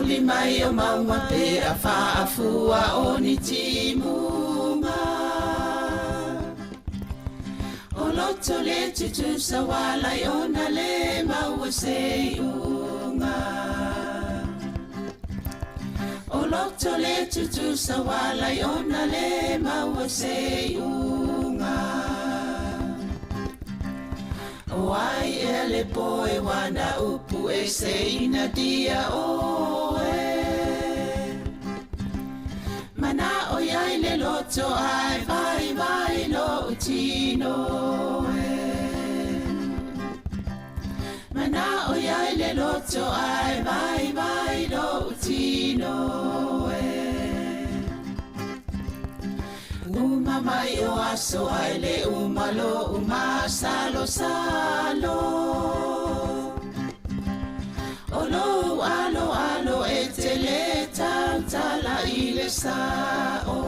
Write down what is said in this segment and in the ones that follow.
Mauli mai o maunga pe a whaafua o ni timunga. O loto le tutu sa wala i ona le maua se unga. O loto le tutu sa wala i ona le maua se unga. O ai e le poe wana upu e se ina dia o e. Mana o iai le loto ai vai vai lo utino e. Mana o iai le loto ai vai vai lo utino e. Uma mai o aso ai le umalo uma salo salo. Olo alo alo e te le tala i le sao.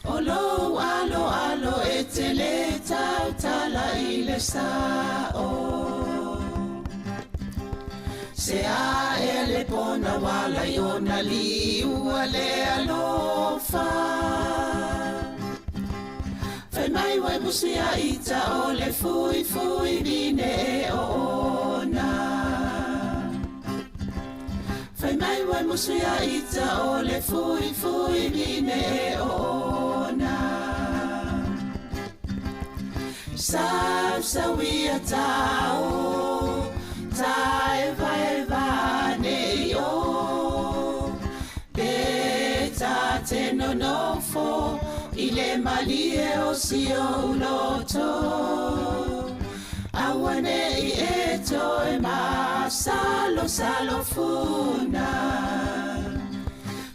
Olo alo alo e te le tala i le sao. Se a e le pona wala i ona li ua le alofa. Fai mai wai musi a ita o le fui fui vine e ona. Fai mai wai musi a ita o le fui fui vine e ona. Sa wia tau. Tai vai vane o Peta te no nofo Ile malie o si o loto Awane I eto e ma Salo salo funa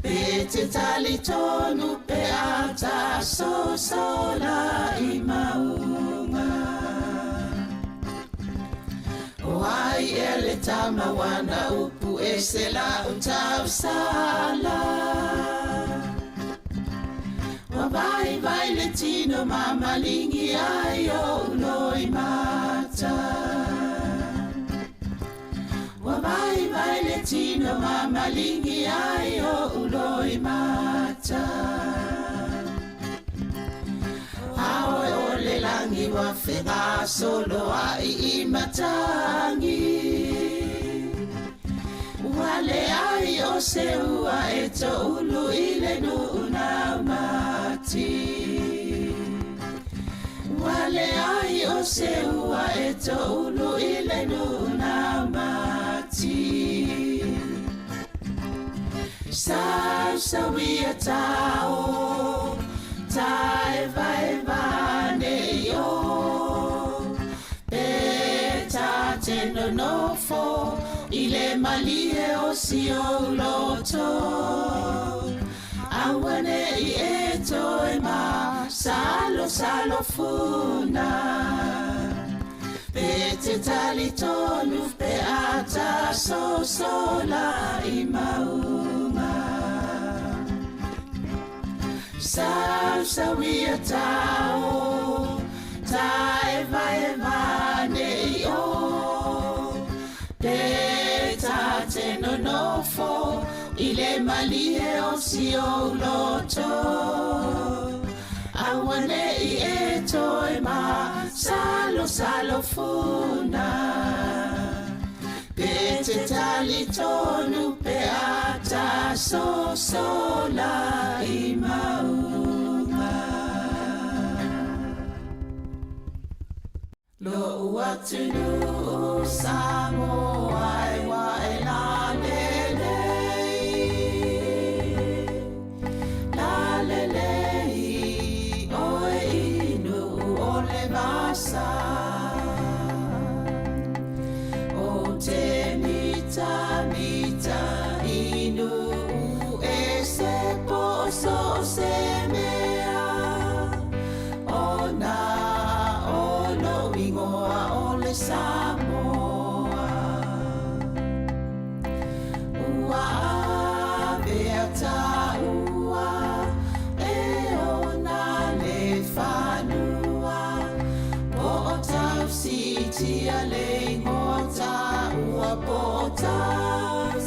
Pete tali tonu pe ata So sola I maunga Wai ele tama wana upu e se la utau sala. Wai vai le tino mama lingi ai o uloi mata. Wai vai le tino mama lingi ai o uloi mata. Aoe o le langi wa whenga solo ai I matangi. Wale ai o se ua e to ulu I le nuna mati. Wale ai o se ua e to ulu I le nuna mati. Sa wia tau. Tai vai vane yo Peta te no nofo Ile malie o si o loto Awane I eto e ma Salo salo funa Pete tali tonu pe ata so sola I maunga Sa wia tau Tai vai vane yo Peta te no nofo Ile malie o si o loto Awane I eto e ma Salo salo funa Pete tali tonu pe ata so sola I maunga. Lo uatunu Sāmoa e wa e la lelei oe inu o le vasa. O te mita inu e se poso se mea o na o lo ingoa o le Sāmoa. Ua avea ta ua e o na le whanua o tau siti a le ngota ua pota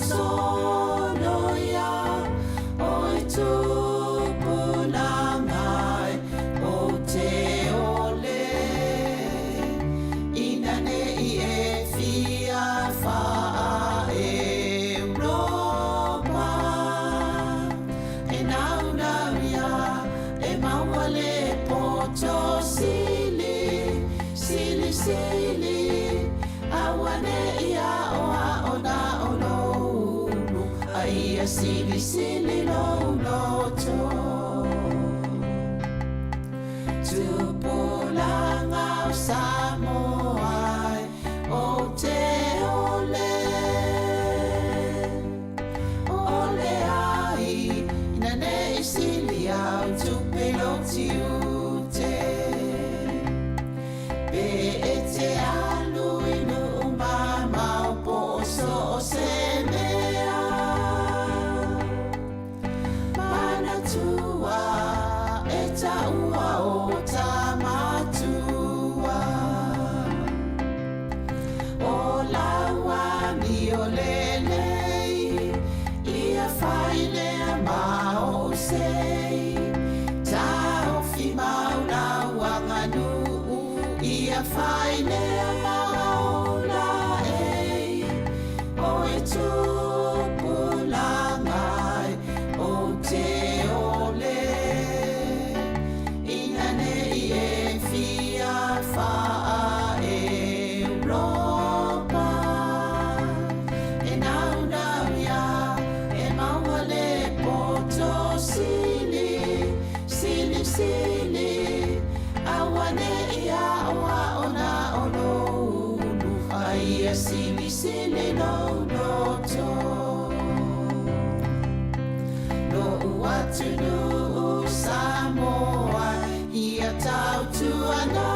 sonoia oi tupulangai o te ole inane I e fia faa Europa e naunauia e mauale poto sili awane ia oa ona olounu aia sili no loto tupulanga o Sāmoa o te ole ai inane I sili au tupeloti ute pe e te alu inu umama o poso o se mea mana tua e taua o tamatua o laua mi o lelei ia whaile ma o sei tau fi maulaua nganu ia whaile maula ei o e tupulangai o te ole inane I e fia faa Europa e naunauia e mauale poto sili awane ia oa ona olounu aia sili no loto no uatunu Sāmoa ia tautuana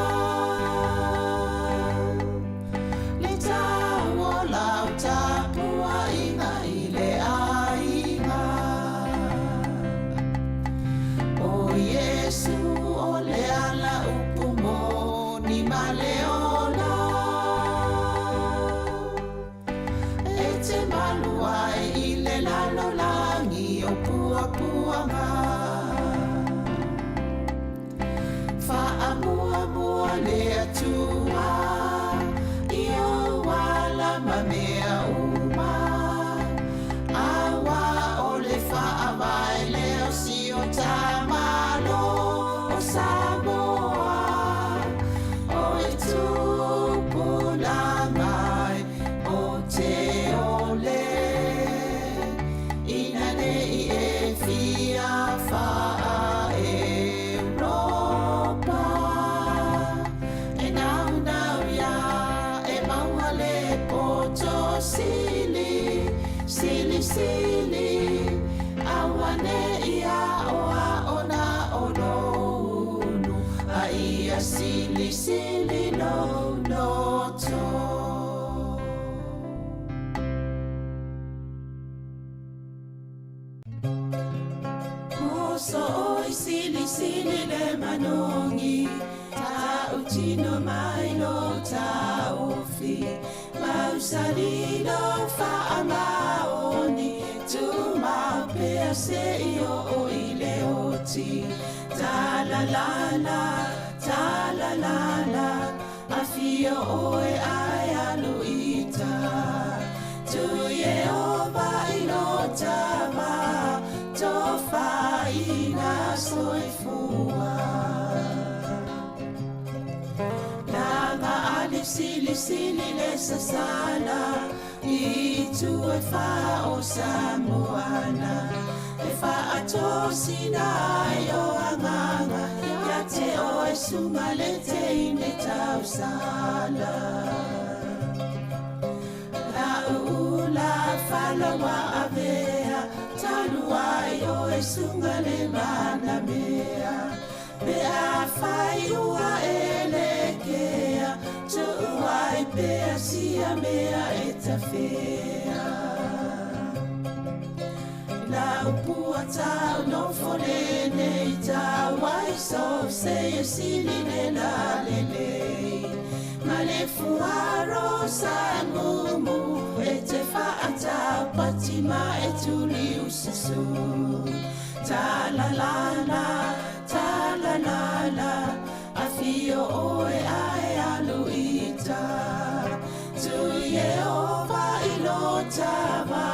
le tau o lau tapua inga I le ainga o Yesu o le ala upumo ni maleola e te maluai I le lalolangi o puapuanga whaamua le atua I o wala mamea uma awa o le whaawai leo si o tamalo o Sāmoa o e tupulangai o te ole inane I e fia faa Europa e naunauia e mauale poto sili awane ia oa ona olounu aia sili no loto Moso oi sili le manongi ta utino mai lo ta ofi mausalino fa amaoni tu mau pea se io o ile oti ta la la afio oe ai aluita tu ye ova inotama tofa ina soifua Nanga alif sili le sasana I tu e fa o Sāmoana e fa atosina o anganga ya te o e sunga le te ine tau sala La ula falawa avea talua o e sunga le mana mea Pe a fai ua elekea tu ai pe sia mea e tafea La upua tau no forene I tau ai so se e sili le la lele Ma le fuaro sa ngumu e ma e tuli usisu. Ta la la la, ta la la la, a fio oe ai aluita. Tu Yehova ilotava,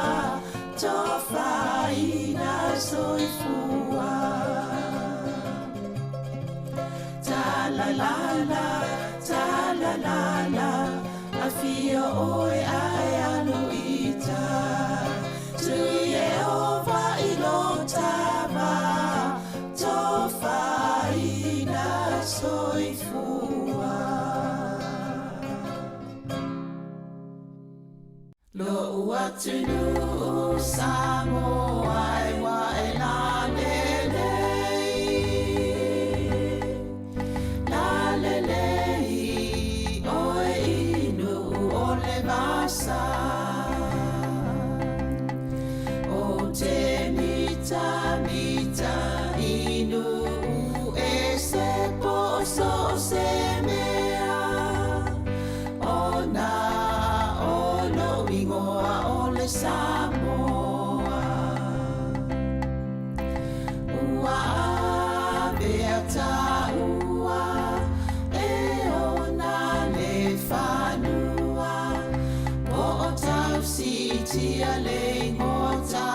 tofa ina soifua. Ta la la la, ta la la la, a fio oe ai aluita. Tu Yehova ilotava, tofa ina soifua. Lo uatunu Sāmoa e wa e la lelei. La lelei oe inu o le vasa. O te mita mita inu e se poso se mea. Ona ingoa o le Sāmoa. Ua avea ta ua e ona le whanua. Po o tau sitia le ngota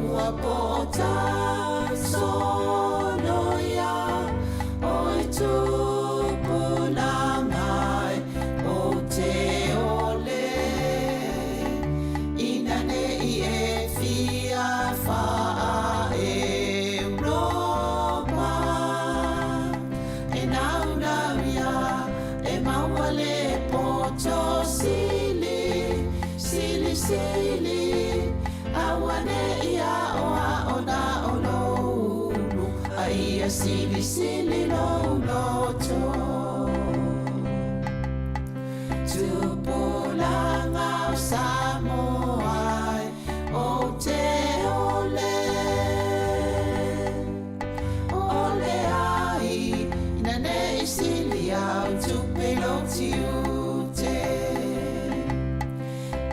ua po o tau sonoia. Oi tupulangai o te ole. Sili, awane ia oa ona ono ulu, aia sili lo loto. Tupulanga o Sāmoa o te ole. Ole ai, nane sili au tupelo tiute.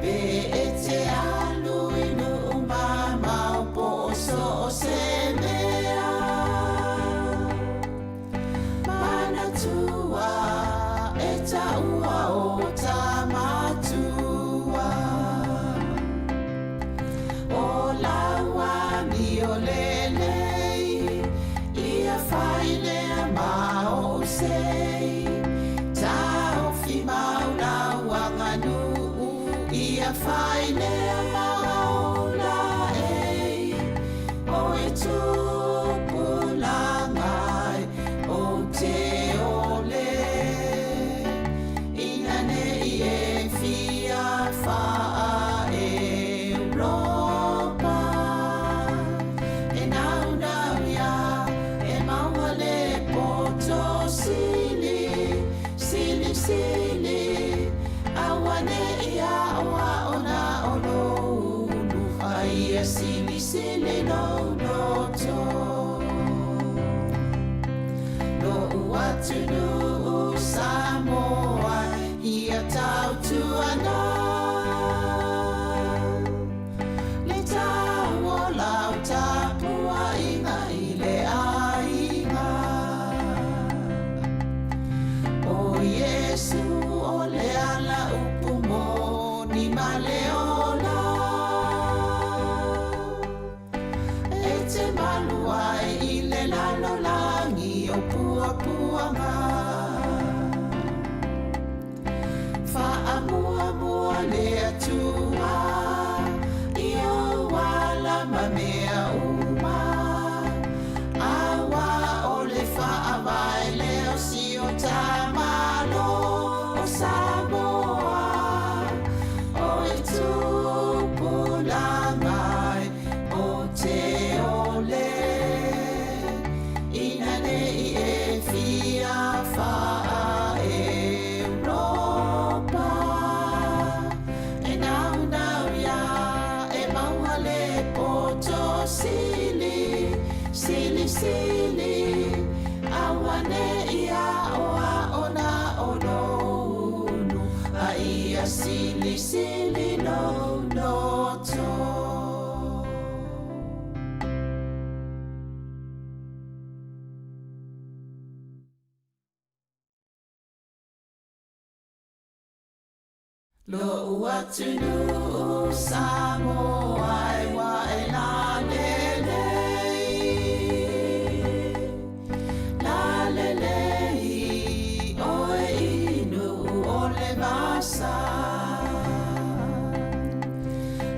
E te alu inu umama o poso o se mea. Mana tua e ta ua o ta matua. O laua mi o lelei, ia whaile ma o sei. Ta ofi maulaua nganu. Ia whaile maula ei, o e tupulangai o te ole. Ina nei e fia wha Europa. E nau ia, e maua le poto sili. Awane ia oa ona ono. Lo ua tunu Sāmoa e wa e la lelei o e inu o le masa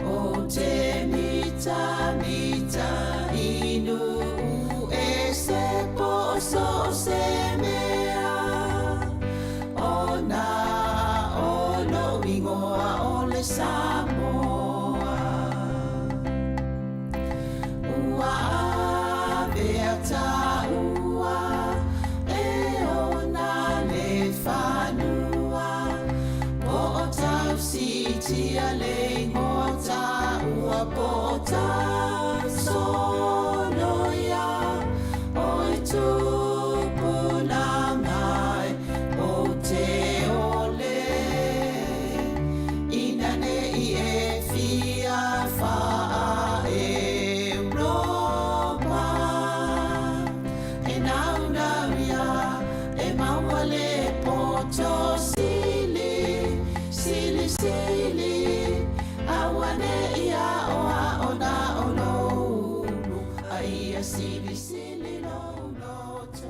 o te mita inu e se poso se mea o na o lo ingoa o le Sāmoa ua avea ta ua e o na le whanua po o tau sitia le ngota ua po o tau sonoia o e tupuna mai o te ole ina ne I e fia wha Europa e nau ia e maua le poto sili awane ia o na o no a ia sili no to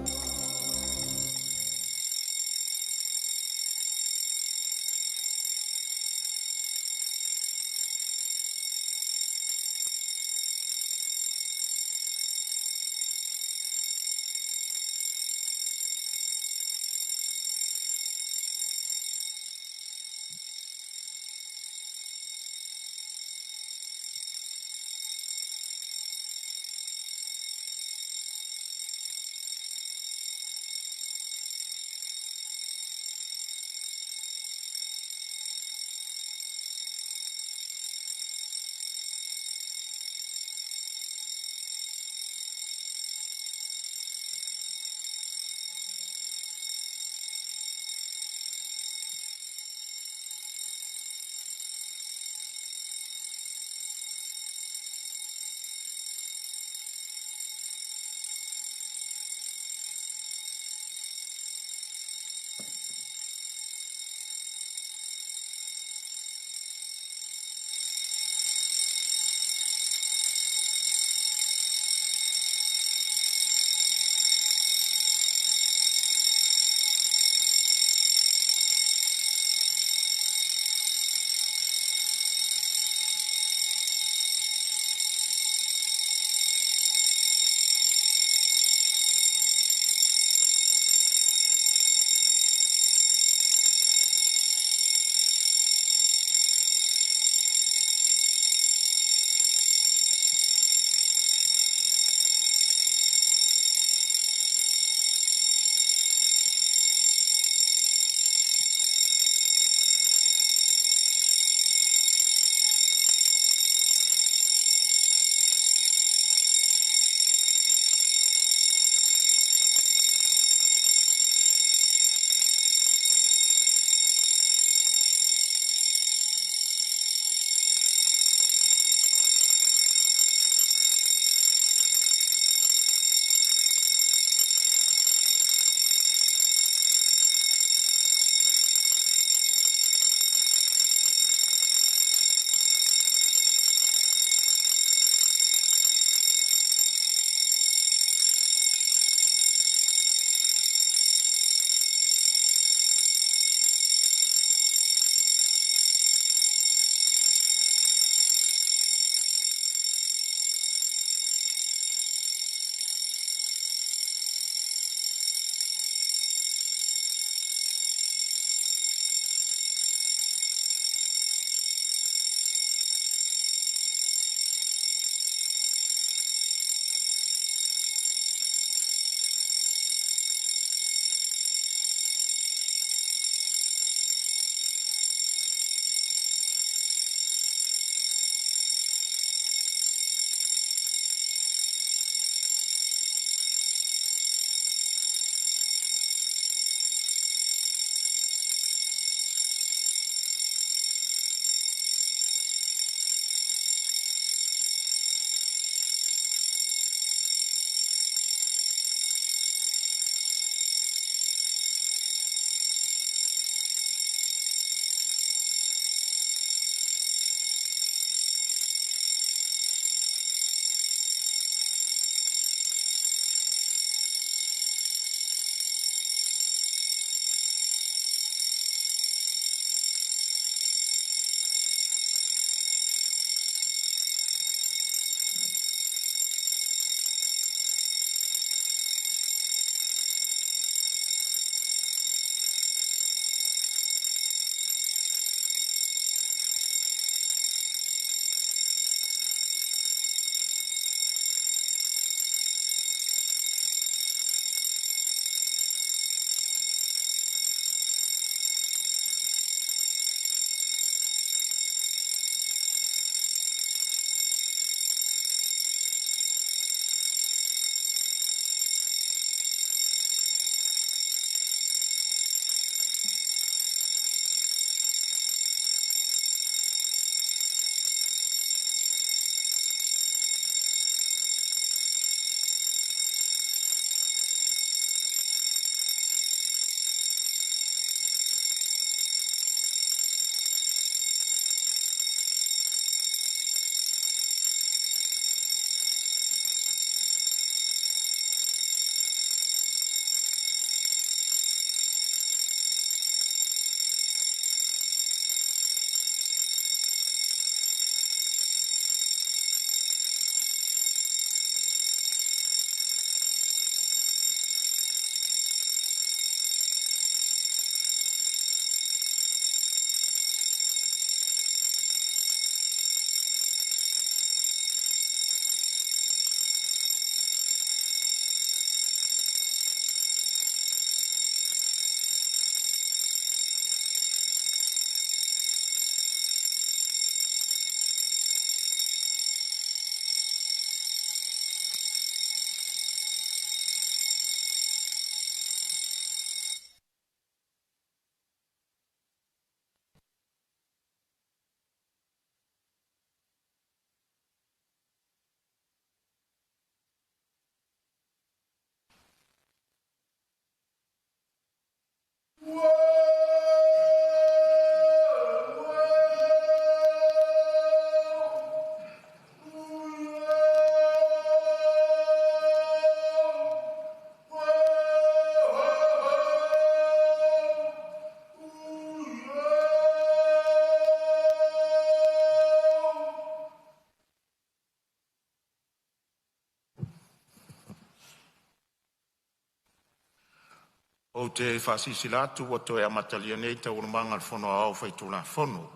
O te whasisilatu o toi amatalia nei te urumanga al whono au whaitula whono.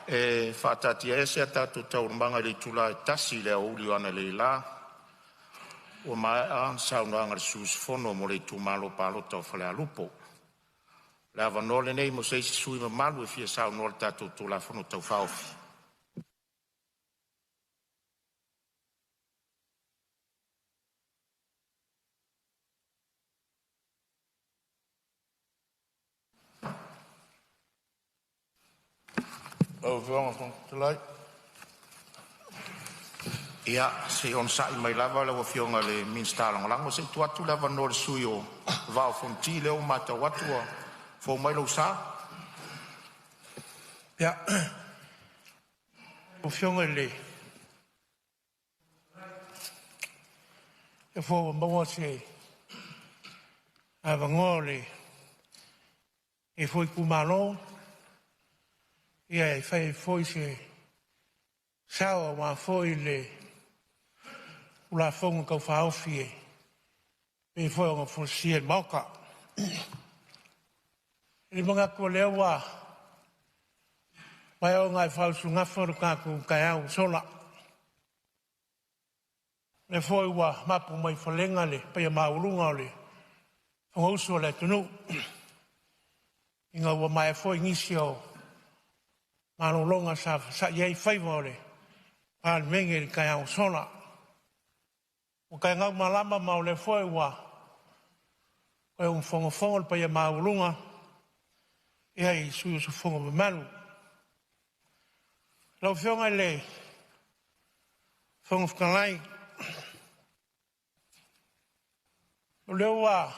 E whatatia e sea tatu te urumanga li tula e tasi lea uli ana le la. O mai a saunoanga le sus whono mo le tumalo palo tau whalea lupo. Lea vanole nei mo seisi sui ma malu e fia saunoa tatu tula whono tau whaufi. O whonga whonga te lai. Ia, se on sai mai lava lewa whionga le minstaalanga lango, se tu atu lava no le sui o vau fonti leo mata watua, fo mai lau sa? Ia, o whionga le. E fo maua se a vangoa le. E fo i kumalo, ia e whai fo i se Sāmoa wa fo i le ula fonga kau whaofi e pe fo i ngā fo mauka. I mga kua leo wa mai o ngai whausu ngawharu kāku kai au sola. Le fo i wa mapu mai whalenga le pia maurunga le whangausu le tunu. I ngā wa mai fo i ngisi o mano longa sa iei whaiva le Parliamentary le kai au sola. O kai ngau malama mau le foi wa. Koe un fonga le paia maulunga. E ai sui su fonga malu. Lau whionga le fonga whakalai. O leo wa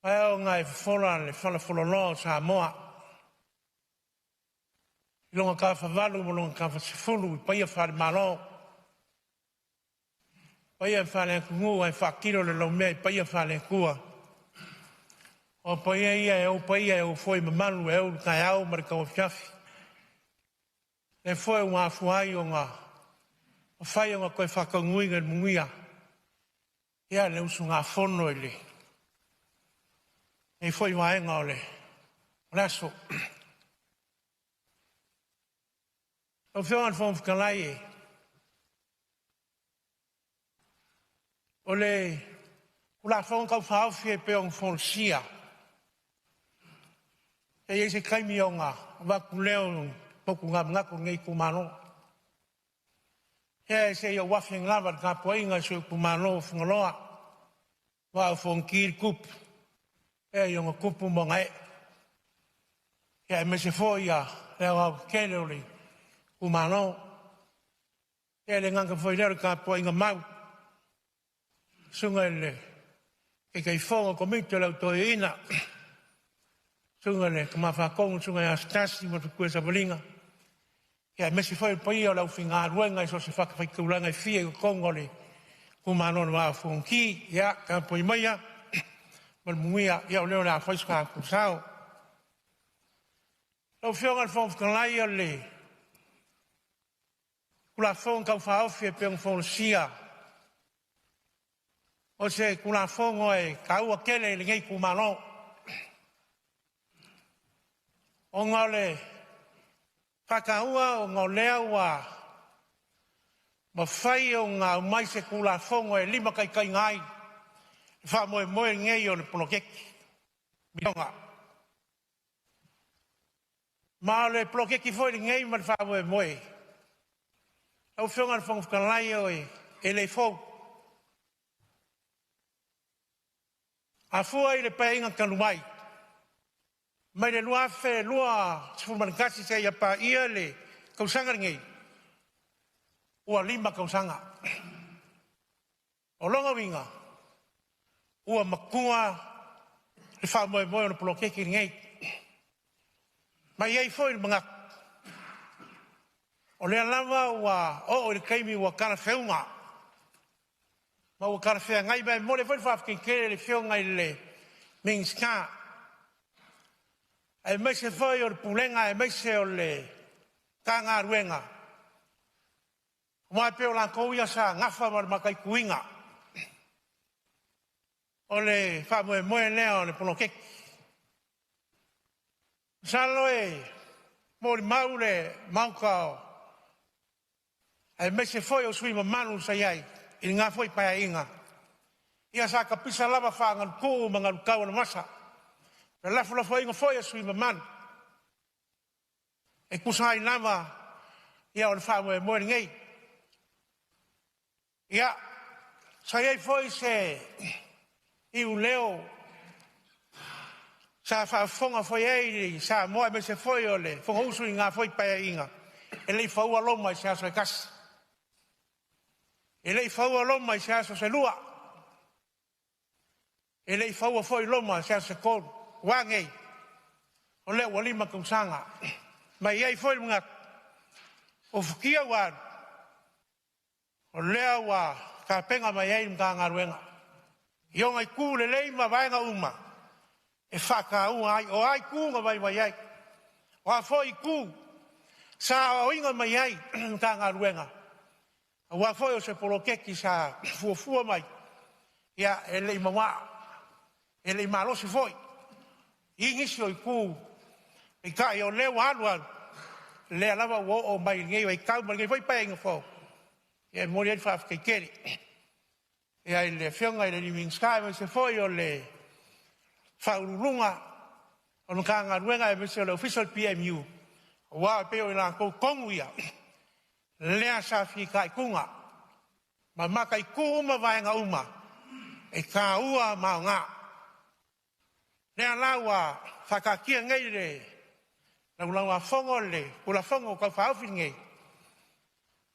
pai au ngai whora le whalawholono Sāmoa. I longa ka whavalu mo longa ka whasifulu i paia whare malo. Paia whare kungu ai whakiro le lau mea i paia whare kua. O paia ia e o paia e o foi mamalu e o kai au marika o fiafi. E foi ngā fuai o ngā. O whai o ngā koe whakanguinga mungia. Ia le usu ngā whono e le. E foi waenga o le. Raso. O whiongan whong whakalai e. O le kula whong kau whauwhi e peong whong sia. E e se kaimi o ngā waku leo poku ngā ngako ngei kumano. E se ia wafi ngawar ka poinga su kumano whangaloa. Wau whong kiri kup. E i ngā kupu mo ngai. E me se fo ia leo au kele o le. Kumano, e le nganga whailero ka po inga mau. Sunga le, e kei whonga komito lau toi ina. Sunga le, ka mawhakongu sunga e astasi ma tukua sa walinga. E mesi whail pai o lau whinga aruenga, so se whakawhaikauranga i fia ko Kongo le. Kumano na waa whongi, ia, ka po i maia. Malmungia, ia o leo la whaiska kusao. Lau whionga whongwhakalai o le. Kula whong kau whaofi e peong whong sia. O se kula whong oe kaua kele le ngei kumano. O ngau le whakaua o ngau lea ua. Ma whai o ngau mai se kula whong oe lima kai kai ngai. Wha moe moe ngei o le polokeki. Mionga. Ma le polokeki foi ngei ma wha moe moe. Au whionga whong whakalai oe, e le fau. A fua i le painga kanumai. Mai le lua whe, lua tfumanikasi se ia pa ia le kausanga ngei. Ua lima kausanga. O longa winga. Ua makua le wha moe moe o polokeki ngei. Mai ei foi le mangak. O lea lava ua o le kaimi ua kara whiunga. Ma ua kara whia ngai mai mole whai whafki kere le whiunga i le mingska. E meise whai o le pulenga, e meise o le kanga ruenga. Mai peo la kouia sa ngafa mar makai kuinga. o le whamoe lea o le pono keki. Salo mori mau le maukao, ai mese foi o sui manu sa iai, i ngā foi paia inga. Ia sa ka pisa lava whaangan kō mangaru kau na masa. Na lafu la foi inga foi o sui manu. E kusai nama, ia o le whamoe ngei. Ia, sa iai foi se iu leo, sa whaafonga foi ei, Sāmoa me se foi o le, whonga usu i ngā foi paia inga. E lei whaua loma i se aso e kasi. E lei whaua loma i se aso se lua. E lei whaua foi loma i se aso se kōru. Wangei. O leo wa lima kumsanga. Mai iei foi mga o fukia wan. O leo wa ka penga mai ei mga ngaruenga. Ionga i kū le lei ma vaenga uma. E whaka ua ai. O ai kū nga mai ai. O a foi kū. Sa o inga mai ai mga ngaruenga. Wa foi o se polokeki sa fuafua mai. Ia e lei mawa. E lei malo se foi. Ingisi o i kū. I kai o leo anuan. Lea lava o mai ngei o i kau mai ngei foi pae inga fo. Ia mori ai whaafkei keri. Ia i le whionga i le living sky mai se foi o le whaururunga. O nuka ngaruenga e mese o le official PMU. Wa peo i la kou kongu ia. Lea sa whika i kunga. Ma maka i ku uma vaenga uma. E ka ua mao ngā. Lea laua whakakia ngei le. Laulaua whongo le. Kula whongo kau whaawhi ngei.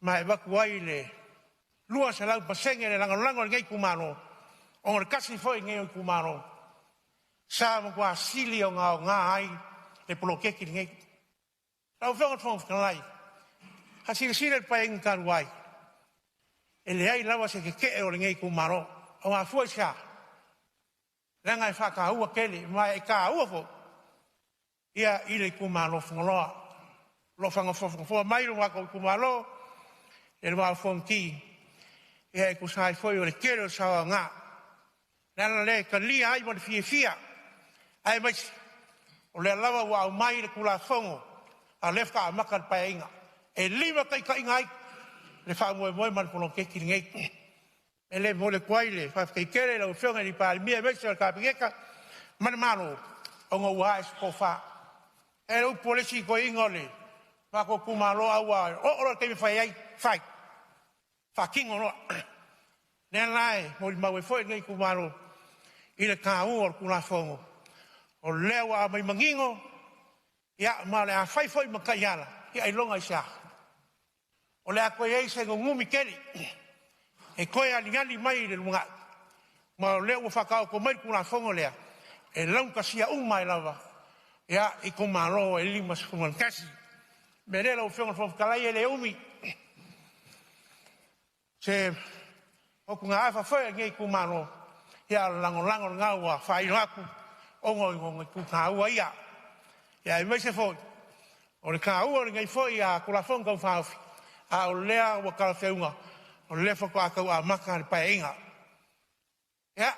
Ma e waku ai le. Lua se lau pasenge le langalango ngei kumano. O le kasi foi ngei o kumano. Sa mo kua sili o ngā ai. Le polo keki ngei. Lau whongo whongo whakalai. Hasiri sire pa inga karuai. E le ai lawa se ke o le ngei kumaro. O ngā fua sia. Lenga e whakahua kele. Ma e ka ua fo. Ia i le kumaro whangaloa. Lo whangafua mai ro wako kumaro. E le wao whongi. Ia e kusai foi o le kere o sawa ngā. Nana le ka lia ai mo le fia. Ai mai. O le lawa wao mai le kula whongo. A lefka a maka pa inga. E lima kai ngai. Le whamoe man pono keki ngei. E le mo le kuai le. Whafkei kere la uwhionga ni pāli. Mia mese o kāpingeka. Mana mano. O ngā ua e siko wha. E le upolesi ko inga le. Whako kumaro awa. O ora kei me whai ai. Whai. Whakingo noa. Nea lai. Mo li mau e whoi ngei kumaro. I le kā ua o kuna whongo. O lewa a mai mangingo. Ia ma le a whai whoi makai ala. Ia i longa i saa. O le a koe ei se ngumi keri. E koe alingani mai le lunga. Ma o leo whakao ko mai kuna whongo lea. E launka sia umai lava. Ia i ko maro e lima se kuman kasi. Me re lau whionga whakakalai e le umi. Se o kunga awha whai ngei ku maro. Ia lango ngā ua whai raku. Ongo i ngonga ku kā ua ia. Ia i mai se whoi. O le kā ua ngai whoi a kula whonga u whawhi. A o lea ua kalawheunga. O lea whako a kau a maka ni pae inga. Ia,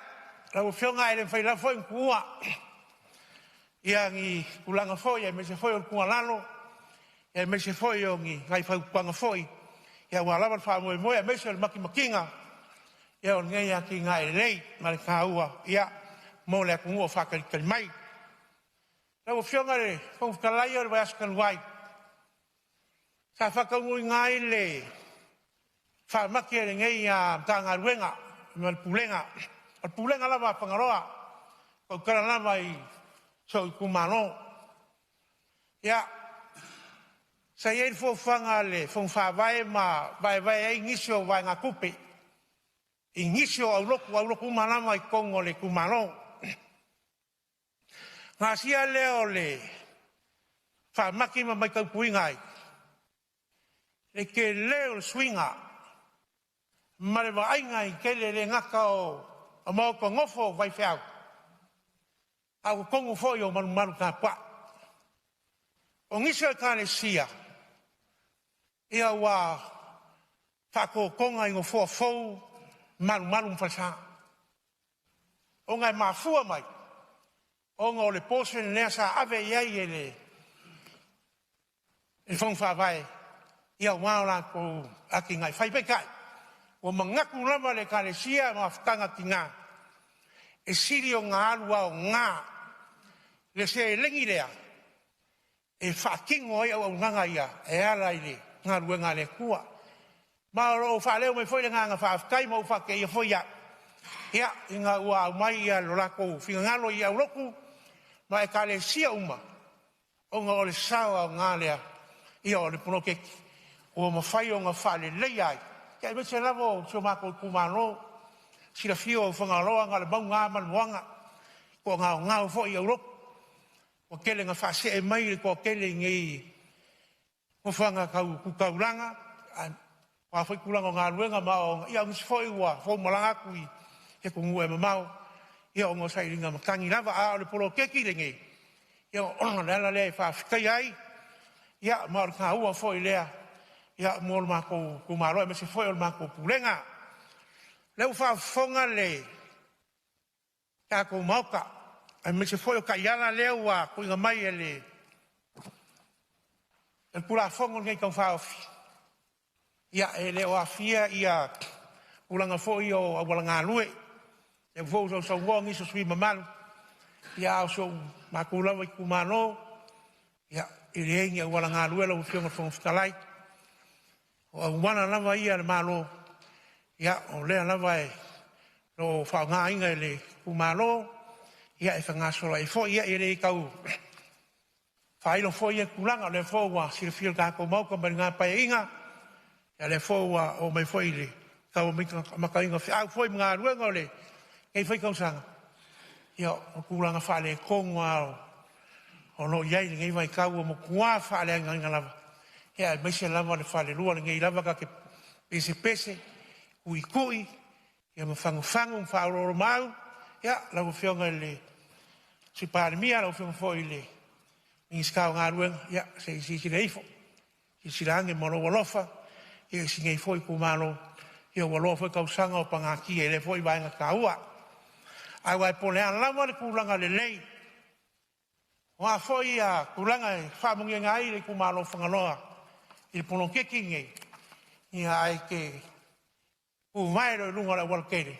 lau whionga e le whai la whoi kua. Ia ngi kulanga whoi e me se whoi o kua lalo. E me se whoi o ngai whai kuanga whoi. Ia ua lawan whamoe moe e me se o le maki makinga. Ia o ngai a ki ngai rei. Ma le kā ua. Ia, mo le aku ngua whakarikari mai. Lau whionga le whakakalai o le waiaskan wai. Sa whakaungui ngai le whamaki e ngei a tanga ruenga, ma le pulenga. Al pulenga lava whangaroa, kau kara lava i so i kumano. Ia, sa iei whanga le whangwhawai ma vai ei ngisio vai ngā kupe. I ngisio au loku manama i kongo le kumano. Ngā sia leo le whamaki ma mai kau puingai. E ke leo swinga. Mare wa ainga i kele le ngaka o a mau ko ngofo vai whiau. Au kongu foi o maru ka pa. O ngisio ka le sia. Ia wa whako konga i ngofo fou maru mwhasa. o ngai mafua mai. O ngā o le pōse nea sa ave iai e whangwha vai. Ia o maora ko aki ngai whaipai kai. O mangaku lama le kalesia ma whtanga ki ngā. E siri o ngā alua o ngā. Le se e lengi rea. E whakingo ai au nganga ia. E ala i le ngā ruenga le kua. Maoro o whaleo me whoile ngā ngā whaafkai mau whake ia whoia. Ia, i ngā ua au mai ia lorako whiga ngalo i au roku. Ma e kalesia uma. O ngā o le sawa o ngā lea. Ia o le pono keki. O ma whai o ngā whale lei ai. Kia me se lavo sio mako kumano. Sira fio o whangaloa ngā le mau ngā manuanga. Ko ngā o ngā o fo i au roku. Ko kele ngā whase e mai le ko kele ngi. Ko whanga kau kukauranga. Wa foi kulanga ngā ruenga mao. Ia ngisi fo i ua. Fo malanga kui. Ia ko ngue ma mau. Ia o ngā sai ringa makangi lava. A o le polo keki ringi. Ia o onga lala lea i whaafikai ai. Ia mao le kā ua fo i lea. Ia mo le mako kumaro. Ia me se fo i o le mako pulenga. Leu whaafonga le. Ia ko mauka. Ia me se fo i o ka iana leo wa. Ko inga mai e le. Ia pula fonga ngai kau whaafi. Ia e leo a fia ia. Ulanga fo i o awala ngā lue. Ia fo so wong iso sui mamalu. Ia au so makulawa i kumano. Ia i reingi awala ngā lue lau fionga whangawhikalai. O au wana lava ia le malo. Ia o lea lava e. Lo whao ngā inga e le kumano. Ia e whangasola e fo ia i rei kau. Whailo fo ia kulanga le fo wa sila fil kako mauka mani ngā pai inga. Ia le fo wa o mai fo i le. Kau maka inga au fo i mga ruenga o le. Kei whai kau sanga. Ia o kulanga whale e kongwa o. O no iai ngai vai kau o mo kua whale anga lava. Ia mai se lava le whale lua ngai lava ka ke pese pese. Kui kui. Ia ma whangu whauroro mau. Ia lau whionga le. Si pārimia lau whionga fo i le. Ngi skau ngā ruenga. Ia se isi le ifo. Isi le ange moro walofa. Ia si ngai fo i kumalo. Ia walofa kau sanga o pangaki e le fo i vaenga ka ua. Ai wai pole an lama le kulanga le lei. Wa fo i a kulanga e whamungi ngai le kumalo whangaloa. I le pono keki ngai. Ia ai ke umaero lunga la walkere.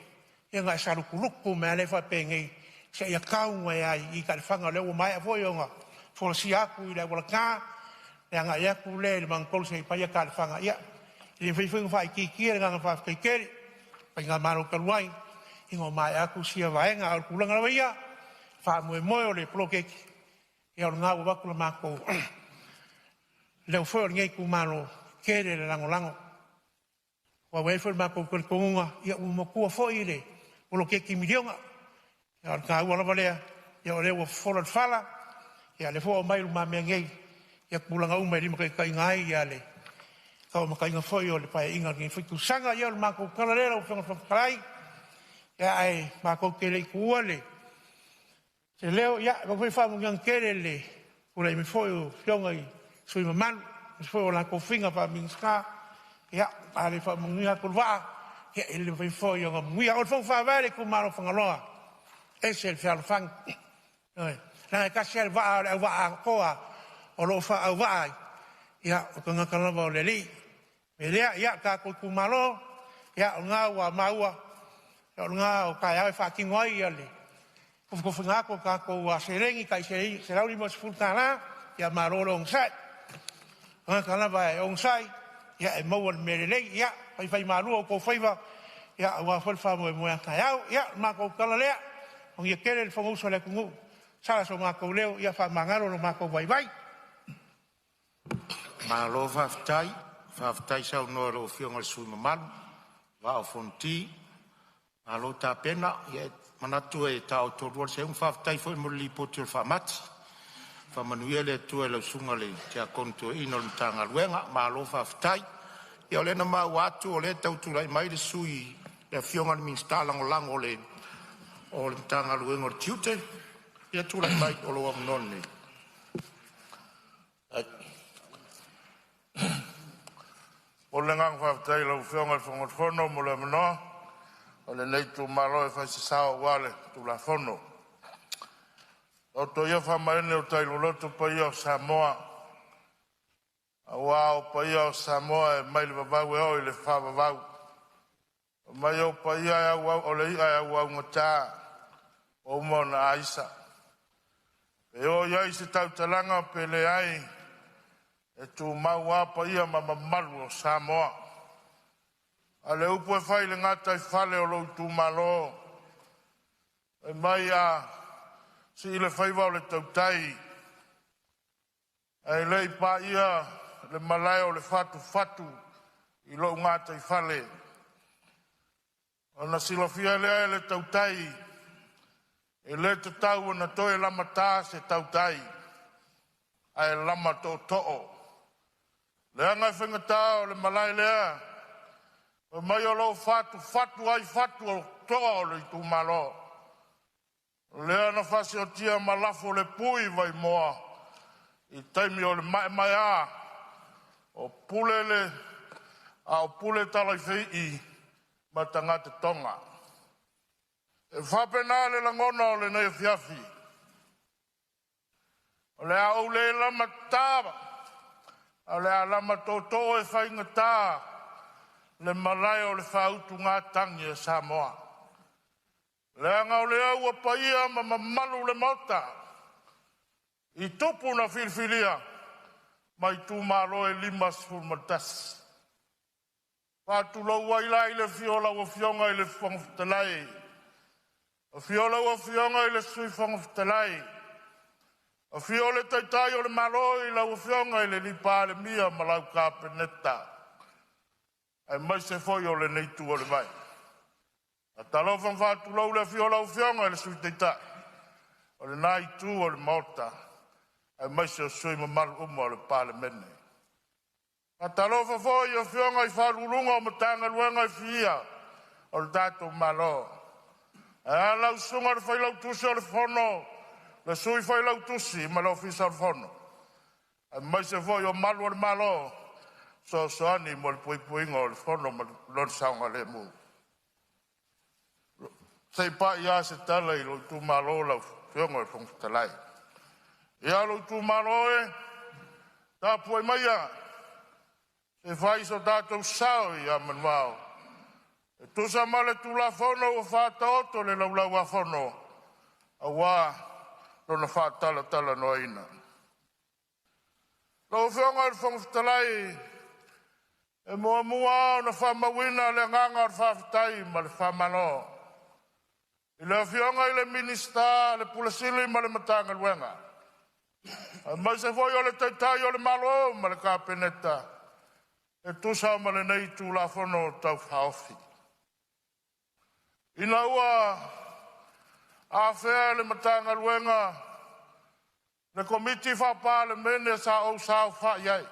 Ia ngai saru kuluku mea le whape ngai. Se ia kaunga e ai i ka le whanga leo mai a fo i onga. Fo si aku i le walaka. Le anga i aku le mangkol se i paia ka le whanga. Ia. I le whiwhinga whai ki kia le nganga whai keri. Pai ngā maro karuai. Ingo mai aku sia vaenga al kulanga la ia. Wha moe o le plokeki. Ia o ngā wakula mako. Leo whoi ngai kumano kere le lango. Wa wefo mako konga. Ia umakua whoi le. Plokeki milionga. Ia o ngā ua lava lea. Ia o leo whora whala. Ia le whoa mai luma mea ngai. Ia kulanga umai lima kai ngai ia le. Kau makai ngā whoi o le pai inga ngai whiku sanga. Ia o le mako kalalera o whangarai. Ia ai, mako kere i kua le. Se leo, ia, kau whamu ngang kere le. Kura i me whoi o whionga i sui mamanu. Me whoi o lako whinga pa mingska. Ia, ale whamu ngia kurwaa. Ia, ele me whoi o ngā muia. O le whong whaavare ku maro whangaloa. E se le whialo whang. Nā e kasi ale waa au waa koa. O lo wha au waa. Ia, o ka ngakalawa o le li. Me lea, ia, ka koi ku maro. Ia, o ngā ua maua. O ngā o kai au e whakingoi ia le. Ko whingako ka ko a serengi kai se rauri mo se fulkana. Ia maroro ongsai. Ngā kalawa e ongsai. Ia e maua le mere lei. Ia whai marua o ko whaiva. Ia ua whalwha mo e moe kai au. Ia mako kalalea. O ngia kere le whangousa le kungu. Sara so mako leo. Ia wha mangaro no mako vai vai. Malo whaftai. Whaftai sau noa ro whionga sui mamalu. Wa o fonti. Alo ta pena, ia manatu e tau torua se un whaftai fo i muli poti o whamati. Whamanuia le tu e lau sunga le te a konto ino le tanga luenga, ma alo whaftai. Ia o le na mau atu o le tauturai mai le sui le whionga le minsta lango o le tanga luenga o le tiute. Ia turai mai o lo amnone. O le ngang whaftai lau whionga le whangotono mo le manoa. O le nei tu malo e fai se sao wale tu la fono. O to ia whamaene o tailoloto pa ia o Sāmoa. A wao pa ia o Sāmoa e mai le vavau e o i le whavavau. O mai o pa ia e au o le ia e au ngatā. O umona aisa. E o ia i se tautalanga pe le ai. E tu maua pa ia mamamalu o Sāmoa. A le upu e whai le ngata i whale o lo tu malo. E mai a si i le whaiva o le tautai. E lei pa ia le malai o le fatu i lo ngata i whale. O na silofia lea e le tautai. E le te tau na toe lama tā se tautai. A e lama tō to'o. Lea ngai whengatā o le malai lea. O mai o lo fatu ai fatu o to'o le tu malo. Lea na whasi o tia malafo le pui vai moa. I taimi o le mai a. O pule le. A o pule talai whei ma tangata tonga. E whapena le langona o le nei fiafi. O le a o le lama tāwa. O le a lama tōtō e whainga tā. Le malai o le whautu ngā tangi e Sāmoa. Le anga o le au a paia ma mamalu le mota. I tupu na filfilia. Mai tū maro e lima sfurmatas. Whātu lau waila i le fiola o fionga i le whangwhitalai. O fiola o fionga i le sui whangwhitalai. O fiola taitai o le maro i lau fionga i le lipa le mia ma lau kāpeneta. Ai mai se foi o le neitu o le mai. A talo whangwhātu lau le fiola o fionga i le sui taitai. O le nai tū o le mota. Ai mai se o sui mamaru umo o le Parliamentary. A talo whawhoi o fionga i wharurunga o matanga luenga i fia. O le tātou malo. A lau sunga le whai lau tusi o le whono. Le sui whai lau tusi ma lau fisa o le whono. Ai mai se foi o malu o le malo. So ani mo le puipuinga o le whono ma lon saunga le mu. Sei pa ia se tala i lo tu malo lau fionga i whangwhitalai. Ia lo tu malo e. Tā pui mai a. Se fai so tātou sao i a manuao. E tusa male tu la whono o whātaoto le lau a whono. A wā, lona whātala no ina. Lau whionga i whangwhitalai. E mua o na whamawina le nganga o whawhitai ma le whamano. I le whionga i le minista, le pulasili ma le matanga luenga. Mai se foi o le taitai o le malo ma le kāpeneta. E tusa ma le nei tu la whono tau whaofi. Ina ua a whea le matanga luenga. Le komiti whapa le mene sa o sao wha iai.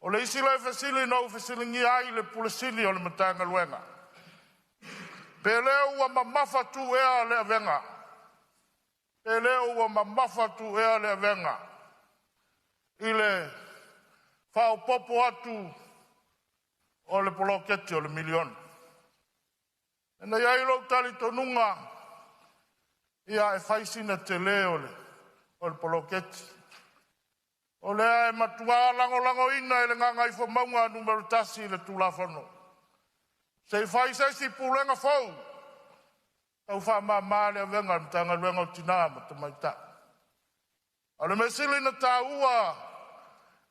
O le isi le whesili no whesili ngi ai le pulasili o le matanga luenga. Pe leo ua mamafa tu ea le avenga. E leo ua mamafa tu ea le avenga. I le whao popo atu o le poloketi o le milion. E nei ailo tali tonunga ia e whaisina te leo o le poloketi. O lea e matua lango ina e le nganga i whamaunga numero tasi le tulafono. Se whaisesi pulenga fau. Tau wha maa le avenga mtanga luenga o tina ma tamaita. A le mesili na tā ua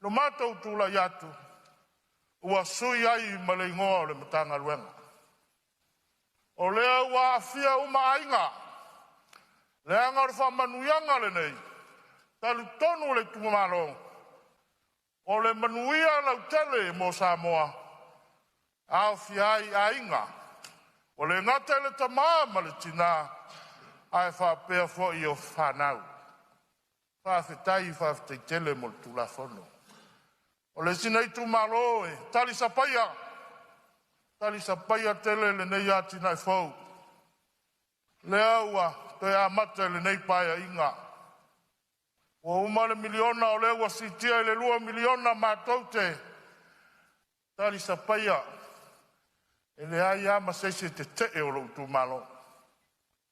no mātou tūla iatu. Ua sui ai ma le ingoa o le matanga luenga. O lea ua afia uma ainga. Lea ngā rwha manuianga le nei. Talu tonu le tumamaro. O le manuia lau tele mo Sāmoa. Au fiai ainga. O le ngata le tamā ma le tina. Ai whapea fo i o whanau. Whawhetai whawhetai tele mo le tulafono. O le sinei tumaro e. Tali sapaia. Tali sapaia tele le nei atina e fau. Le aua, te amata le nei paia inga. O uma le miliona o le ua sitia le 2 miliona mātou te. Tali sapaia. E le aia ma se te te o lo tu malo.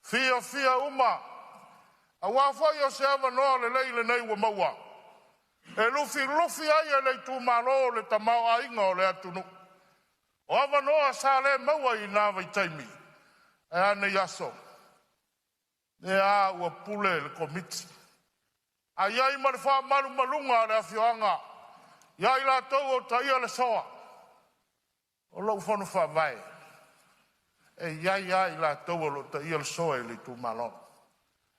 Fia uma. A wafai o se ava noa le leile nei wa maua. E lufi ai le tu malo le tamau a inga o le atunu. O ava noa sa le maua I nā vai taimi. E ane yaso. Ne a ua pule le komiti. A iai ma le wha malu malunga le awhioanga. Iai la tau o ta ia le soa. O lau whanu wha vai. E iai la tau o ta ia le soa le tu malo.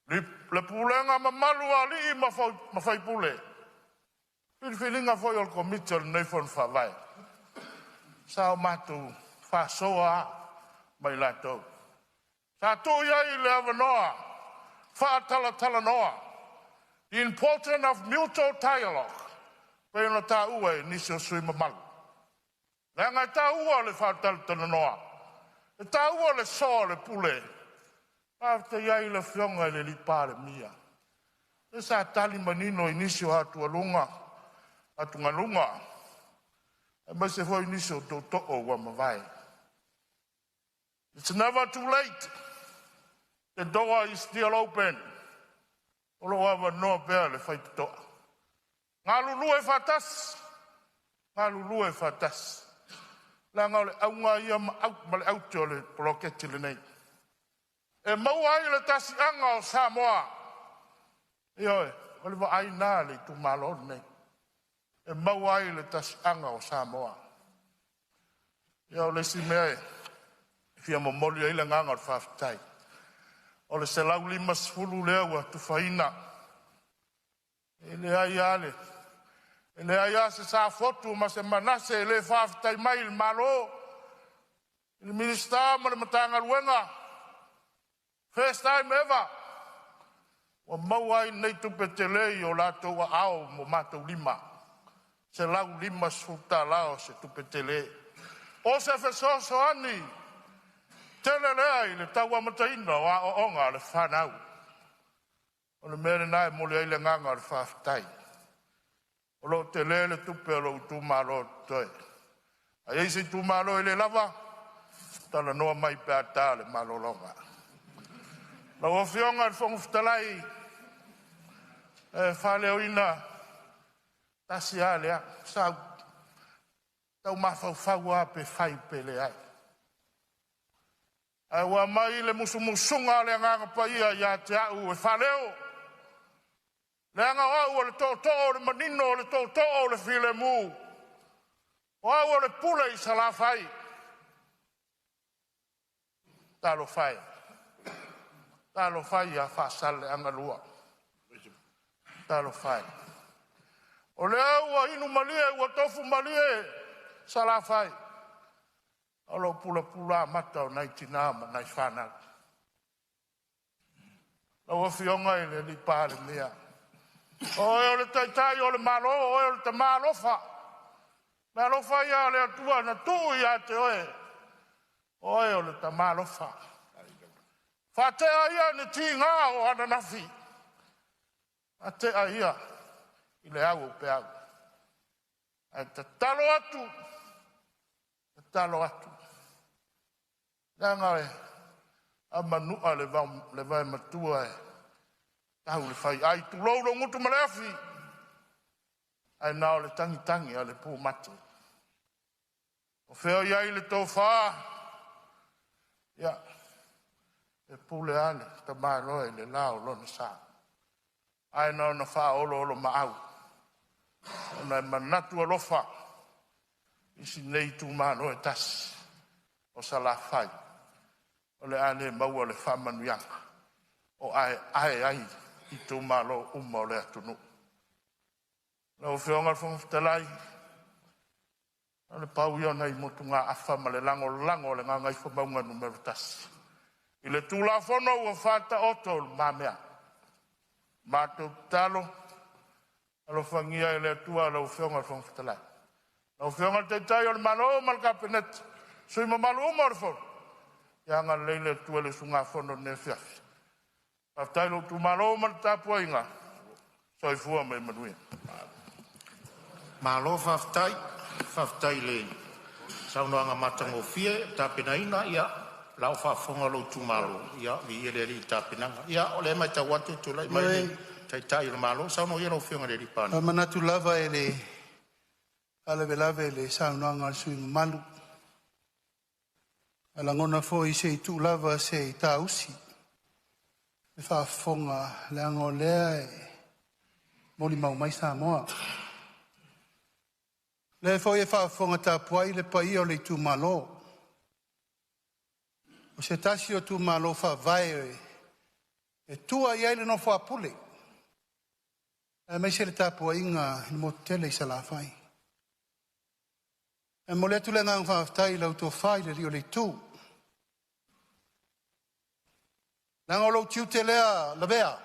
Le pulenga ma malu a li ma fai pule. Whilinga foi o komiti o le nei whanu wha vai. Sao matu wha soa mai la tau. Sa tu iai le avanoa. Wha tala noa. The importance of mutual dialogue. Pei na tā ua e nisi o sui mamalu. Nea ngai tā ua le whātala noa. E tā ua le soa le pule. Pāwhita iai le whionga le lipa le mia. E sa tali manino I nisi o atua lunga. Atunga lunga. E mai se hoi nisi o to'o wa mawai. It's never too late. The door is still open. Olo ava noa pea le whai toa. Ngā lulu e whatas. Ngā lulu e whatas. La ngā le aunga ia ma le auto le poloketi le nei. E maua ai le tasi anga o Sāmoa. Ioe, o le wa ai nā le tu malo nei. E maua ai le tasi anga o Sāmoa. Io le si mea e. Fia momoli ai le nganga o whawhitai. O le se lau lima sfulu lea ua tu whaina. E le ai ale. E le ai ase sa fotu ma se manase e le whawhitai mai il malo. Il minister ma le matanga ruenga. First time ever. O mauai nei tupe te lei o lato wa ao mo mato lima. Se lau lima sfuta lao se tupe te lei. O se fesoso ani. Tele lea I le taua mataina o a o onga le whanau. O le mere nai mole ai le nganga le whawhitai. O lo te le le tupe o lo tu malo toe. A eisi tu malo I le lava, tala noa mai pe ata le malo longa. La o fionga le whongu fitalai, whale o ina, tasi a lea, sa tau mawhau a pe whai pe le ai. Ai wa mai le musumusunga le nganga paia ia te au e whaleo. Le anga au le tō le manino le tō le file mu. O au le pule I sala fai. Talo fai. Talo fai a whasale anga lua. Talo fai. O le au a inu malie ua tofu malie sala fai. Alo pula mata o nai tina ma nai whana. Lau whionga I le lipa le mea. O le taitai o le malo, o le te malofa. Malofa ia le atua na tu ia te oe. O le te malofa. Whatea ia ni ti ngā o ana nafi. Atea ia I le au pe au. Ai te talo atu. Talo atu. Nanga e, a manua le vai matua e, tau le whai, ai tu lauro ngutu maleafi, ai nao le tangi a le pū mati. O wheo iai le tau whaa, ia, e pūle ale, ta māroe le lao lona sā. Ai nao na whaa olo ma au. Ona e manatu alofa, isi nei tu māroe tasi, o sa la whai. O le ane maua le whamanuianga. O ai I tu malo o le atunu. Lau whionga whangwhitalai. O le pau iona I motu ngā awha ma le lango le ngangai whamaunga numero tasi. I le tūla whono ua whata oto le mamea. Mātou talo. Alo whangia I le atua lau whionga whangwhitalai. Lau whionga te tai o le malo mal kapenet. Sui ma malo o whono. Ia ngā leile tua le sunga whono ne whiafi. Paftailo tu malo man tapua inga. Soi fua mai manuia. Malo whaftai le. saunoanga matango fie, tapinaina, ia, lau whafonga lo tumalo, ia, vi ele li tapinanga. Ia, ole mai ta watu tu lai mai, tai tai le malo, sauno ia lo whionga le ripana. Manatu lava ele, alave lave ele saunoanga sui malu. Alangona foi se tu lava se tausi. Le whafonga le ango lea e moli mau mai Sāmoa. Le foi e whafonga ta puai le pai o le tu malo. O se tasi o tu malo whawai e tua iai le no whapule. E mai se le ta puai inga i mo tele i sa la whai. E mo le tu le ngang whaftai lau to whai le rio le tu. Nanga lo tiu te lea la bea.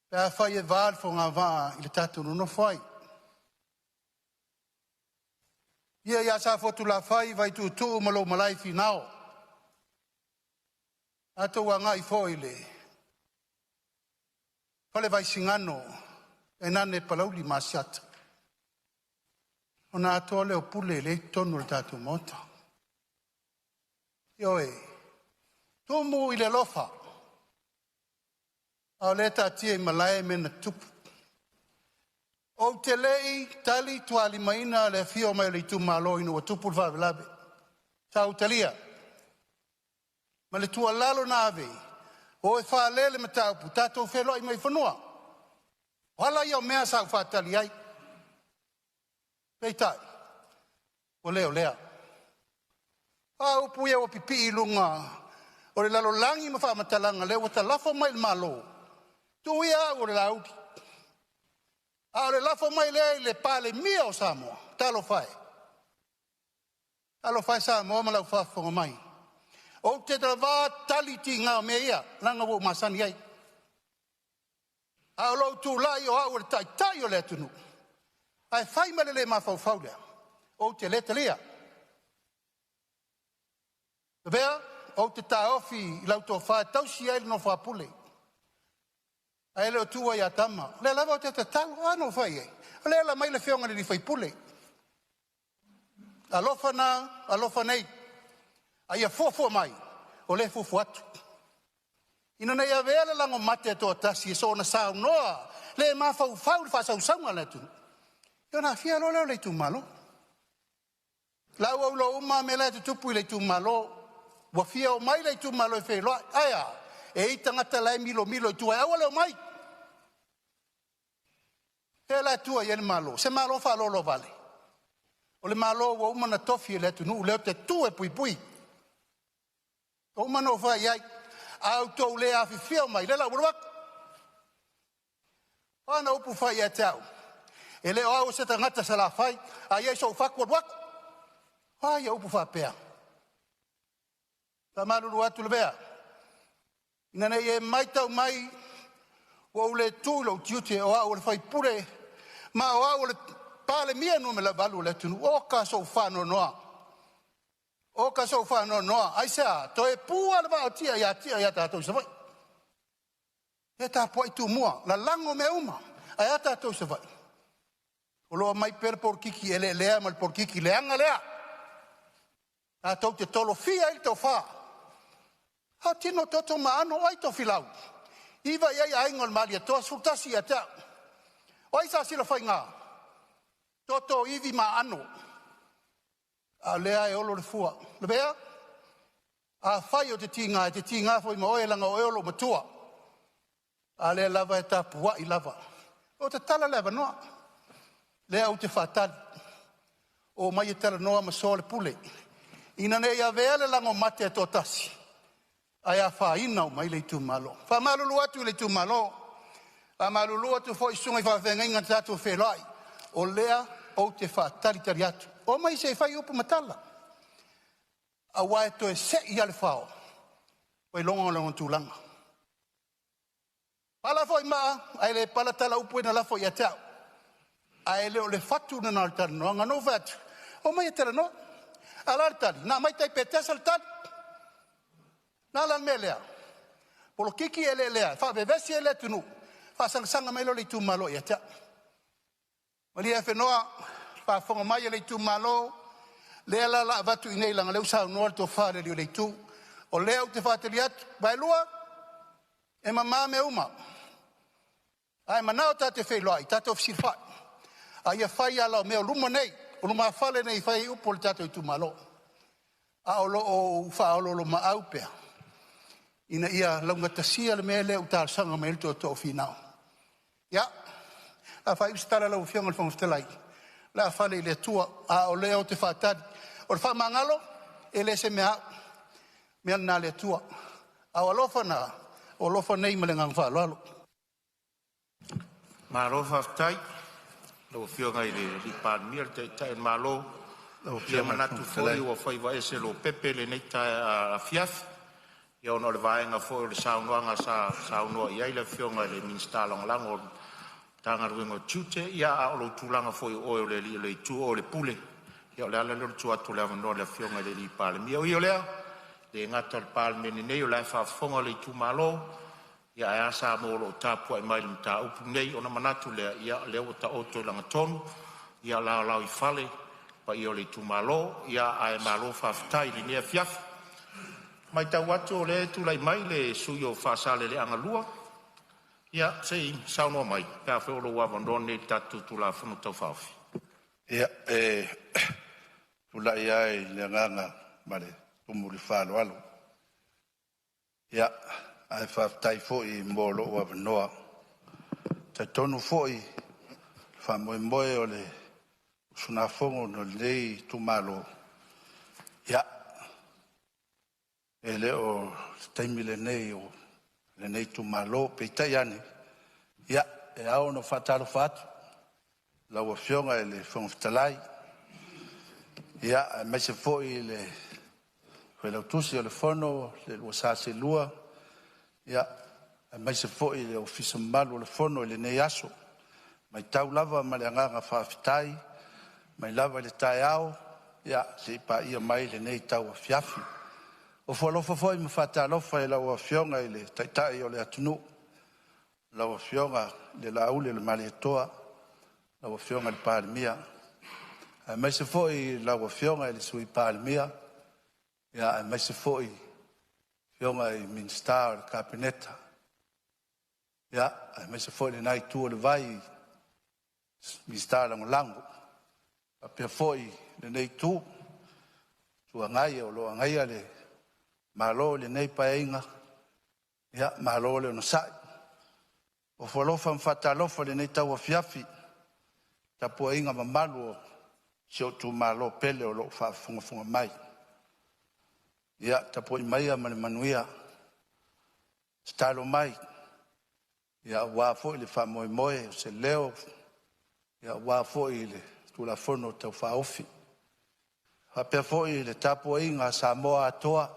Pea whai e vāl fo ngā vaa i le tatu no whai. Ia sa fotu la whai vai tu tu malo malai finao. Ato wa ngai fo i le. Pale vai singano e nane palauli masiata. Ona ato leo pule le tonu le tatu mota. Io e. Tumu i le lofa. Au le tatia i malai mena tupu. O te lei tali tuali maina le fio mai le tu malo inu o tupu whawelabe. Tau talia. Ma le tua lalo na ave. O e whaalele me taupu. Tato whelo i mai whanua. Hala i o mea sau whatali ai. Pei tai. O leo lea. A upu ia o pipi i lunga. O le lalo langi ma whamatalanga leo o ta lafo mai le malo. Tu ia o le laudi. A le lafo mai le pale mia o Sāmoa. Talo fai. Talo fai Sāmoa ma lau whafonga mai. O te tawā taliti ngā mea ia. Langa wo masani ai. A lo tu lai o au le tai o le atunu. Ai fai male le mawhau lea. O te le talia. Vea, o te taofi lau tō whai tausi ai no whapule. Ai leo tua ia tama. Le lava o te talo, ano whai ei. Le la mai le whionga ni whai pule. Alofa nei. Ai a fofo mai. O le fofo atu. Ina nei a vele lango mate to tasi e so na sao noa. Le ma fau le whasau saunga le tu. Io na fia lo leo le tu malo. Lau au lo uma me le tu tupu le tu malo. Wa fia o mai le tu malo e whelo. Aia. E i tangata lai milo i tu ai. Awa leo mai. E la tua i ele malo. Se malo fa lo vale. O le malo wa uma na tofi e le tu nu. Leo te tu e pui. O uma no fa iai. Au tau le a fia mai. Le la uruak. Ana upu fa iai tau. E leo au se tangata sa la fai. A iai so fa uruak. Ai upu fa pea. Ta maruru atu le bea. Ina nei e mai tau mai. O le tu lo tiute o au le fai pure. Ma o au le pale mia no me la valu le tunu. O ka so whano noa. O ka so whano noa. Ai sea, to e pua le vao tia ia tātou sa vai. E tā poi tu mua. La lango me uma. Ai a tātou sa vai. O loa mai per porkiki ele lea mal porkiki leanga lea. Tātou te tolo fia il tau wha. Ha tino toto maano ai to filau. Iwa iai aingol malia toa sultasi a tau. O isa sila whai ngā. Toto iwi maano. A lea e olo le fua. Le bea? A whai o te tīngā fwoi ma oe langa o eolo matua. A lea lava e tapu wa i lava. O te tala leva noa. Lea o te whatali. O mai e tala noa ma soa le pule. Ina ne ia vea le lango mate e tōtasi. Ai a whaina o mai le tu malo. Wha malulu atu le tu malo. A malulu atu fo i sunga i whawhenga inga tātou whelai. O lea o te whatari atu. O mai se whai upu matala. A wae to e se i ale whao. Wai longa o longa tūlanga. Pala fo i maa. Ai le pala tala upu ina lafo i a tau. Ai le o le fatu na nal tala noa. Ngano vatu. O mai e tala noa. Alar tali. Nā mai tai petes al tali. Nā lan me lea. Polo kiki ele lea. Wha bevesi ele tunu. Wha sanga mai lo le tu malo i a tau. Mali e whenoa. whonga mai le tu malo, le ala la vatu inei langa leu sa noa to whare li le tu, o leo te whateri atu, vai lua, e mamā me uma. Ai manao tate whailoai, tate of sirwhai. Ai a whai ala o mea luma nei, o luma whale nei whai upo le tate o tu malo. A o lo o whaolo lo ma au pea. Ina ia launga tasia le mea leo tār sanga me ilto to finao. Ia, a whai ustara lau whionga le whangastelai. La whale le tua, a o leo te whatari. O le whamangalo, e le se mea nā le tua. A o alofa nā, o lofa nei ma le ngang whaaloalo. Malo whaftai, lau whionga i le pāmia, te tae malo, ia manatu fōi ua whaiwa ese lo pepe le nei tae a fiafi. Ia ono le vaenga fōi le saunoanga sa unua iai le whionga le minsta longalango o tangaruengo tute, ia a olo tūlanga fōi o le li le tu o le pule. Ia o le ala le tu atu le avanoa le whionga le li pālemia. O ia lea, le ngata le pālemene nei o le whaafonga le tu malo, ia e asa mo lo tāpua i mai le mta upu nei, ona manatu lea, ia lea o ta oto langa tonu, ia lau i whale, pa i o le tu malo, ia ae malo whaftai li nea fiafi. Mai tau atu o le tu lai mai le sui o whaasale le angalua, ia sei saunoa mai, pēr whiolo wawandone tatu tu la whanu tau whawhi. Ia, tula ia e le nganga mare, tumu li whalo alo. Ia, ai whaftai fōi mōlo o avanoa. Tai tonu fōi, whamoe moe o le sunafongo no lei tu malo. Ia, e le o taimi le nei o le nei tu malo, peitai ane. Ia, e au no whataro whatu. Lau a whionga e le whangwhitalai. Ia, e mai se fōi le whelau tusi o le whono, le lua sāse lua. Ia, mai se fōi le ofisa malu le fono le nei aso. Mai tau lava ma le anganga whawhitai, mai lava le tae ao, ia, se ipa ia mai le nei tau a fiafi. O whalofa fōi ma whatalofa e lau a whionga i le taitai o le atunu. Lau a whionga le laule le male toa, lau a whionga le pālemia. Mai se fōi lau a whionga i le sui pālemia, ia, mai se fōi whionga i minsta o le kapineta. Ia, mai se fōi le nai tu o le vai, minsta lango lango. A pia fōi le nei tu, tu angai o lo angai le malo le nei paenga. Ia, malo le no sai. O whalofa mwhatalofa le nei tau a fiafi, tapu inga mamalu o sio tu malo pele o lo whaafunga mai. Ia, tapu i maia ma le manuia, stalo mai. Ia, wafo i le whamoe moe o se leo. Ia, wafo i le tulafono tau whaofi. Hapea fo i le tapu inga Sāmoa atoa.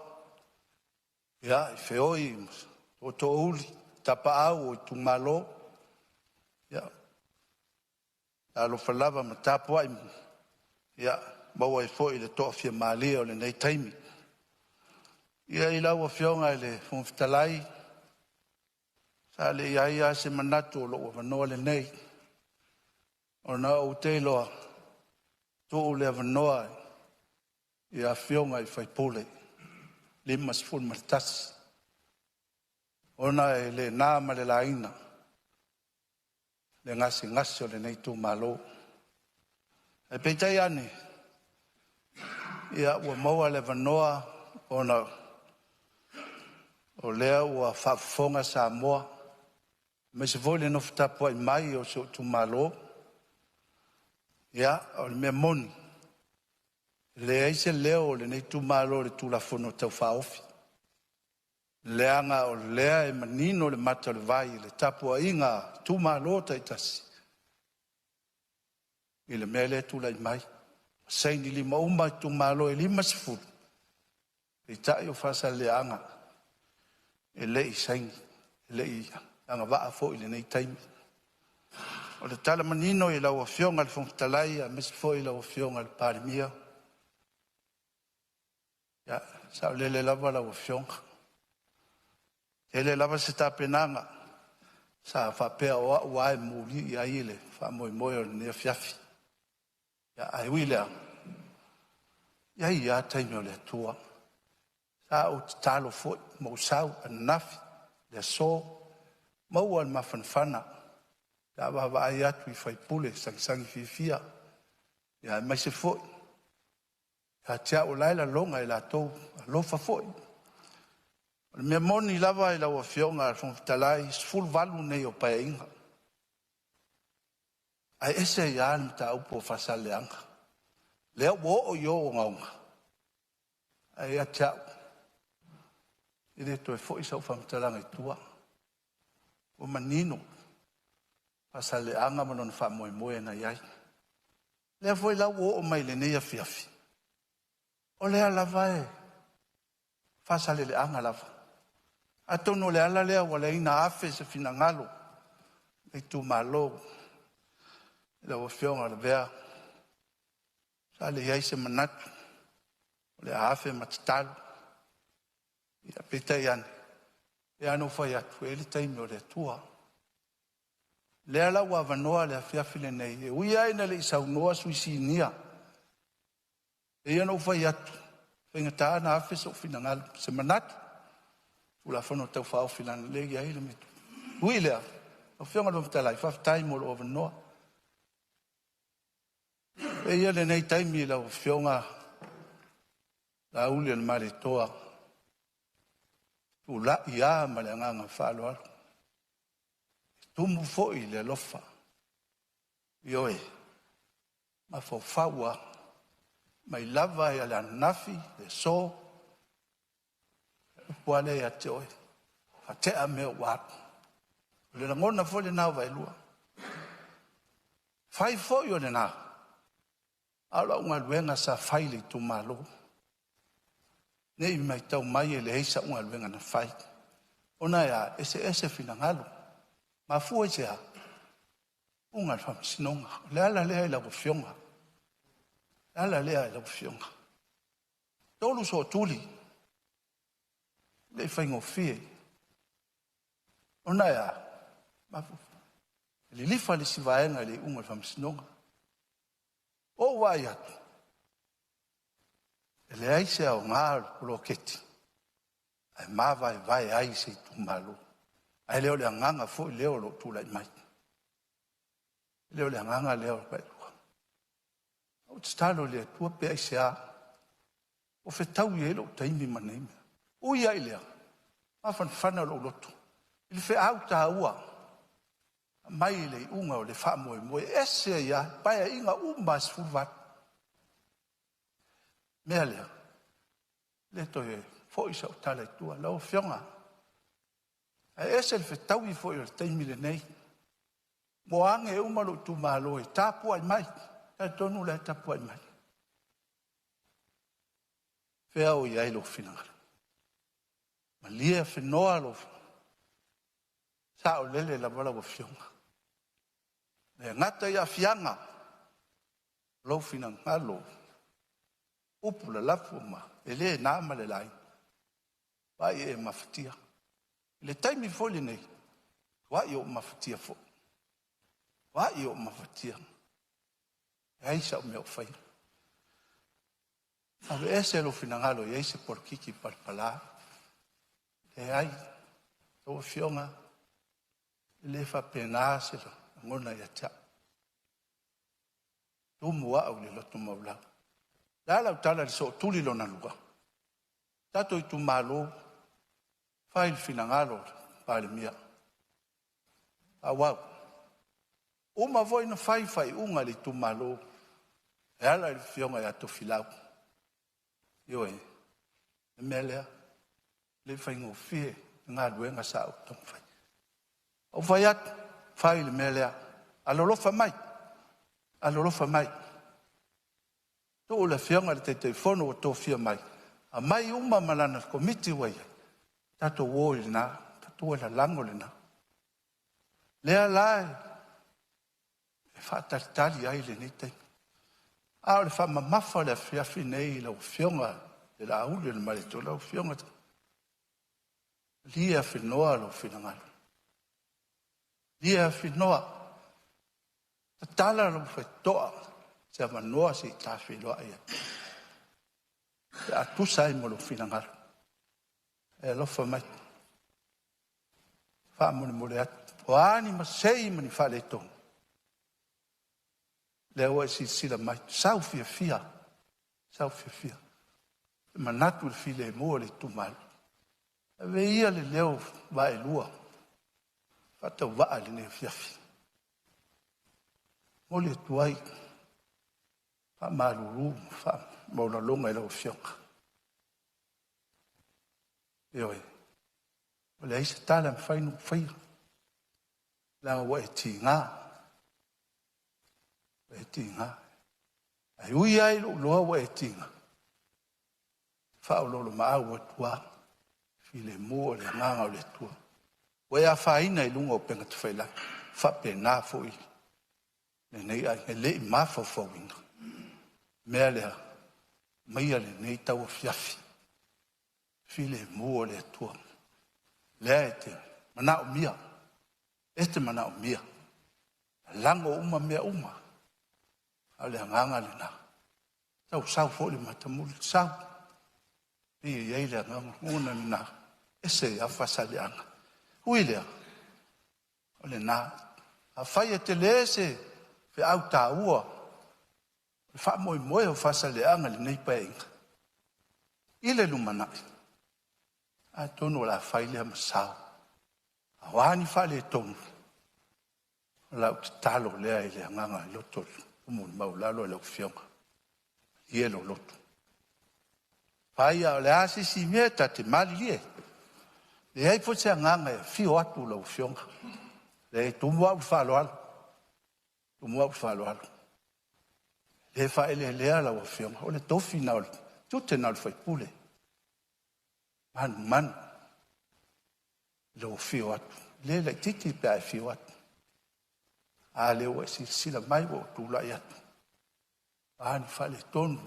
Ia, i whioi o to uli, tapa au o tu malo. Ia, alo whalava ma tapu ai. Ia, maua i fo i le toafia maalia o le nei taimi. Ia i lau a whionga i le whumwhitalai. Sa le ia se manatu o loo wanoa le nei. O na o te loa, tō le wanoa i a whionga i whaipole. Lima sifun maritasi. O na e le nāma le laina. Le ngasi o le nei tū malo. E peitai ane. Ia ua maua le wanoa o na o lea ua whaafonga Sāmoa. Me se voi le no whatapua i mai o se tu malo. Ia, o le mea moni. Le eise leo le nei tu malo le tu la fono tau whaofi. Leanga o lea e manino le mata le vai, le tapua inga tu malo taitasi. I le mea le tu la i mai. Saini lima uma tu malo e lima sifuru. E tai o whasa leanga. E lei saini, e lei anga waa fo i le nei taimi. O le tala manino i lau a whionga le whongtalai, a mesi fo i lau a whionga le Parliamentary. Ia, sa o lele lava lau a whionga. Ele lava se tapenanga, sa whapea o wae muli i aile, wha moe moe o le nea fiafi. ai wila ia taimi o le atua sa o talo foi mo sau anafi le so maua le mafanafana la va ai atu i fai pule sangisangi fifia ia mai se foi ia tia o laila longa i latou alofa foi o mea moni lava i lau afionga fonfitalai sfulu valu nei o paeinga ai ese ia le mataupu o fasaleanga lea ua o io o ngaunga ai a tia i le toe foi sau famtalanga i tua o manino fasaleanga manona faamoemoe na iai lea foi lau o mai lenei afiafi o lea lava e fasaleleanga lava atono le ala lea ua leina afe se finagalo i tumālou i lau afioga le vea sa le iai se manatu o le afe matatalo ia petai ane e ano fai atu e le taimi o le atua lea lau avanoa le afiafi lenei e ui ai na le isaunoa suisinia e ia nou fai atu faigatā na afe so finagalo se manatu ulafono tau fao filana legi ai le mitu ui lea o fionga lo mtalai faafetai mo lo avanoa e ia lenei taimi lau fionga la uli le maretoa tulaʻi a ma le agaga faaloalo tumu foʻi le alofa ioe ma faufau a mai lava ia le anafi le so ua le ia te oe fatea mea ua atu o le lagona foi lenā o vaelua fai foʻi o lenā a o laʻuga aluega sa fai le itumālou nei mai tau mai e leai saʻuga aluega na fai ona ia ese finagalo mafua i se a uga le faamasinoga o le ala lea i lauafioga le ala lea i lauafioga tolu so o tuli le faigofie ona ia mafu le lifa le sivaega i le uga le faamasinoga o ua ai atu e leai se aogā o le poloketi ae mavaevae ai se itumālou ae lea o le agaga foʻi lea o loo tulaʻi mai lea o le agaga lea o le paelua o tatalo le atua pe ai se a o fetau i ai loo taimi manei mea ui ai lea mafanafana o loo loto i le feʻau tāua mai i le iʻuga o le faamoemoe ese ia paeaʻiga uma sefulu vatu mea lea le toe foʻi saʻu talaitua lau afioga ae ese le fetaui foʻi o le taimi lenei mo age uma loo tumālo e tapua ai mai taitonu le tapua ai mai fea o iai loo finagalo ma lia fenoa lo saʻolele lava lau afioga le agata ia afiaga lou finagalo upu lalafu ma e lē na ma le lai vai e mafatia le taimi foi lenei vai o mafatia foʻi vai o mafatia e ai saʻu mea o fai ave ese lo finagalo i ai se polokiki palapalā e ai tou afioga i lē faapenā se lagona ia taʻu tumu aʻu i le loto maulau la lau tala le so tuli lona luga tato i tumālou fai le finagalo palemia auau uma foi na fai unga le tumālou e ala i le fioga iā tofilau ioe e mea lea le faigofie galuega sa autaga fai au fai atu fai le mea lea alolofa mai o le fionga le teitefono o tofia mai a mai uma malana komiti wai tato wo lena tato la lango lena lea lai e fatatali ai le nite a o le fa mamafa le fiafi nei le fionga le la uli le malito le fionga lia finoa lo finangalo lia finoa tatala lo fetoa Se manoa se ta whiloa ia. A tu sai mo lo finangalo. E lofa mai. Wha mone mole atu. O ani ma sei mani whale tongu. Leo e si sila mai. Sau fia fia. Sau fia fia. Manatu le file e mua le tumalu. Ave ia le leo va e lua. Fata waa le ne fiafi. Mole tuai. Fa maluru. Fa mauna longa e lau fionga. Eo e. Ole aisa tala me whainu whaia. Langa wa e ti ngā. Wa e ti ngā. Ai ui ai loa wa e ti ngā. Whao lolo maau atua. File mua le nganga o le tua. Wa e a whaina i lunga o penga tu whaila. Whape nā fo i. Nei ai nge le i mawha whawinga. Mea lea. Maia le nei tau fiafi. File mua le tua. Lea e te manao mia. E te manao mia. Lango uma mea uma. A lea nganga le nā. Tau sau fo le matamuli. Sau. Pia iei lea nganga. Nguna le nā. Ese a whasale anga. Hui lea. O le nā. A whai e te le se. Fe au tā ua. Wha moi moi o whasale anga le nei paenga. Ile lumanai. A tono la whaile a masao. A wani whale tonu. Lau te talo lea i lea nganga i loto. Umuni maulalo i lau fionga. Ielo loto. Paia o le asisi mea ta te mali e. Le hei po te nganga e fio atu lau fionga. Le hei tumu au whaloalo. Tumu au whaloalo. Le whaile lea lau fionga. O le tofi nao. Tute nao whai pule. Man. Lo fio atu. Le le titi pe ai fio atu. A le o si sila mai o tula i atu. Ani whale tonu.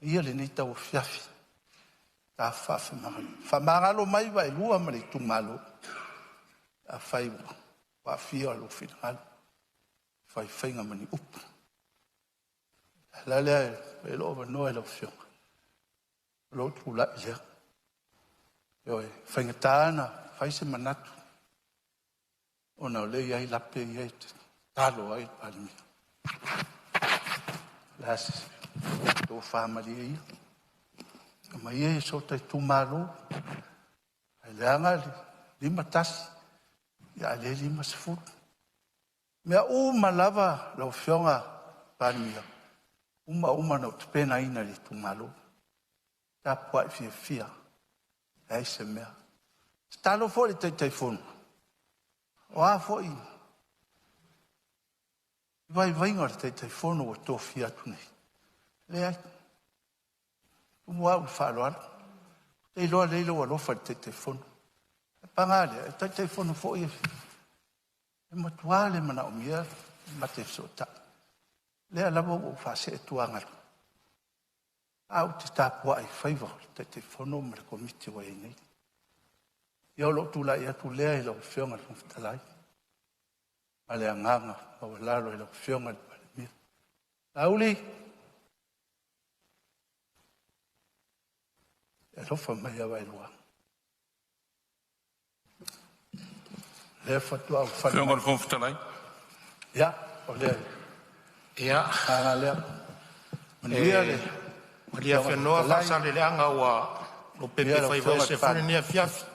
Ia le ni tau fiafi. Ta whafe mahani. Whamangalo mai wa e lua mani tumalo. A whai wa fio alo finangalo. Whai whainga mani upu. La lea e lo ova noe lo fio. Lo tula i lea. Oi, whaingatana, whaise manatu. O nao le iai lape iai te talo ai palmi. Lasi, tō whamari ia. Ma ia so tai tūmaro. Ai leanga li 5 tasi. Ia le 5 sefuru. Mea uma lava lau fionga palmi. Uma nao te pena ina li tūmaro. Tā puai fia. Ai se mea. Talo fo te telefone. O a fo i. Vai ngor te telefone o to fia tu nei. Le ai. Tu wa fa lo al. Te lo lo fa te telefone. Pangale, te telefone fo i. E matuale mana o mia, ma te sota. Le ala bo fa se tu angal. Au te tāpua ai whaiva, te whono me le komiti wa e nei. Iau lo tula i atu lea i lau whionga le mwhitalai. Ma lea nganga, ma walalo i lau whionga le palemia. Lauli, e rofa mai awa i lua. Lea whatua au whanau. Whionga le mwhitalai? Ia, o lea. Ia. Anga lea. Manuia le. Maria whenua whasale leanga ua o pepe whaiva se whanenia fiafi.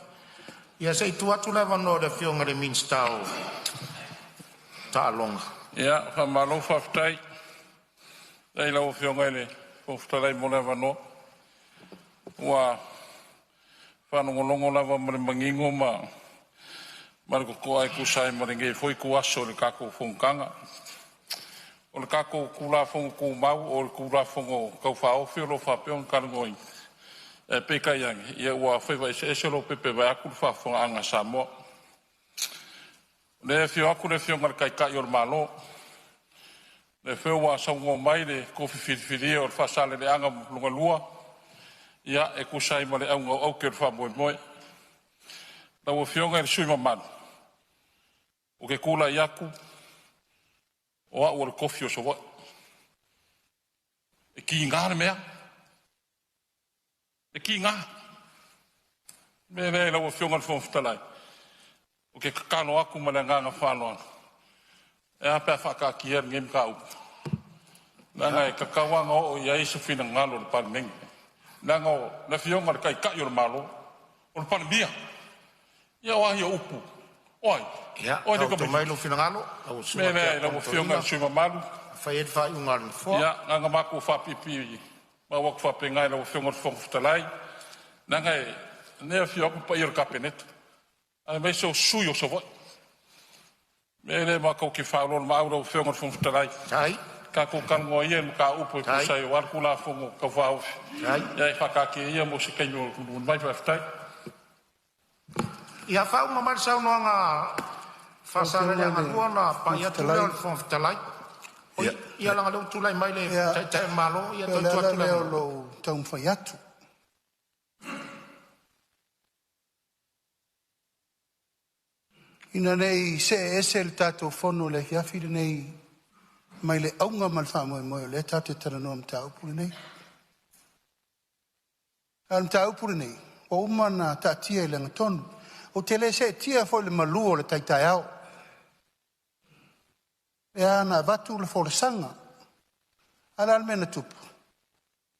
Ia sei tu atu lewa no le whionga le minstau ta longa. Ia, whamalo whaftai. Ei lau whionga ele, whaftalai mo lewa no. Ua whanongolongo lewa mare mangingo ma mariko ko ai kusai maringe foi ku aso le kako fongkanga. O le kako kula fongo ku mau o le kula fongo kau whao whio lo whapeon karangoi. E peka iangi, ia ua whaiwa ese lo pepe vai aku le whafonga anga Sāmoa. Le whio aku le whio ngar kai kai o le malo. Le whio wa saungo mai le kofi whiriwhiri o le whasale le anga lunga lua. Ia e kusai ma le aunga au ke le whamoe moe. Na ua whio ngai le sui mamanu. O ke kula i aku. O a ua le kofi o soa. E ki ngā mea. E ki ngā. Me rei lau whionga le whomwhitalai. O ke kakano aku ma le nganga whanoa. E apea whakaki nge mka upu. Nanga e kakawanga o ia iso whina ngalo le Parliamentary. Nanga o le whionga le kai kai o le malo. O le Parliamentary. Ia o ahi o upu. Oi. Ia, tau mai lo whina ngalo. Me rei lau whionga le suma malu. Whai ed whai unga le fua. Ia, nganga mako whapipi. Ma wak whapengai lau whionga le whomwhitalai. Nanga e nea whioku pa iro kapeneta. Ai mai so sui o sa voi. Me le mako ki whaololo maura o whionga le whomwhitalai. Tai. Ka ko kango ia mo ka upo ko sai o arku la fongo ka vau. Ia whakake ia mo se kaino ku mai whaftai. Ia whau ma mai sau noanga whasara le angalua na pa ia tula o whomwhitalai. Ia langa leo tulai mai le tai malo, ia toi tua tulai malo. Lo tau mwhai atu. Ina nei se ese le tato fono le hiawhiri nei mai le aunga malwha moe moe le tate tara noa mta upuri nei. Al mta upuri nei, o umana ta tia i lenga tonu. O te le se tia fo le malu o le taitai au. E ana vatu le fo le sanga. Ala almena tupu.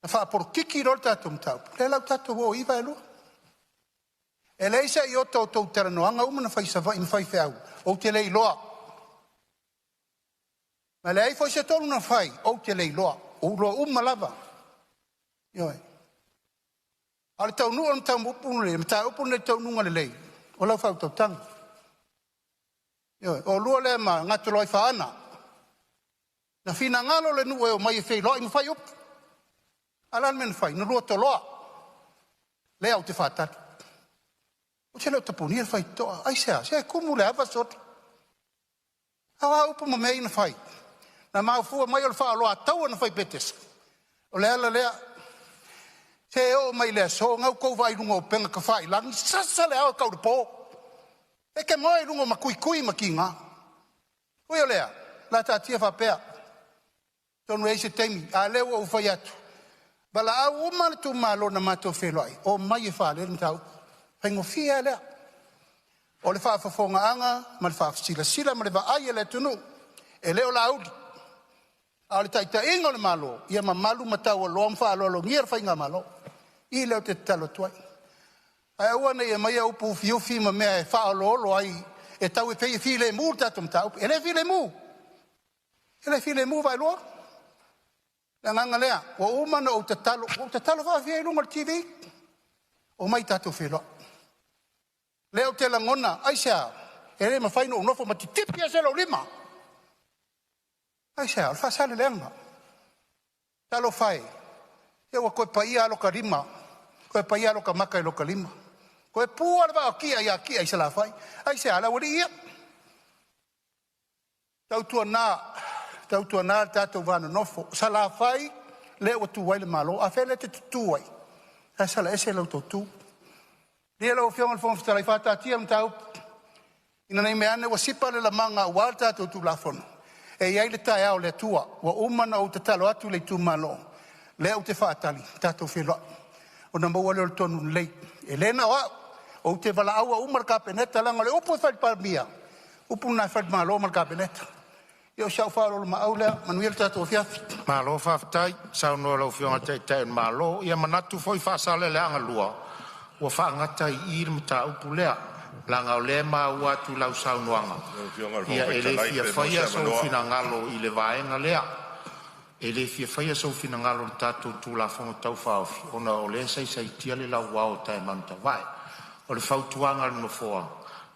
Na wha aporo kiki rol tato mta upuri. Le lau tato o iwa e lua. E le isa i o tau tau tara noanga umana whai sa in whai whiau. O te le i loa. Ma le ai foi se tolu na fai, o te lei loa, o loa lava. Ioi. Ale tau nua na tau upunu le, mta upunu le tau nunga le lei. O lau whau tau tanga. Ioi. O lua le ma ngatu loi whaana. Na whina ngalo le nua e o mai e whai loa, inu whai upu. Alan men whai, na lua to loa. Le au te whātari. O te leo tapuni e whai toa. Ai sea kumu le awa sot. Hawa upu ma mei na whai. Na maufua mai o le wha aloa tau na whai petes. O le ala lea. Se o mai lea so ngau kou vai runga o penga ka whai langi. Sasa lea o kau de pō. E ke mai runga ma kui ma ki ngā. Ui o lea. La ta tia whapea. Tonu e se teimi. A leo o whai atu. Bala au o mana tu malo na mato wheloi. O mai e wha lea tau. Pengo fia lea. O le wha whafonga anga. Ma le wha sila. Ma le wha aia le tunu. E leo la audi. A le taita ingo le malo, ia ma malu matau o loa mwha alolo ngira whainga malo. I leo te talo tuai. Ai aua nei e mai au pu fiufi ma mea e wha alolo ai e tau e pei file mu tatum tau. E le file mu. E le file mu vai loa. Le nganga lea, o umana o te talo wha fia ilunga le TV. O mai tatu filo. Leo te langona, ai sea, e le ma whaino o nofo ma ti tipi a selo lima. Ai sea, alfa sale lenga. Talo fai. Ewa koe paia alo ka rima. Koe paia alo ka maka ilo ka lima. Koe pua le vao kia ia kia isa la fai. Ai sea, ala wari ia. Tautua nā tātou vana nofo. Sa la fai, le o tu waile malo. A fele te tutu wai. Ai sala ese lau tau. Lia lau fionga le fonga fitalai whata tia mtau. Ina nei meane wa sipa le la manga wal tātou tu la fono. E iai le tae au le tua, wa umana o te talo atu le tu malo. Le au te whaatali, tātou wheloa. O na maua leo le tonu lei. E lena o au, o te wala aua umar ka peneta langa le upu e whali parmia. Upu na whali malo umar ka peneta. Io siau whaaro ma au lea, manuia le tātou whiafi. Malo whaftai, sau noa lau whionga te malo, ia manatu foi whaasale le anga lua. Ua whaangata i iri mta upu lea. Langa o le ua tu lau sau noanga. Ia e le fia whaia sau fina ngalo i le vaenga lea. E le fia whaia sau fina ngalo le tātou tu la whango tau whaofi. Ona o le sai tia le lau wao tae manta vai. O le whautuanga le no foa.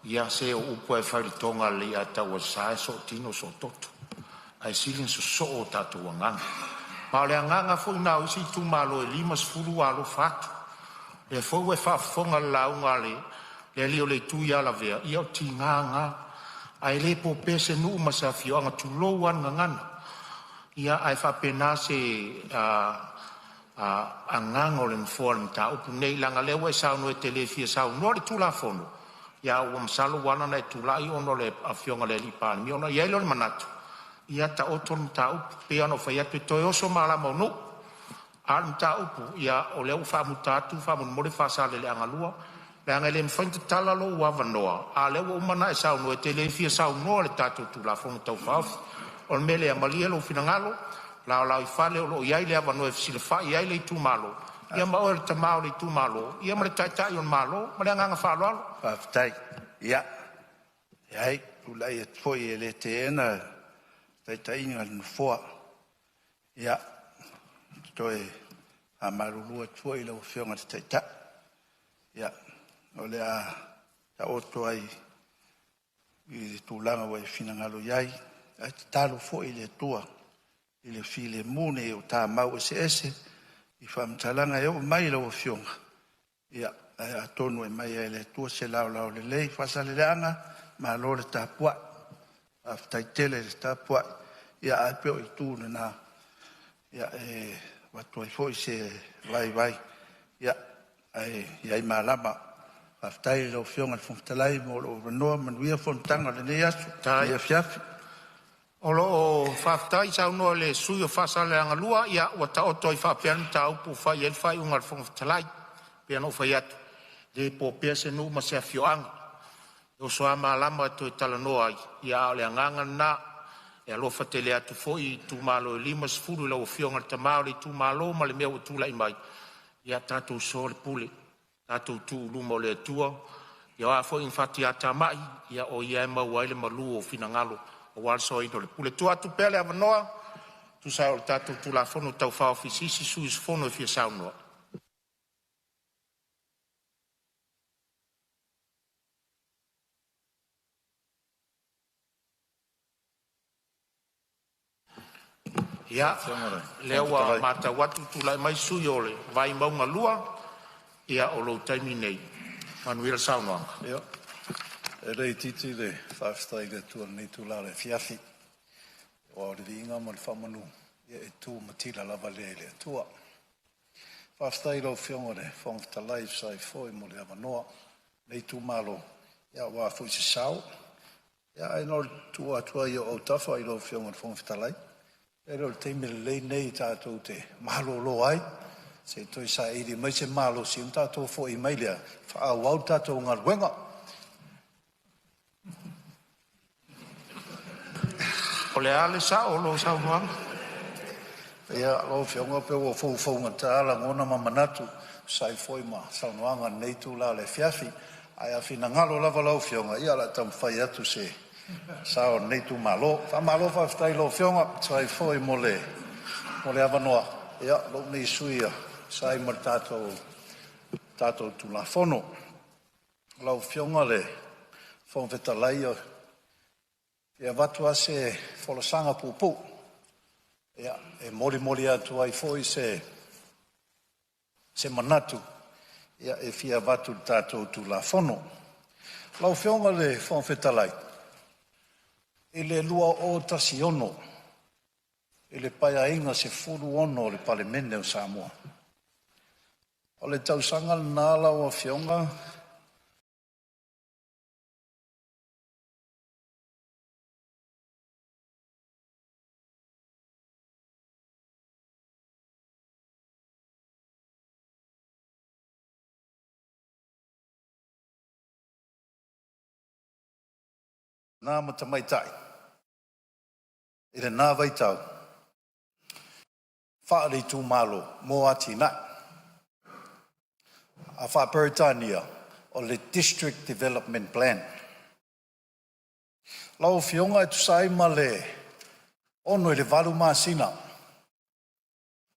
Ia se o upo e whauritonga le ia tau a sae so tino so toto. Ai silin so o tātou anganga. Ma o le anganga fo ina o isi tu malo e limas furu alo fatu. Le fo e whafonga launga le. Le lio le tu ia la vea, ia o ti nganga, ai le po pese nu masa fio anga tu louan ngangana. Ia ai fa pena se angango le mfoa ta upu nei langa lewa e sao no e telefia sao no le tu la fono. Ia o msalo wana na e tu la i ono le afionga le lipa, mi ona ia ilo le manatu. Ia ta oton ta upu pe ano fai atu toi oso mala mau no. Al mta upu ia o leo whamutatu, whamun whasale le angalua, le anga le mwhainta tala lo ua wanoa. A leo umana e sau noe te le fia sau noa le tātou tu la whonu tau whaufi. O le mele a malia lo finangalo, lao i whale o lo iai le awa noe fisile wha iai le tu malo. Ia ma oe le tamao le tu malo. Ia ma le taitai on malo, ma le anganga whalo alo. Whaftai, ia. Iai, ulai e toi e le te ena, taitai inga le nufua. Ia, toi a marulua toi lau whionga te taita. Ia, o le a ta oto ai i tūlanga wai finangalo iai, a te talo fo i le tua, i le file mune o tā mau ese, i whamtalanga e o mai lau whionga. Ia, a tonu e mai e le tua se lau le lei, whasale le anga, ma lo le tāpua, a taitele le tāpua, ia a peo i tūna nā, ia e watu ai foi se vai, ia ai malama, a tai lo whionga le whamtalai mo lo ranoa manuia whontanga le nei asu, ia fiafi. O lo whaftai sau noa le sui o whasale angalua, ia o ta oto i whapeanu ta upu whai el whai ungar whamtalai, pia no whai atu, le po pia se nu ma se a whioanga. O soa malama to tala noa ia le anganga na e alofa te le atu foi tu malo lima sfuru la o fionga te maori tu malo ma le mea tu lai mai ia tatou so le pule tatou tu lumo le tua ia a foi infatti ata mai ia o ia ma waile malu o finangalo o wal so i le pule tu atu pele avanoa tu sa o tatou tu la fono tau fa ofisisi su is fono fi sa no. Ia, leo wa mata watu tulai mai sui ole, vai maunga lua, ia o lo taimi nei. Manuel Sāmoa. Ia, e rei titi le whafstai le tua nei tula le fiafi. O le vinga mo le whamanu, ia e tū matila lava le tua. Whafstai lo whionga le whangtalai sai foi mo le avanoa, nei tū malo, ia wā fui se sau. Ia e no tua i o tafa i lo whionga le whangtalai. Pero le teime le lei nei tātou te malo lo ai. Se toi sa iri mai se malo si un tātou fo i mai lea. Whaau au tātou ngar wenga. O le ale sa o lo sa unuanga. Ia lo whionga pe o fau ngata ala ngona mamanatu. Sai foi ma sa unuanga nei tu la le fiafi. Ai a fina ngalo lava lau whionga. Ia la tam whai atu se. Sao nei tu malo, fa malo fa stai lo fionga, sai foi mole avanoa. Ia lo nei suia, sai mo tato tu la fono. Lo fionga le fon vetalai o ia vatua se folosanga pupu. Ia e moli atu ai foi se manatu. Ia e fia vatu tato tu la fono. Lo fionga le fon vetalai. E le lua o tasiono, e le paia inga se furu ono le Parliamentary o Sāmoa. O le tausanga nāla o whionga, nā matamaitai, i le nā vaitau, whaare tū malo, mō ati nai. A whaperitania o le District Development Plan. Lau whionga e tusai ma le ono i le walu māsina.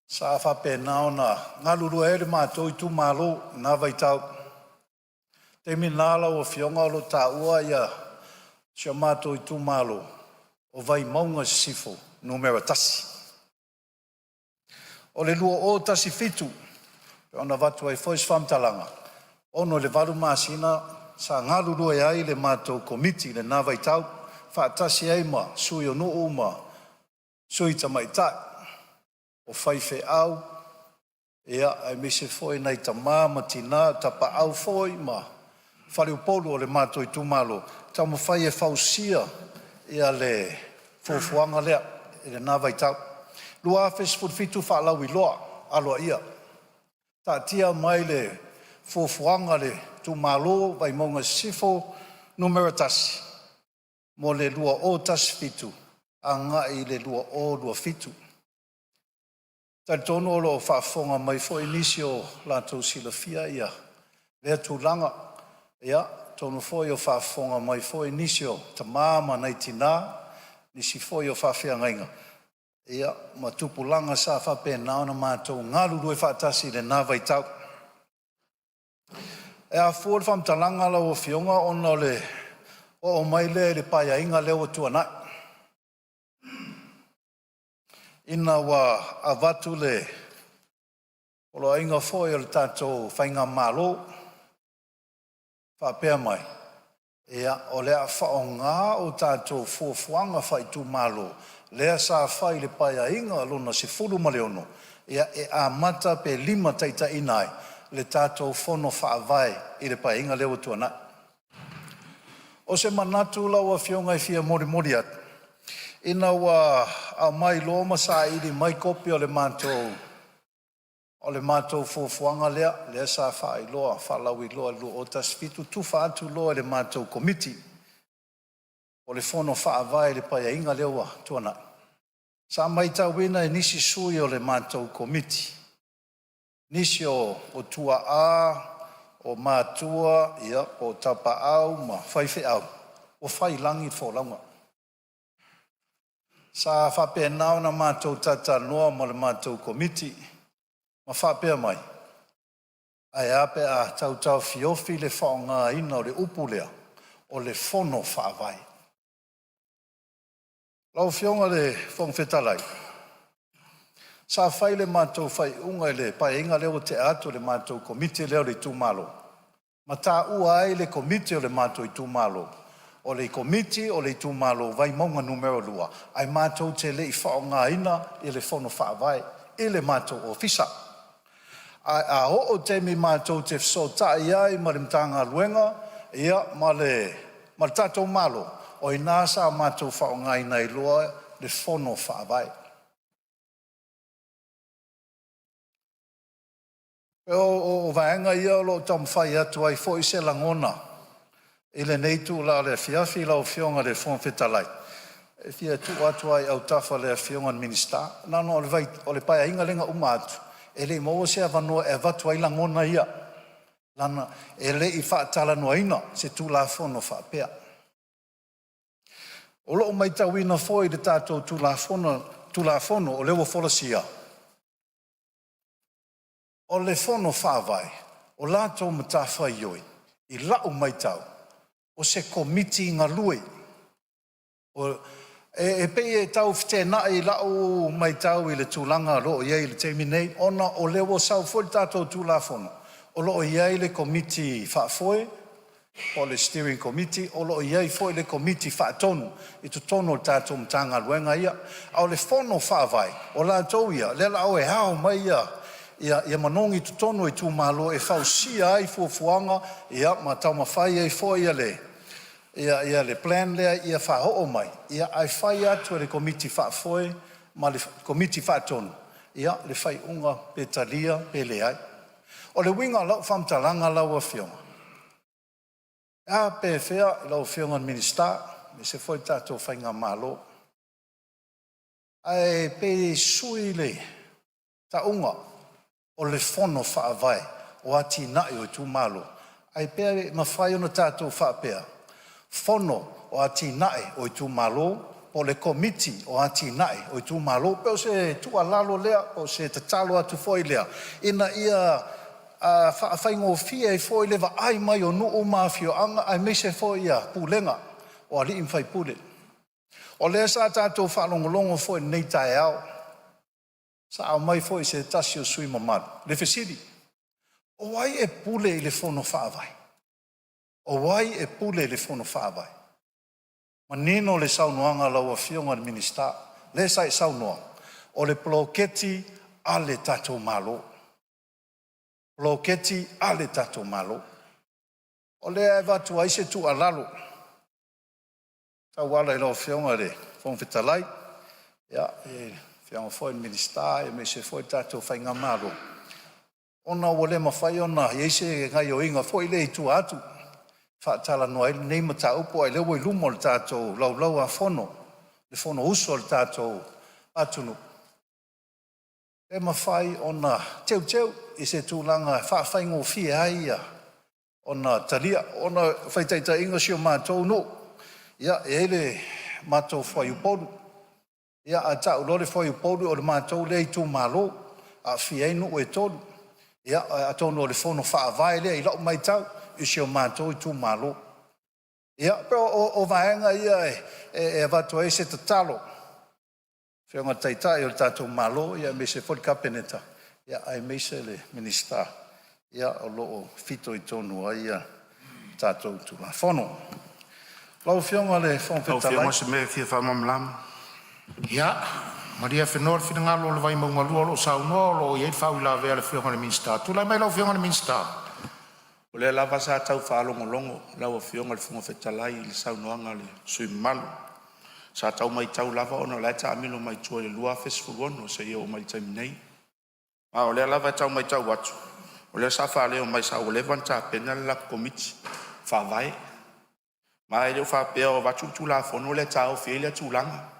Sa whape naona ngaluru ere mātou i tū malo, nā vaitau. Te mi nāla o whionga o lo tā ua ia sia mātou i tū malo o vai maunga sifo numera tasi. O le lua o tasi fitu, pe ona watu ai fois whamtalanga. Ono le waru māsina sa ngalu rua e ai le mātou komiti le nā vaitau, whaatasi ai ma sui o nuu ma sui tamaitai. O whaife au, ea ai mise foi nei ta māma tina, tapa au foi ma whare upolu o le mātou i tūmalo. Tamo whai e whausia ea le fuafuanga lea, e le nā vaitau. Lua awhes furfitu whaalau i loa, aloa ia. Ta tia mai le fuafuanga le tu malo vai monga sifo numero tasi. Mo le lua o tasi fitu. Anga i le lua o lua fitu. Ta tono lo whaafonga mai fo inisio la tau sila fia ia. Lea tūlanga ia tono fo i o whaafonga mai fo inisio ta māma nei tina nisi fo i o whaafia ngainga. Ia ma tupulanga sa whape naona mātou ngalu rue whaatasi le nāwai tau. E a fua le whamtalanga lau o fionga ona le o mai le paia inga leo tuanai. Ina wa avatu le olo inga foi o le tātou whainga malo whapea mai. Ea o lea whaonga o tātou fuafuanga whaitu malo. Lea sa whai le paia inga lona se furu maleono. Ea e a mata pe 5 taita inai le tātou whono whaavai i le paia inga leo tuana. O se manatu lau a whionga i fia mori mori atu. Ina wa a mai loma sa ili mai kopi o le mātou fuafuanga lea sa whai loa, whalau i loa lu o tasfitu tu whaatu loa le mātou komiti o le whono whaavai le paia inga lewa tuana. Sa mai tauina e nisi sui o le mātou komiti. Nisi o tua a, o mātua, ia, o tapa au, ma whaiwhi au, o whai langi wholaunga. Sa whapea nao na mātou tata noa ma le mātou komiti, ma whapea mai. Ai ape a tautau fiofi le whaonga ina o le upulea, o le whono whaavai. Lau fionga le whongwhetalai. Sa whai le mātou whai unga le pai inga leo te atu le mātou komiti leo le tūmalo. Ma tā ua ai le komiti o le mātou i tūmalo. O le komiti o le tūmalo vai maunga numero 2. Ai mātou te le i whaonga ina i le whono whaavai i le mātou ofisa. A o te mi mātou te whsota iai ma le mtanga luenga ia ma le tātou malo. O i nāsa mātou whaonga ina i loa le whono whaavai. O vaenga ia lo tam whai atu ai fo i se langona. I le neitu la le fiafi lau fionga le whonwhetalai. E fia tu atu ai au tafa le fionga minister. Nano o le paia inga lenga umatu. E le mo se avanua e vatu ai langona ia. Lana e le i whaatala noa ina se tu la whono whaapea. O loo mai tauina foi le tātou tu la whono o lewa wholasia. O le whono whaavai, o lātou matawhai ioi, i lau mai tau, o se komiti ngā lui. E pei e tau whitena i lau mai tau i le tūlanga loo iei le teimi nei, ona o lewa sau foi tātou tu la whono. O loo iei le komiti whaafoe, o le steering committee, o loo iei foi le komiti whaatonu, i tu tono tātou mtanga luenga ia, au le whono whaavai, o lātou ia, le lau e hao mai ia, ia manongi tu tono i tu malo e fausia ai fuafuanga ia ma tau mawhai ai fo ia le plan lea ia whaho mai ia ai whai atu le komiti whaafoe ma le komiti whaatonu ia le whai unga pe talia pe le ai o le winga lau whamtalanga lau a fionga a pe whea lau fionga minister me se foi tātou whainga malo ai pe sui le ta unga o le whono whaavai, o ati nai o tu malo. Ai pēr mawhai ona tātou whaapea. Whono o ati nai o tu malo, o le komiti o ati nai o tu malo, peo se tua lalo lea, o se tatalo atu foi lea. Ina ia whaingo fia e foi lewa ai mai o nuu mawhio anga, ai me se foi ia pūlenga, o ali im whai pūle. O lea sa tātou whalongolongo foi nei tae au, sa au mai foi se tasi o sui mamadu. Le fesiri. O wai e pule i le whono whaavai. O wai e pule i le whono whaavai. Ma nino le saunoanga lau a fionga minister. Le sai saunoa. O le ploketi a le tatou malo. Ploketi a le tatou malo. O le e watu aise tu alalo. Tau wala i lau fionga le whongwhetalai. Ia, Fianga foi minister, me se foi tato fai ngamaro. Ona wole mawhai ona, yeise ngai o inga foi le tu atu. Whaatala noa ele nei mata upo ai lewa i lumo le tato, lau a fono. Le fono uso le tato atunu. E mawhai ona teu, i se tūlanga whaafai ngō fia aia. Ona talia, ona whaitaita inga sio mātou no. Ia, e ele mātou whai uporu. Ia, a tau lore whai uporu o le mātou le i tū mālo. A fia inu o e tolu. Ia, a tono le fono whaavai lea i lau mai tau. I sio mātou i tū mālo. Ia, pero o vaenga ia e vato e se tatalo. Whianga taitai o le tātou mālo, ia me se whori kapeneta. Ia, ai me se le minister. Ia, o loo fito i tonu ai ia tātou tūma. Whono. Lau whianga le whongwhetalai. Lau whianga se mea fia whamamlam. Ia, Maria whenor whinangalo le vai maunga lua lo saunoa lo iei whau la vea le whianga le minister. Tūlai mai lau whianga le minister. O le lava sa tau whaalongolongo, lau a whionga le whongwhetalai le saunoanga le sui malu. Sa tau mai tau lava ona lai ta amilo mai tua le lua festival ono se ia o mai taimi nei. O le lava tau mai tau watu. O le sa wha leo mai sa o levan ta pena le lak komiti wha vai. Ma e leo wha pea o watu tu la fono le ta o whiele tu langa.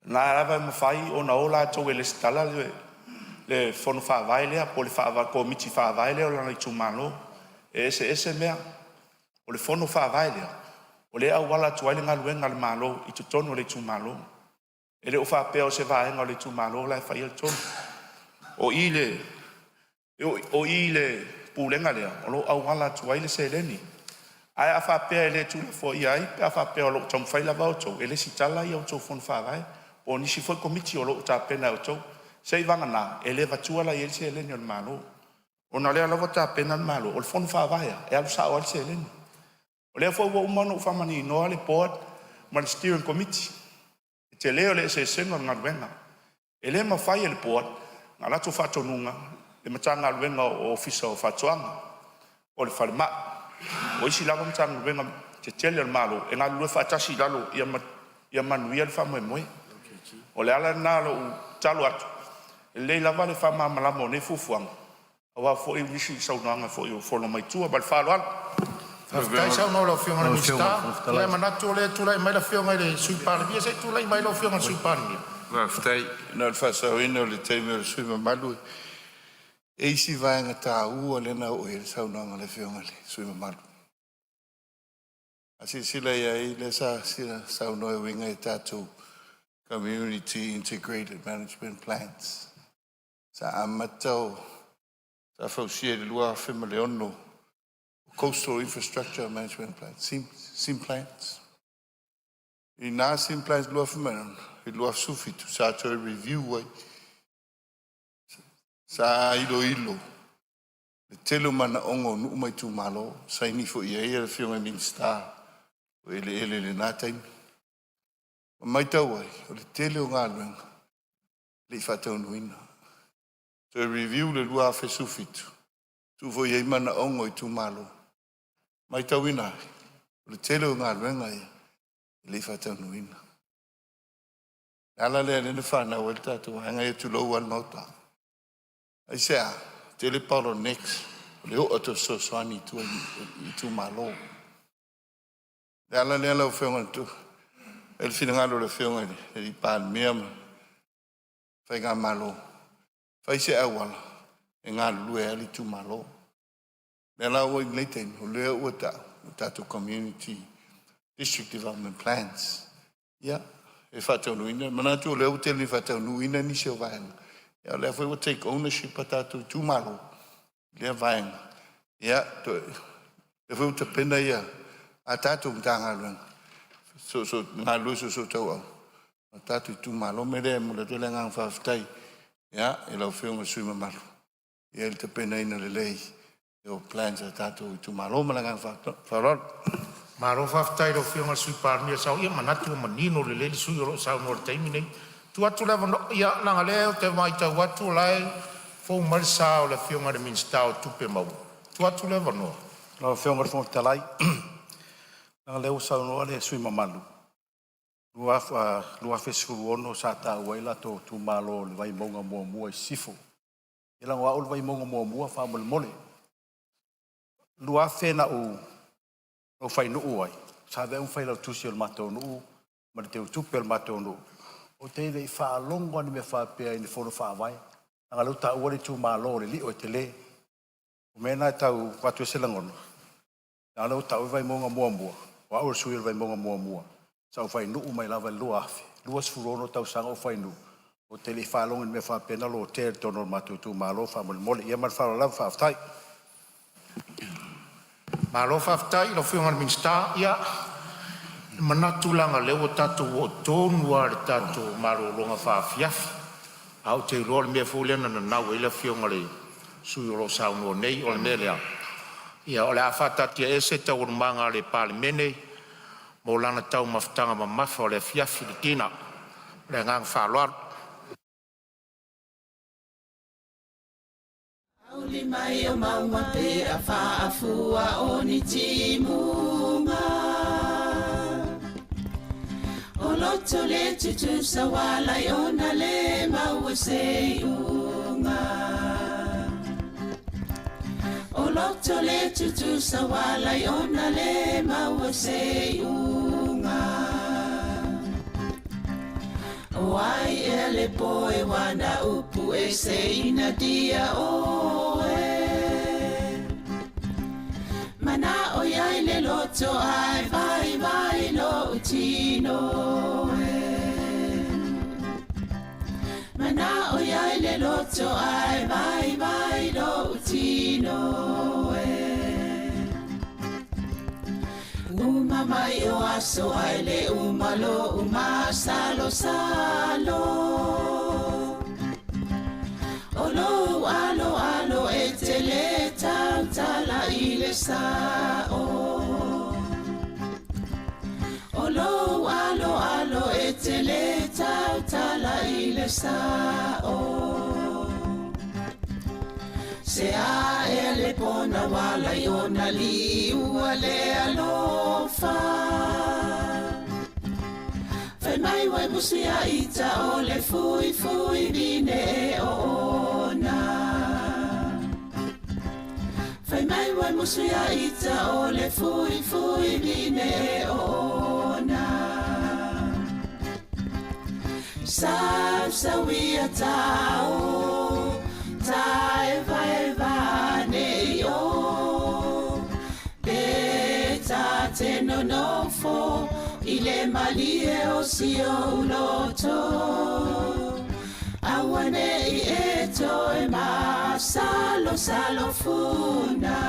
Na lava ma whai o na ola tau e le stala le fono wha vai lea po le wha komiti wha vai leo langa i tu malo. E ese mea o le fono wha vai lea. O le au wala tuai le ngaluenga le malo i tu tono le tu malo. E le o wha pea o se vaenga o le tu malo la e whai el tono. O i le pūlenga lea, o lo au wala tuai le se leni. Ai a wha pea e le tu le fo i ai, pe a wha pea o lo tam whai la vau tau. E le si tala i au tau fono wha vai. O nisi foi komiti o lo ta pena o tau. Sei vanga na, e le vatua la i el se leni o le malo. O na lea lava ta pena le malo, o le fono wha vai e alu sa o el se leni. O lea fo ua umano whamani noa le board ma le steering committee. E te leo le se senga ngā ruenga. E le ma whai le board, ngā lato whatonunga, le mata ngā ruenga o ofisa o whatoanga, o le whalema. O isi lava mata ngā ruenga te tele le malo, e ngā lue whatasi lalo ia manuia le whamoe moe. O le ala nā lo talo atu. E le lava le whama malamo ne fufuanga. Awa fo i nisi saunanga fo i o whono mai tua, ba le whalo ala.Tai sau no lo whionga le minister. Le manatu le tūlai mai la whionga le suipani. Bia sei tūlai mai lo whionga suipani. Whaftai, nā le whasau ina o le teime o le suima malu. E isi vaenga tā ua le na o e le saunanga le whionga le suima malu. Asi sila ia i le sa sila saunoe winga e tātou community integrated management plans. Sa amatau, sa whausia le lua whima le ono. Coastal Infrastructure Management Plan, SIM plans. I nā SIM plans lua whimanon, i lua sufitu, sa toi review wai. Sa ilo. Le telo mana ongo nu mai tu malo, sa ini fo ia ia le whionga minister, o ele le nā taimi. Mai tau ai, o le telo ngā luenga, le i whatau nuina. Toi review le lua fe sufitu, tu fo ia mana ongo i tu malo. Mai tau ina, o le telo ngā ruenga ia, le whatau nuina. Ala lea nene whanau e tātou hanga e tu lau al mauta. Ai sea, tele paro next, o le o ato soswani i tu malo. Le ala lea lau whionga tu, e le whinangalo le whionga e i pāl mea ma, whai ngā malo. Whai se awala, e ngā lue ali tu malo. Le la o nei tēn, o lea ua tātou community district development plans. Ia, e whatau nuina. Manatu o lea o tēni whatau nuina ni seo vaenga. Ia, lea whai o take ownership a tātou tūmaro. Lea vaenga. Ia, e whai o ta pena ia a tātou mtanga luenga. So, ngā lua so tau au. A tātou tūmaro, me lea mula tole ngā whawhtai. Ia, e lau whionga suima maru. Ia, il ta pena ina le lei. O plans a tātou i tu malo malangang wharol. Maro whaftai ro whionga suipani. Sau ia manatu o manino le lele sui o lo sau nore teimi nei. Tu atu lewa no, ia langa leo te mai tau atu lai. Fou marisa o le whionga le minsta o tupe mau. Tu atu lewa no. Lau whionga le whongtalai. Langa leo sau nore le sui mamalu. Lua fesuru ono sa ta waila to tu malo le vai monga mua I sifo. Ila wa ul vai monga mua fa mole. Lua fena o fai no ai. Sa ve un fai la tusi o mato no ma te tu per mato no. O te le fa longo ni me fa pe ni fo fa vai. Anga lu ta wori tu malo le li o te le. O mena tau watu se langono. Anga lu ta vai monga mua. Wa ul sui vai monga mua. Sa fai no mai lava lua afe. Lua sfurono tau sanga o fai no. O te le fa longo ni me fa pe na lo te tono mato tu malo fa mole. Ia mar fa la fa aftai. Malo faftai lo fiunga minsta ia manatulanga lewo tatu o tonu ar tatu maro longa fafiafi au te rol me fulena na wele fiunga le suyo sauno nei o melia ia o la fata tia ese te urmanga le Parliamentary mo lana tau maftanga mafo le fiafi le tina le ngang falor Auli mai o maua pe a whaafua o ni timunga O loto le tutu sa walai o na le maua se unga O loto le tutu sa walai o na le maua se unga O ai ele poe wana upu e se ina dia o e Mana o iai le loto ai vai lo utino e Mana o iai le loto ai vai lo utino e Uma mai o aso ai le umalo salo Olo alo e te le tala I le sao Olo alo e te le tala I le sao Se a ele pona wala iona li ua le alofa Fai mai wai musi a ita o le fui bine e ona Fai mai wai musi a ita o le fui bine e ona Sa wia tau Tai vai ne yo Beta te no fo Ile malie o si o loto Awane I eto e ma salo funa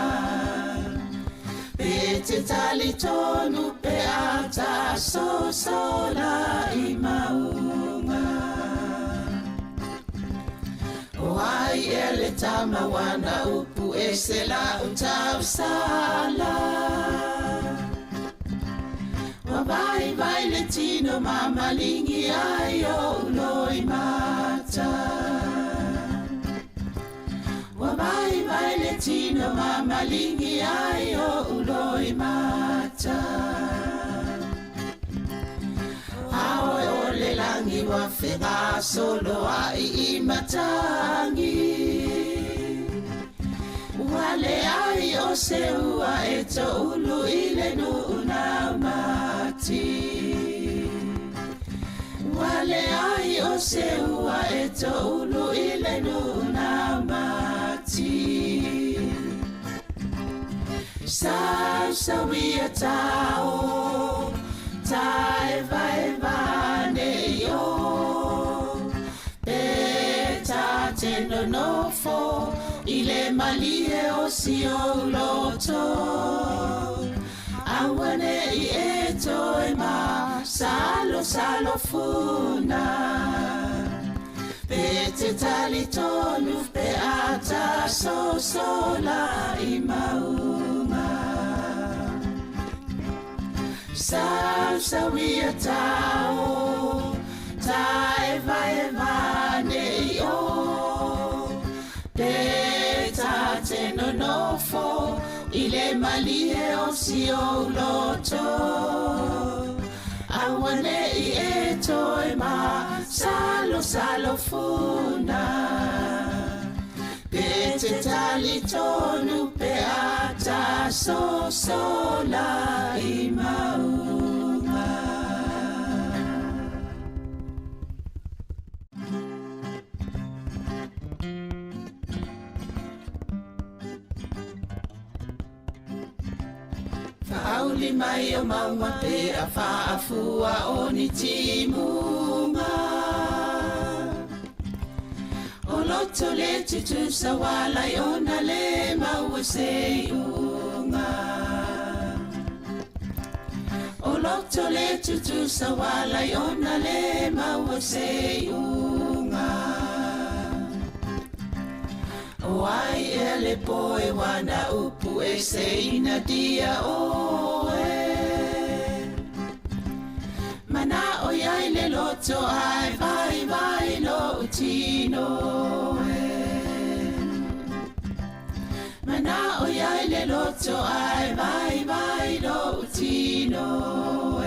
Bete tali tonu pe ata sola I maunga Wai ele tama wana upu esela utau sala Vai le tino mama lingi ayo loi mata Vai le tino mama lingi ayo loi mata Aoi ole langi wa fega solo ai matangi Wale ai o se ua e to ulu ile nu na mati Wale ai o se ua e to ulu ile nu na mati Sa wia tau Tai vai ne yo Beta te no fo Ile malie o si o loto Awane I eto e ma Salo funa Bete tali tonu pe ata sola I mauma Sa wia tau Tai vai ne yo Beta te no fo Ile malie o si o loto awane I e toi ma salo funa pe te tali tonu pe ata sola I maunga. Auli mai o maunga pe a whaafua o ni timunga. O loto le tutu sa wala i ona le maua se unga. O loto le tutu sa wala i ona le maua se unga. O ai e le poe wana upu e se ina dia o e. Mana o iai le loto ai vai lo utino e. Mana o iai le loto ai vai lo utino e.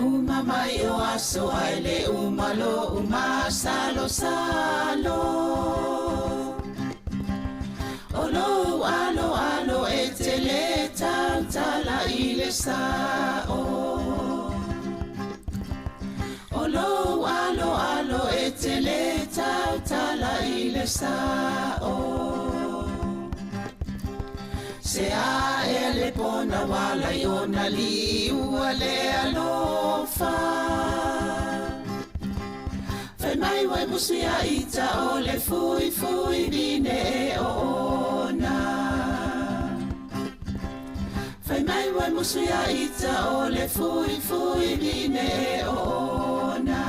Uma mai o aso ai le umalo salo Olo alo e te le tala I le sao Olo alo e te le tala I le sao Se a e le pona wala I ona li ua le alofa Fai mai wai musi a ita o le fui vine e ona Fai mai wai musi a ita o le fui vine e ona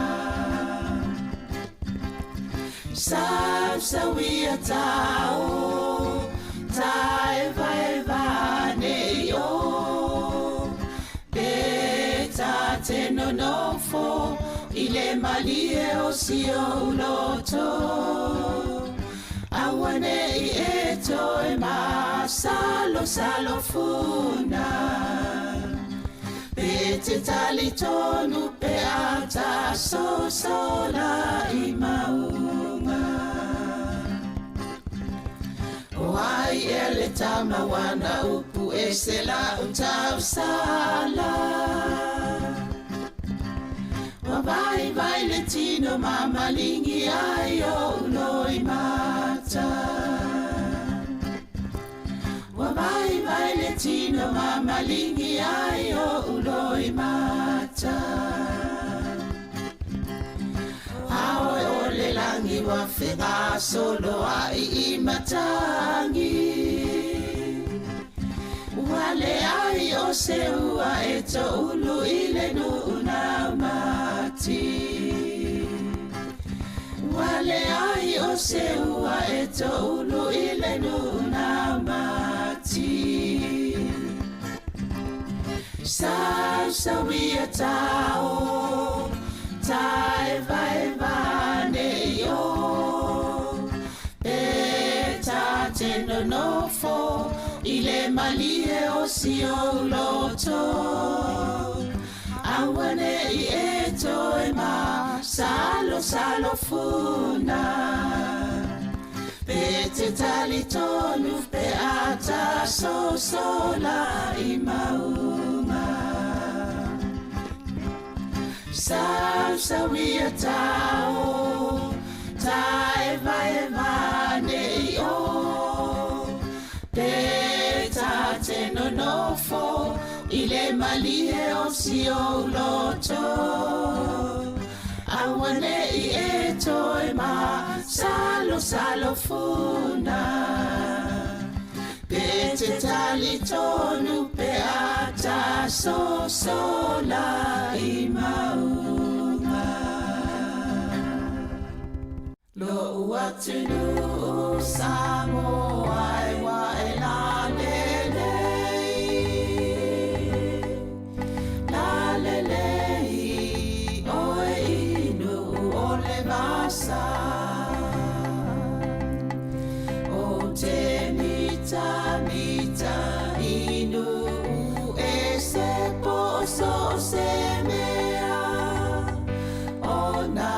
Sa wia tau Tai vai ne yo Beta te no fo I le malie o si o loto Awane I e toi ma salo funa Pe te tali tonu pe ata sola I maunga O ai e le tama wana upu e se la utau sala Vai le tino mama lingi ai o loi mata Vai le tino mama lingi ai o loi mata Aoi o le langi wa whenga solo ai I matangi Wale ai o se ua e to ulu I le nuna mati Wale ai o se ua e to ulu I le nuna mati Sa wia tau Tai vai ne yo Beta te no fo I le malie o si o loto Awane I e toi ma salo funa Pe te tali tonu pe ata sola I maunga Sa wia tau Tai vai ne yo Beta te no fo I le malie o si o loto Awane I e toi ma salo funa Pe te tali tonu pe ata sola I maunga Lo uatunu Sāmoa e wa e la lelei oe inu o le vasa O te mita inu e se semea ona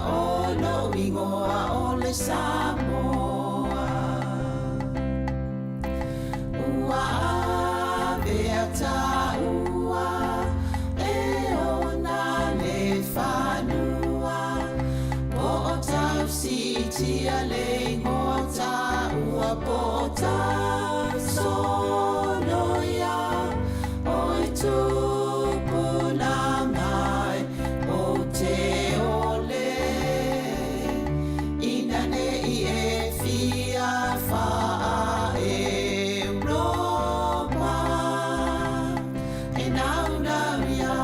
ono ingoa ole Sāmoa ua aveata ua e ona le whanua po o tau sitia le ngota ua po o tau sonoia oi tupuna mai o te ole ina nei e fia faa Europa e naunauia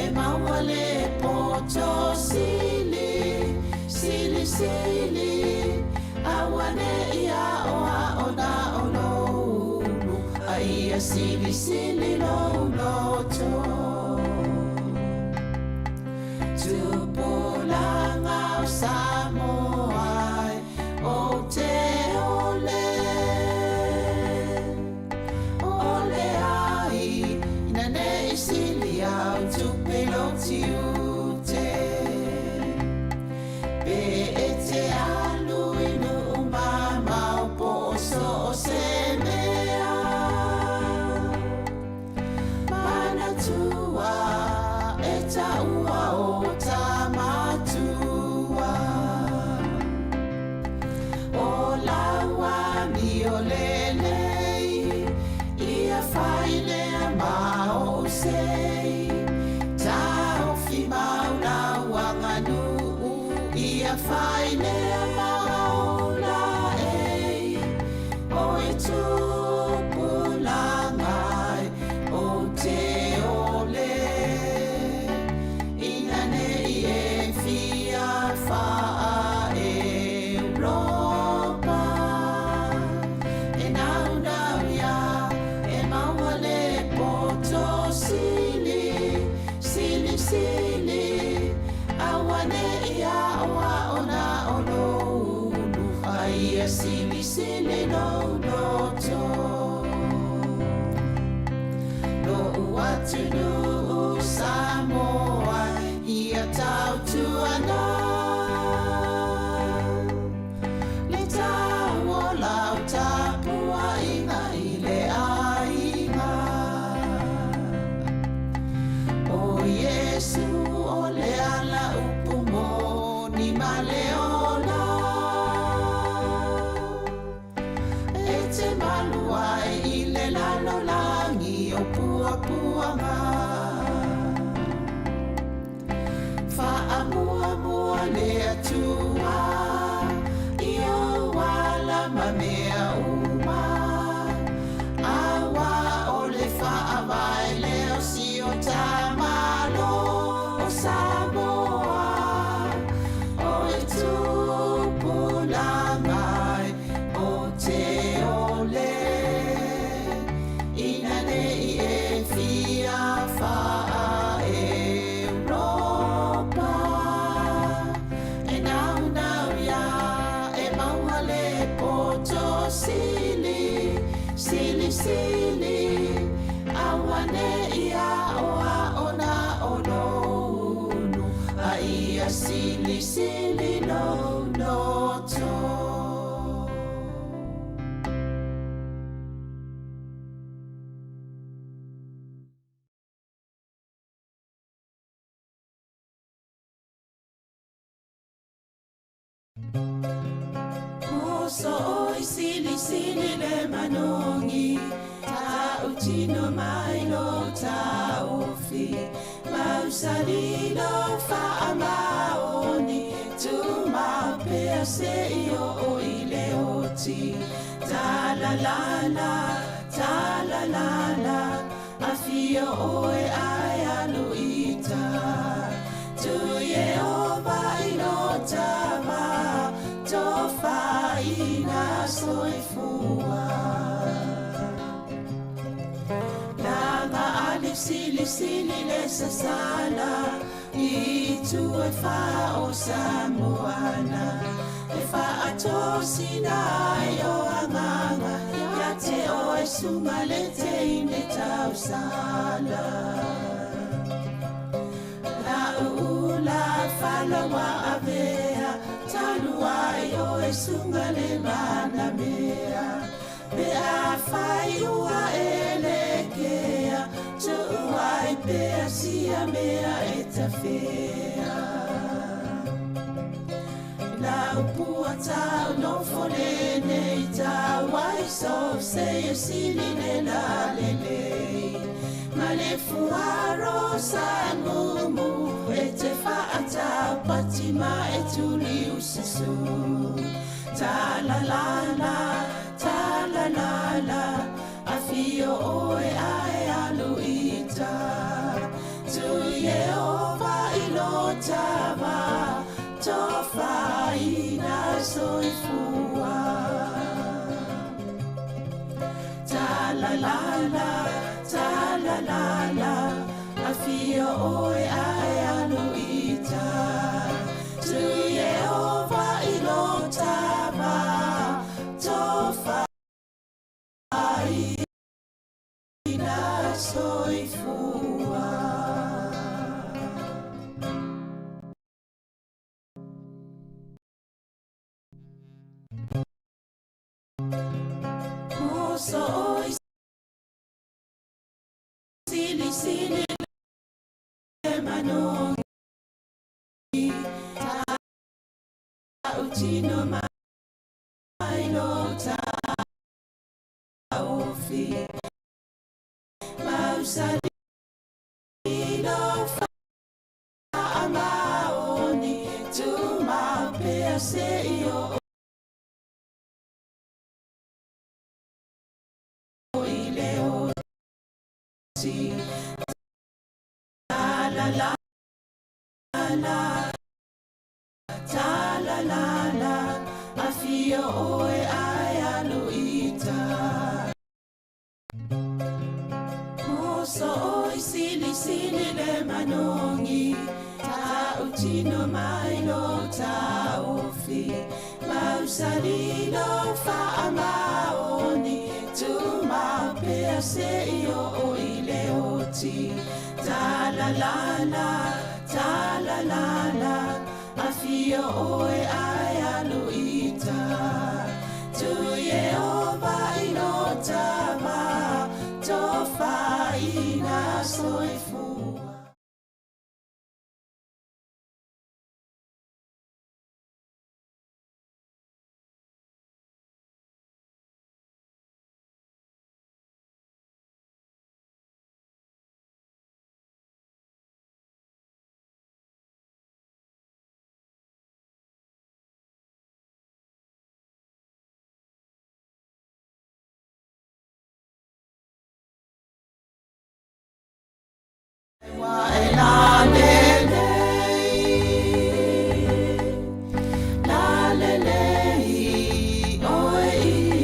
e maua le poto sili sili sili awane ia oa ona ono ulu aia sili sili no loto tupulanga o Sāmoa o te ole ole ai ina nei sili au tupelo tiute pe e te alu inu umama o poso o semea mana tua e taua o tamatua o laua mi o lelei ia whaile ma o sei tau fi mauna wanganu ia whaile ma o la ei o e tupulangai o te ole ina nei e fia faa Europa e naunauia e maua le poto sili sili sili awane ia oa ona ono ulu aia sili sili no loto no uatunu Sāmoa ia tau tuana le tau o lau tapua inga i le ainga o Yesu o le ala upumo ni maleola e te maluai i le lalo langi o puapuanga Whaamua le atua i o wala mamea uma awa o le whaamai leo si o tamalo o Sāmoa o e tupulangai o te ole ina nei e fia faa Europa e naunauia e maua le poto sili sili sili awane ia oa ona ono ulu a ia sili sili no loto Moso oi sili sili le manongi ta utino mai lo ta ofi mausalino fa amaoni tu ma pe se io o ile oti ta la la afio oe ai aluita tu ye o vai no tama tofa ina soifua Langa alif sili sili le sasala I tu e fa o Sāmoana E fa ato sina o amanga Ya te o e suma le te ine tau sala Talawa avea, taluai o e sunga le mana mea. Pea fai ua elekea, tu uai pea sia mea e ta fea. La upua tau no fole nei tau wai so se e sili le la lelei. Ma le fuaro sa ngumu e te whaata pati ma e tuli usisu. Ta la la la, ta la la la, a fio oe ae alu ita. Tu Yehova ilo tava, tofa ina soifua. Ta la la la, ta la la la, a fio oe ae alu ita. Tu Yehova ilo tava, tofa ina soifua. Moso oi sili sili le manongi ta utino mai lo ta ofi mausali lo fa amaoni tu ma pe se io ile oti la la la ta la la la a fio oe ai alu ita. Moso oi sili sili le manongi ta utino mai lo ta ofi mausali lo fa amaoni tu ma pe se io o ile oti. Ta la la la, ta la la la, a fio oe ai alu ita. Tu Yehova ilo tava, tofa ina soifua. Wa e la lelei, oe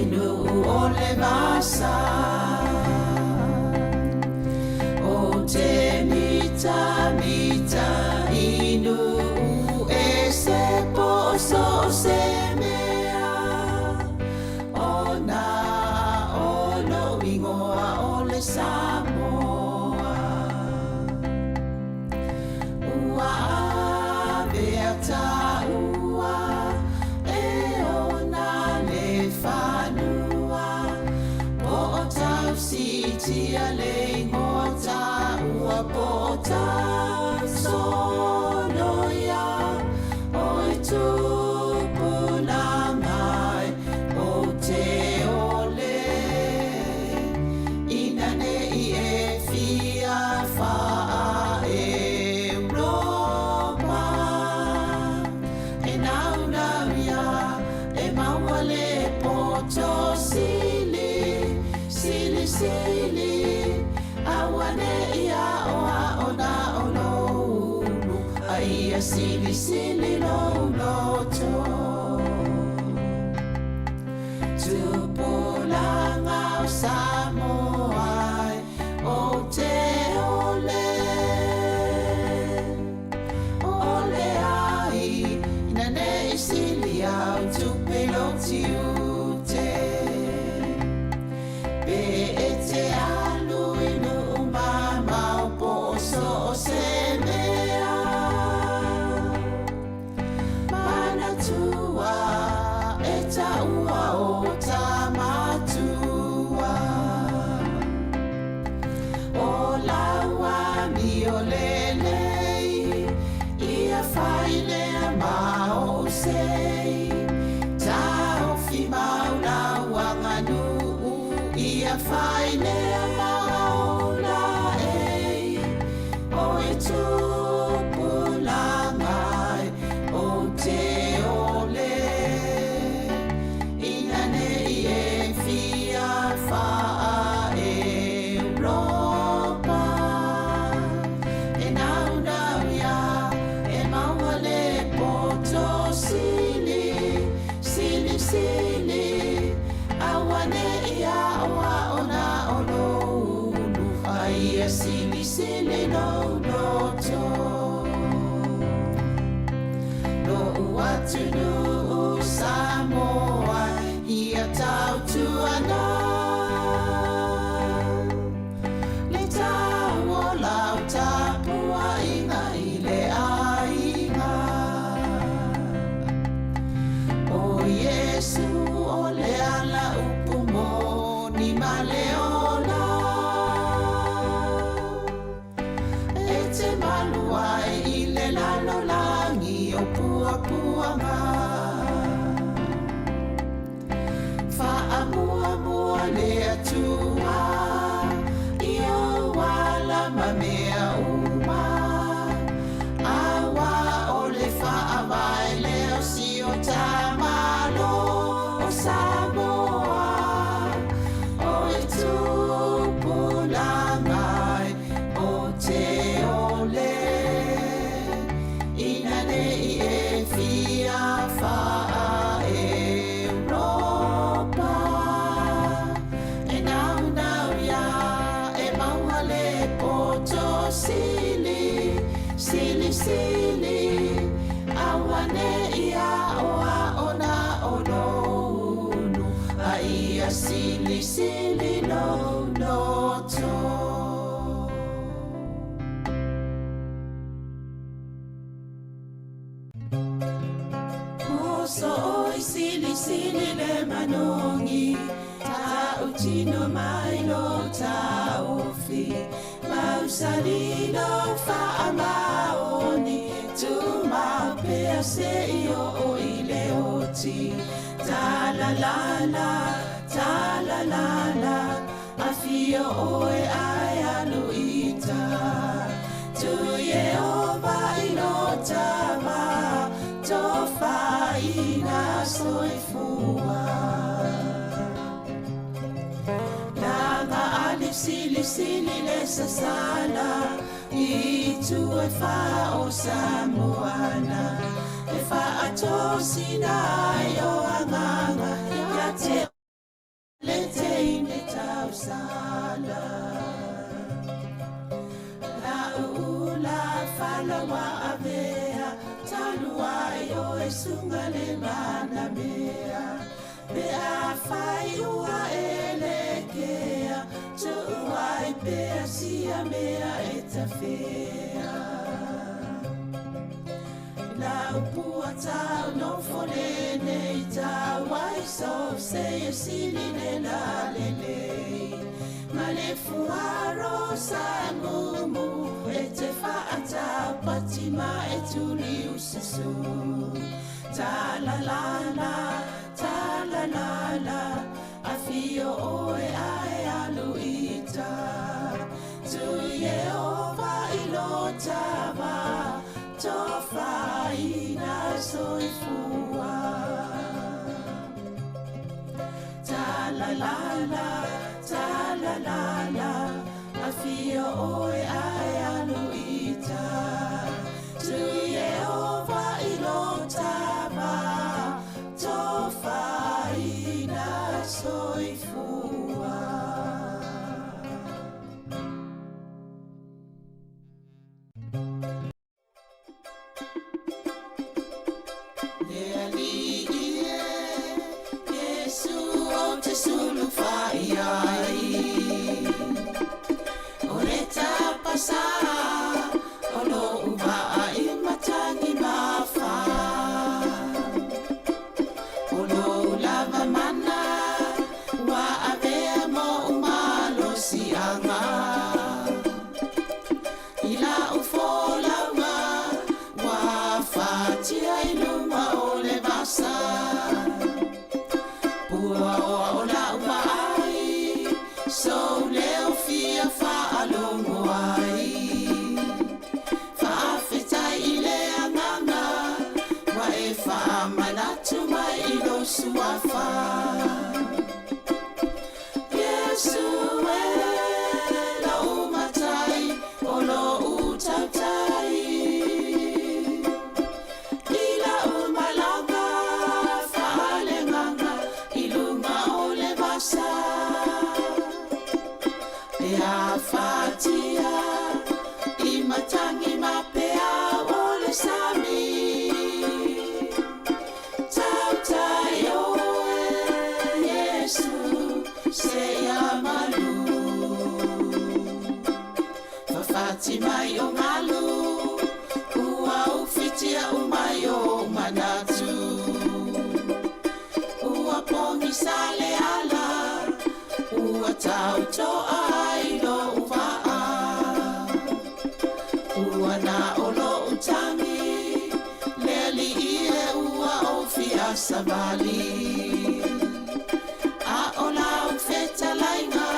inu o le masa. O te mita mita inu e se poso se mea. O na o lo ingoa o le Sāmoa. Ua avea ta ua e ona le whanua. Po o tau sitia le ngota ua po o tau sonoia. Oi tupuna mai o te ole. Ina ne i e fia faa e Europa. E nau nau ia e maua le poto sili, sili sili. Awane ia oa ona ono ulu. A ia sili sili lo loto. Tupulanga o Sāmoa o te ole. Ole ai, ina ne sili au tupelo ti ute. Pe e te alu inu umama o poso o se mea. sili no to. No watunu Sāmoa ia tau tuana. Le tau o lau tapua inga I le ainga. O Yesu o le ala upumo ni maleona. E te maluai I le lalo langi o pua puanga. Mua le atua Io wala mamea uma Awa o le whaawai leo si o tamalo o Sāmoa O e tūpulangai o te ole Ina nei e fia whaa Sili, awane ia oa ona ononu A ia sili no to Moso oi sili le manongi Ta utino mai lo ta ofi Mausalino whaamaoni Tu mapea se io o ile oti Ta-la-la-la Afio oe ai aluita Tu Yehova inotama Tofa ina soifua Langa alif sili le sasala I tu e wha o Sāmoana E wha atosina o anganga Ia te le te ine tau sala La ula whalawa avea Talua o e sunga le mana mea Pea whai ua elekea Tu ai pea sia mea e ta fea La upua tau no fole nei tau ai so se e sili ne la lelei Ma le fuaro sa mumu e te whaata patima e tuli usisu Ta-la-la-la Afio oe ai aluita Tu Yehova ilotava Tofa ina soifua Ta-la-la-la Afio oe ai aluita Tu Yehova ilotava Tofa ina soifua Yesu o te sulu fai Fafati mai o ngalu, ua ufitia umai o manatu. Ua pongi sale ala, ua tau toa ilo uvaa. Ua na olo utangi, leli ie ua ofia sabali. A ola ufeta lainga,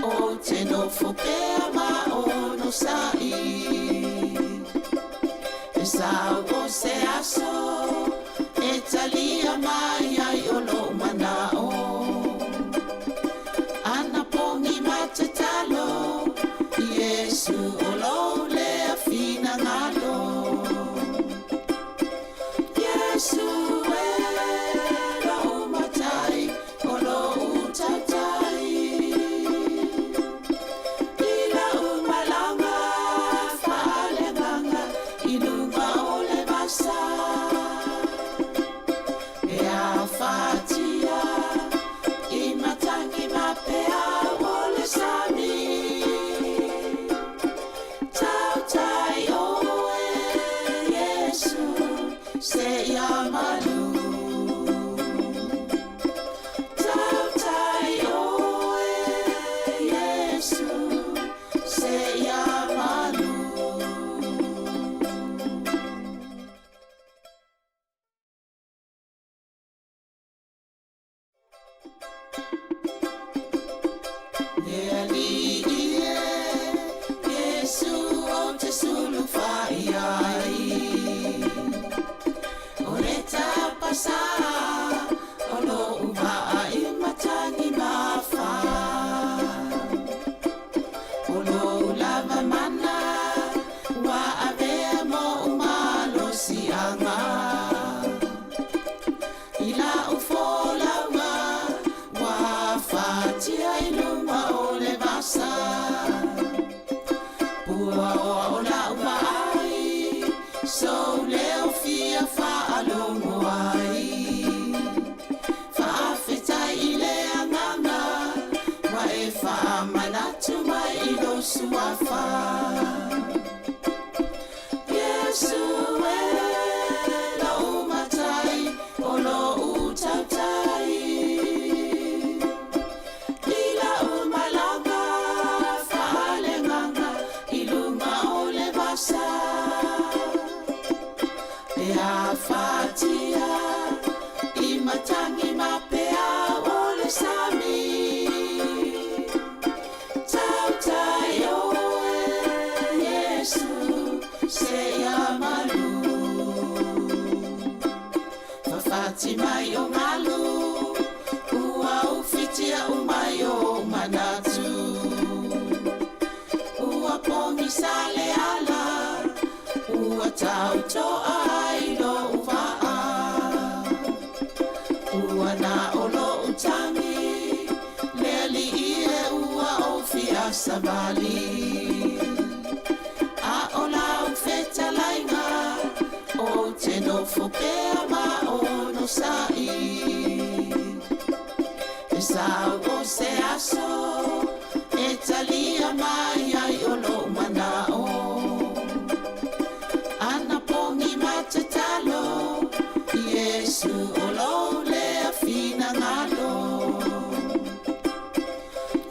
o te no fopea ma o no sai. E sao o se aso, e talia mai ai o lo manao. Ana pongi matatalo, Yesu o lo lea fina ngalo. Yesu e lo matai, o lo utatai. Ila umalanga, faleganga, ilunga ole basa. E a fatia, imatangi mapea ole sami. Tau tai oe, Yesu, se yamalu. Tau tai oe, Yesu, se yamalu. Leali ie, Yesu o te sulu fai ai. O le tapasa, o lo uvaa i matangi mawha. O lo lava mana, wa avea mo umalo sianga. Ila ufolaunga, wa fatia iluma o le basa. Pua o la uai, so leo fia fa alongo ai. Fa afetai ile anganga, wa e fa manatu mai ilo suafa. Yesu e lo umatai, o lo utautai. Ila umalanga, faleganga, ilunga ole basa. E a fatia, imatangi mapea ole sami. Tau tai oe, Yesu, se yamalu. Fafati mai o ngalu, ua ufitia umai o manatu. Ua pongi sale ala, ua tau toa ilo uvaa. Ua na olo utangi, leli ie ua ofia sabali. A ola ufeta lainga, o te no fopea ma o no sai. E sao o se aso, e talia mai ai o lo manao. Ana pongi matatalo, Yesu o lo lea fina ngalo.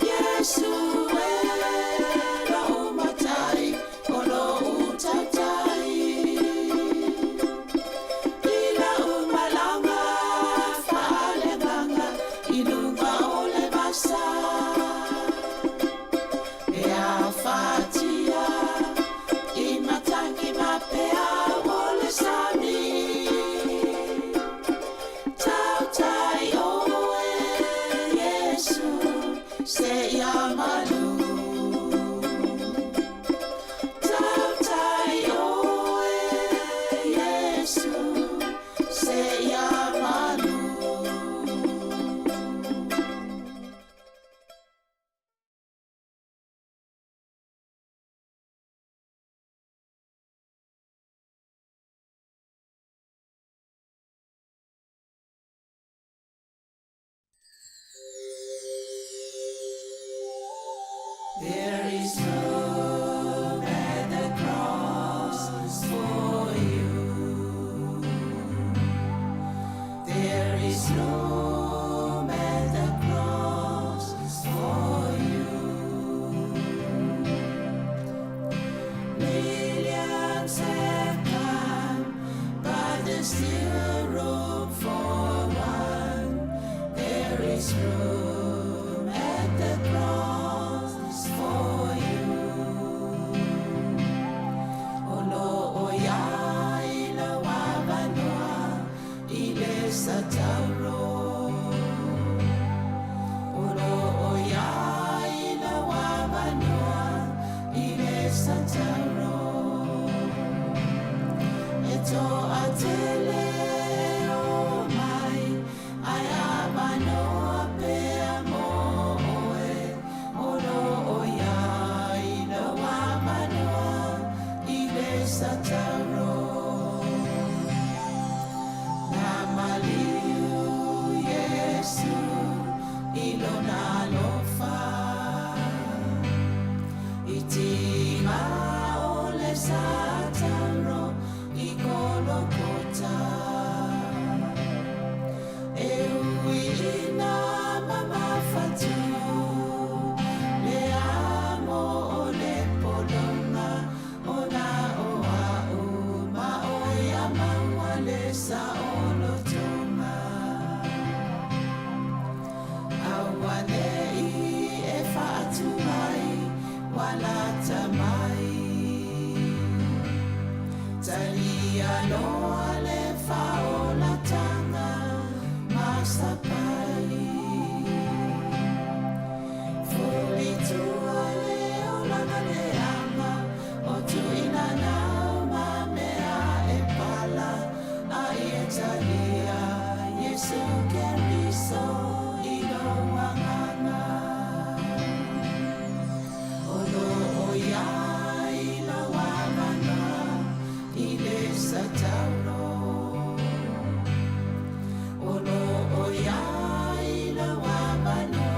Yesu e lo matai, o lo utatai. Ila umalanga, faleganga, ilunga ole basa. there's still room for one. There is room at the cross for you. Olo oya ila wabanoa ile sataro. Olo oya ila wabanoa ile sataro. Eto atele o mai ayabanoa pe amoe. Olo oya ila wabanoa ile sataro. Namaliu Yesu ilona lofa. Itinga ole sataro ikolokota. Eui ina mama fatu. Le amo ole polonga. Ona oa uma oya mawale sa olotonga. Awane I e fatu mai wala tamai. Talia loa le faola tanga masapai. Fuli tua le olanga le ama. O tu ina nauma mea e pala. A e talia Yesu keriso ilo wanganga. Olo oya ila wamana ile sataro. Olo oya ila wamana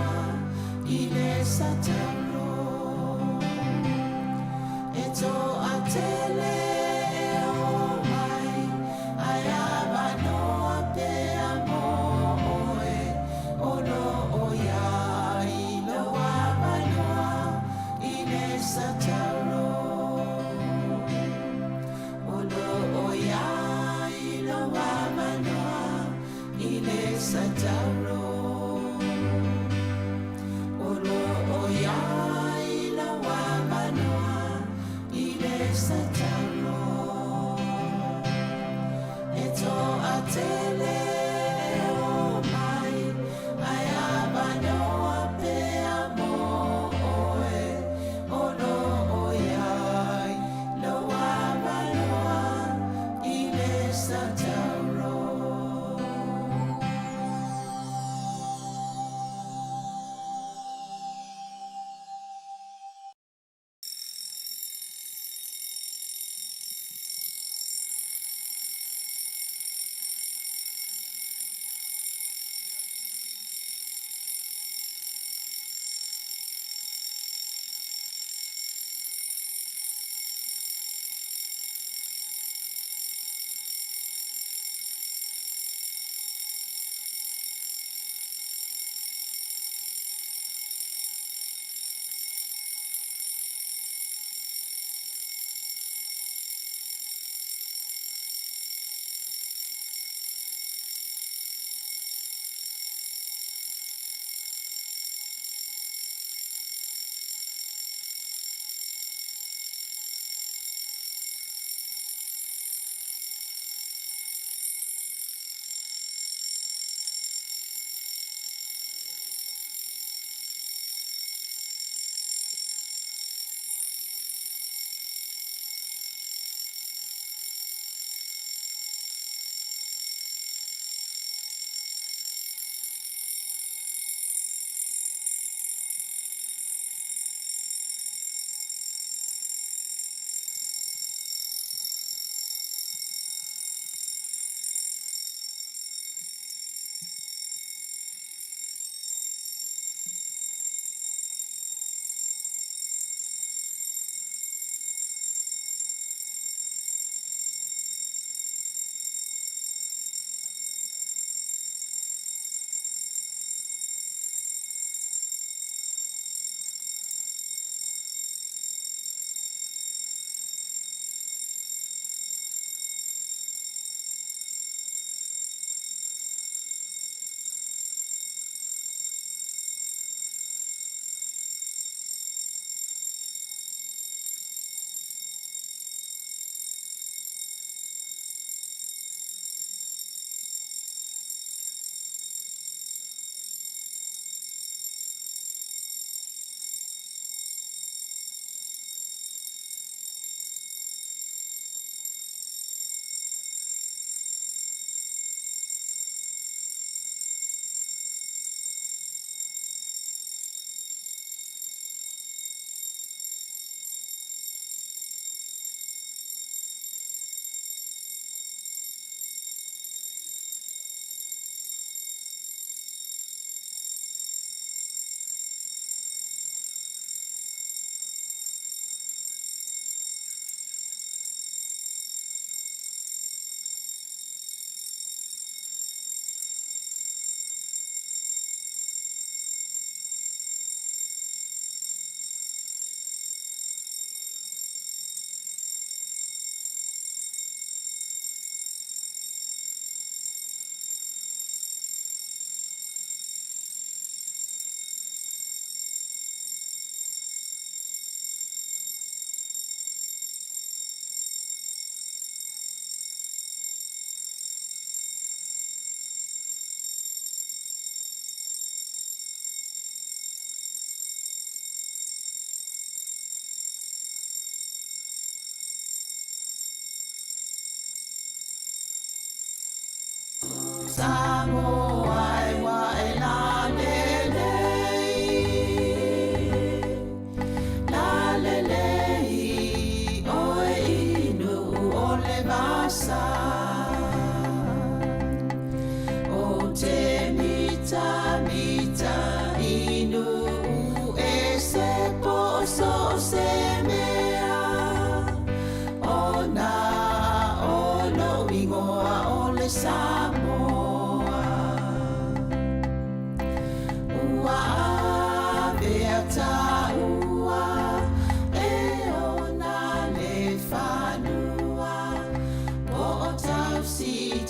ile sataro. Eto atele o mai ayabanoa pe amoe. Olo oya ila wamanoa ile sataro. Olo oya ila wamanoa ile sataro. Olo oya ila wamanoa ile sataro. Eto atele o mai ayabanoa pe amoe. Olo oya ila wamanoa ile sataro.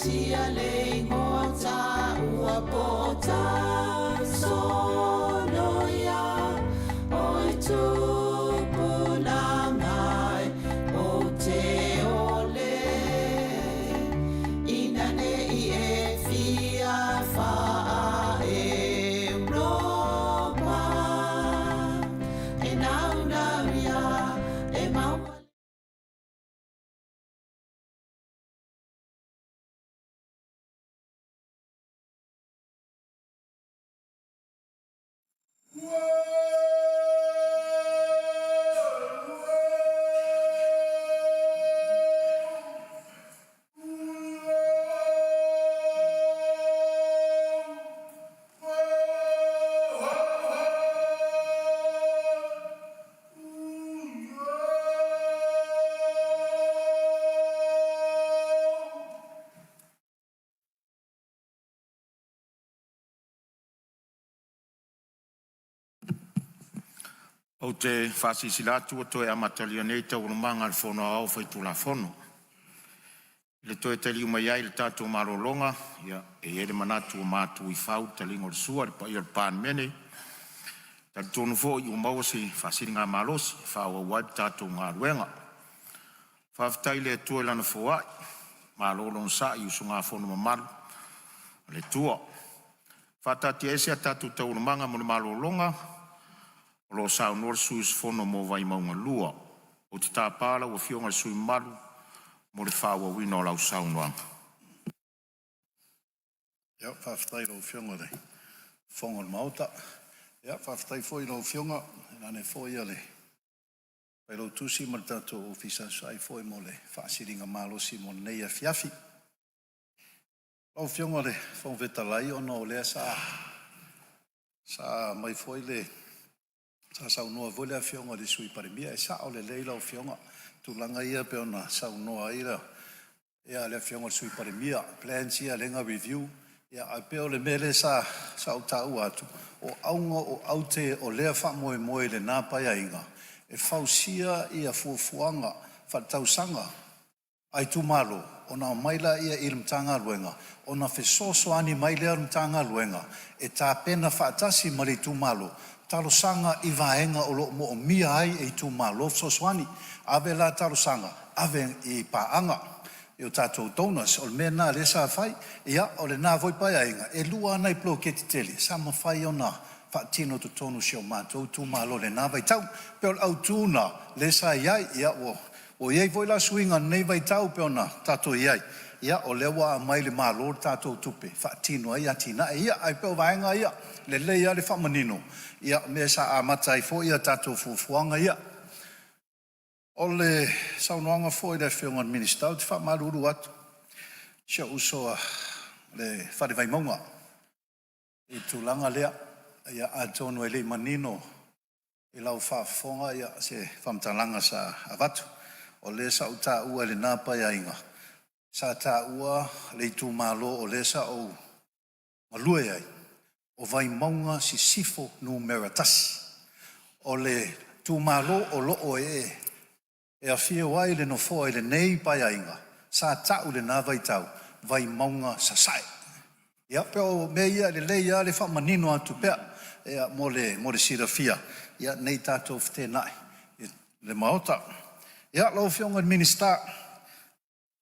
tia le ngota ua pota sono ya oi tupu na ngai o te ole ina nei e fia fa Europa e nauna ria e maua. O te whasisilatu o toe amatalia nei tau rumanga al whono au whai tula whono. Le toe te liu mai ai le tātou marolonga, e ere manatu o mātu I whau te lingo le sua, le pai al pān mene. Tari tonu fo I o maua si whasiri ngā malosi, whau au wai tātou ngā ruenga. Whawhitai le tua lana fōai, malolong sa I usu ngā whono mamalu, le tua. Whatati ese a tātou tau rumanga mo le malolonga, lo sa nor sus fono mo vai maunga lua o te tāpala o fionga sui malu mo le whaua wino lau saunoanga. Ia, whawhitai lo fionga le whonga le mauta. Ia, whawhitai fwoi lo fionga, nane fwoi ale. Pai lo tusi ma le tātou ofisa sai fwoi mo le whaasiringa malosi mo nei a fiafi. Lo fionga le whongveta lai ono o lea sa mai fwoi le sa saunoa vole a fionga le sui parimia e sa o le leila o fionga tulanga ia pe ona saunoa ira ia le fionga le sui parimia plans ia lenga review ia a pe o le mele sa o tau atu o aunga o aute o lea wha moe moe le nāpai a inga e fausia ia fuafuanga whatausanga ai tu malo ona maila ia ilmtanga luenga ona fesoso ani maila ilmtanga luenga e tā pena whaatasi mali tu malo talosanga I vaenga o lo mo mia ai e tu malo soswani ave la talosanga ave I paanga e o tātou donas o le mena le sa fai ia o le nā voi pai ainga e lua nei plo ke te tele sa ma fai ona whaatino to tonu si o mātou tu malo le nā vai tau pe o au tūna le sa iai ia o iei voi la suinga nei vai tau pe ona tātou iai ia o lewa mai le malo tātou tupe whaatino ai atina ia ai pe o vaenga ia le leia le whamanino ia me sa amatai fo ia tātou fufuanga ia. O le saunoanga fo I le whiongan minister, te whamaruru atu. Sia usoa le wharewai maunga. I tūlanga lea, ia a tonu e le manino, I lau whafonga ia se whamtalanga sa avatu. O le sa o tā ua le nāpai a inga. Sa tā ua le tū malo o le sa o malue ai. O vai maunga si sifo numera tasi. O le tu malo o loo e a fia wai le no foa le nei pai ainga. Sa tau le nā vai tau, vai maunga sa sai. Ia peo me ia le leia le whamanino atu pea. Ia mo le sira fia. Ia nei tātou whtenai. Le maota. Ia lau whionga minister.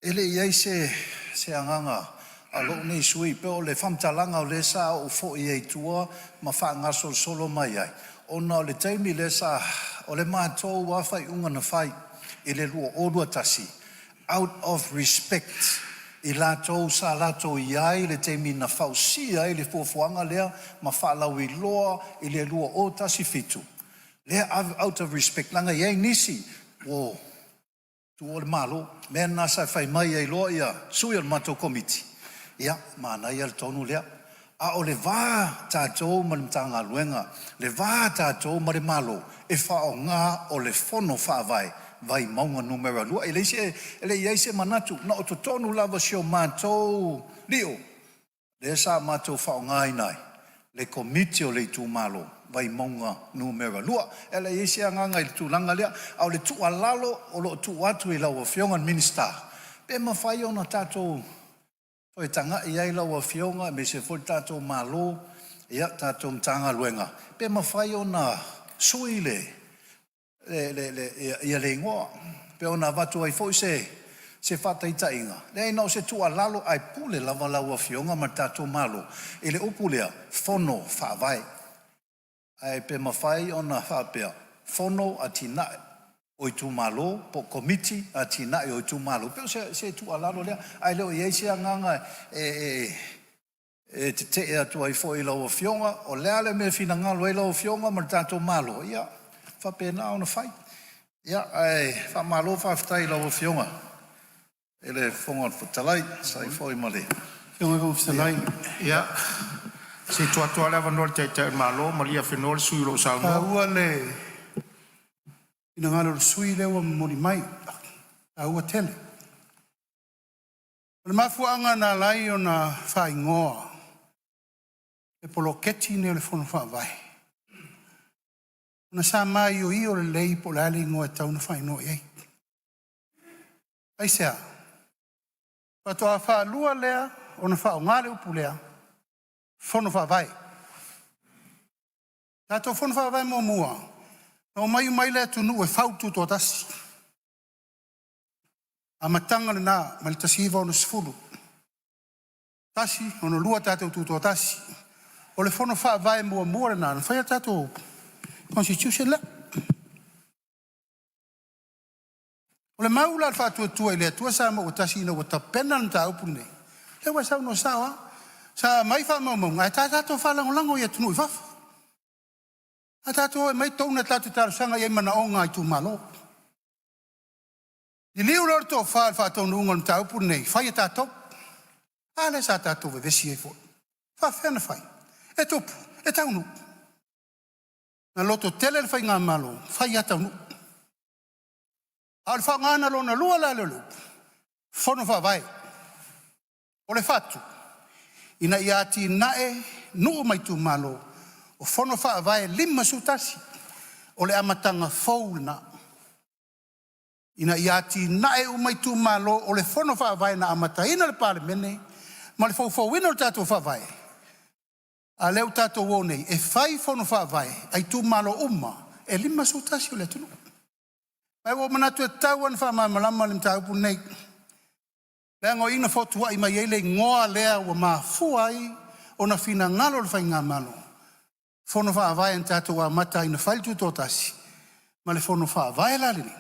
Ele iei se anganga. Alo nei sui pe o le whamtalanga o le sa o fo I ei tua ma wha ngaso solo mai ai. Ona o le taimi le sa o le mātou wawhai unga na whai I le lua orua tasi. Out of respect I lātou sa lātou I ai le taimi na whausi ai le fuafuanga lea ma wha lau I loa I le lua o tasi fitu. Lea out of respect langa iei nisi o tu o le malo mea nasa whai mai ai loa ia sui al mātou komiti. Ia, mana ia le tonu lea. A o le vā tātou ma le mtanga luenga, le vā tātou ma le malo, e whao ngā o le whono whaavai, vai maunga numera lua. E le iese manatu, na o to tonu lava si o mātou lio. Le sa mātou whao ngā inai, le komiti o le tū malo, vai maunga numera lua. E le iese anganga I le tūlanga lea, au le tū alalo o lo tū atu I lau o whiongan minister. Pe ma whai ona tātou Foi tanga iai lawa fionga me se foi tato malo ia tato tanga luenga. Pe mawhai ona sui le ia le ingoa. Pe ona watu ai foi se whataita inga. Le nau se tua lalo ai pule lava lawa fionga ma tato malo. Ele upulea fono whawai. Ai pe mawhai ona whapea fono atina oi tu malo po committee atina oi tu malo. Pe se tua lalo lea ai leo iei se anganga te ea tu ai foi lawa fionga o lea le me fina ngalo ai lawa fionga ma tato malo. Ia whapena ona whai. Ia ai whamalo whaftai lawa fionga. Ele fonga futalai sai foi male. Fionga futalai. Ia. Se tua leva no te malo, malia fenol sui lo Sāmoa. Ua le ina ngalo sui le wa mori mai. Ua tele. Le mafuanga na lai o na whaingoa. E polo keti ne le fono whawai. Ona sa mai o i o le lei po le ali ngoa tau na whaingoa iei. Aisea. Patoa wha lua lea, o na wha o ngare upu lea. Fono whawai. Tato fono whawai mua. Na o mai lea tunu e whautu tō tasi. A matanga le nā, ma le tasiva o na sifuru. Tasi, o na lua tātou tū tō tasi. O le fono whawai mua le nā, na whaia tātou constitution lea. O le maula al whātua tua i lea tua Sāmoa o tasi ina o tapena na tā upu nei. Le wa sau no sawa. Sa mai wha maumau, ai tātou whalangolango i atunu i wafa. A tātou e mai tauna tātou tarusanga i mana o ngā i tū malo. I liu lor tō whātou nunga na tā upu nei, whai e tātou. A le sa tātou e vesi e fo. Wha whena whai. E tupu, e taunu. Na loto tele le whai ngā malo, whai a taunu. A le whangana lo na lua la lulu. Fono whawai. O le whatu. Ina iati nae nuu mai tu malo. O fono whaawai lima sutasi. O le amatanga fauna. Ina iati nae umai tu malo. O le fono whaawai na amata ina le Parliamentary. Ma le fawina o tato whaawai. A leo tato wonei. E whai fono whaawai. Ai tu malo uma. E lima sutasi o le tunu. Mai wo manatu e tauan whaamamalama le mtaupu nei. Lea ngō ina fotua i mai ele ngoa lea wa mafuai o na fina ngalo le whai ngā malo. Fono whaawai an tātou wa mata ina whailitu tōtasi. Ma le fono whaawai lalini.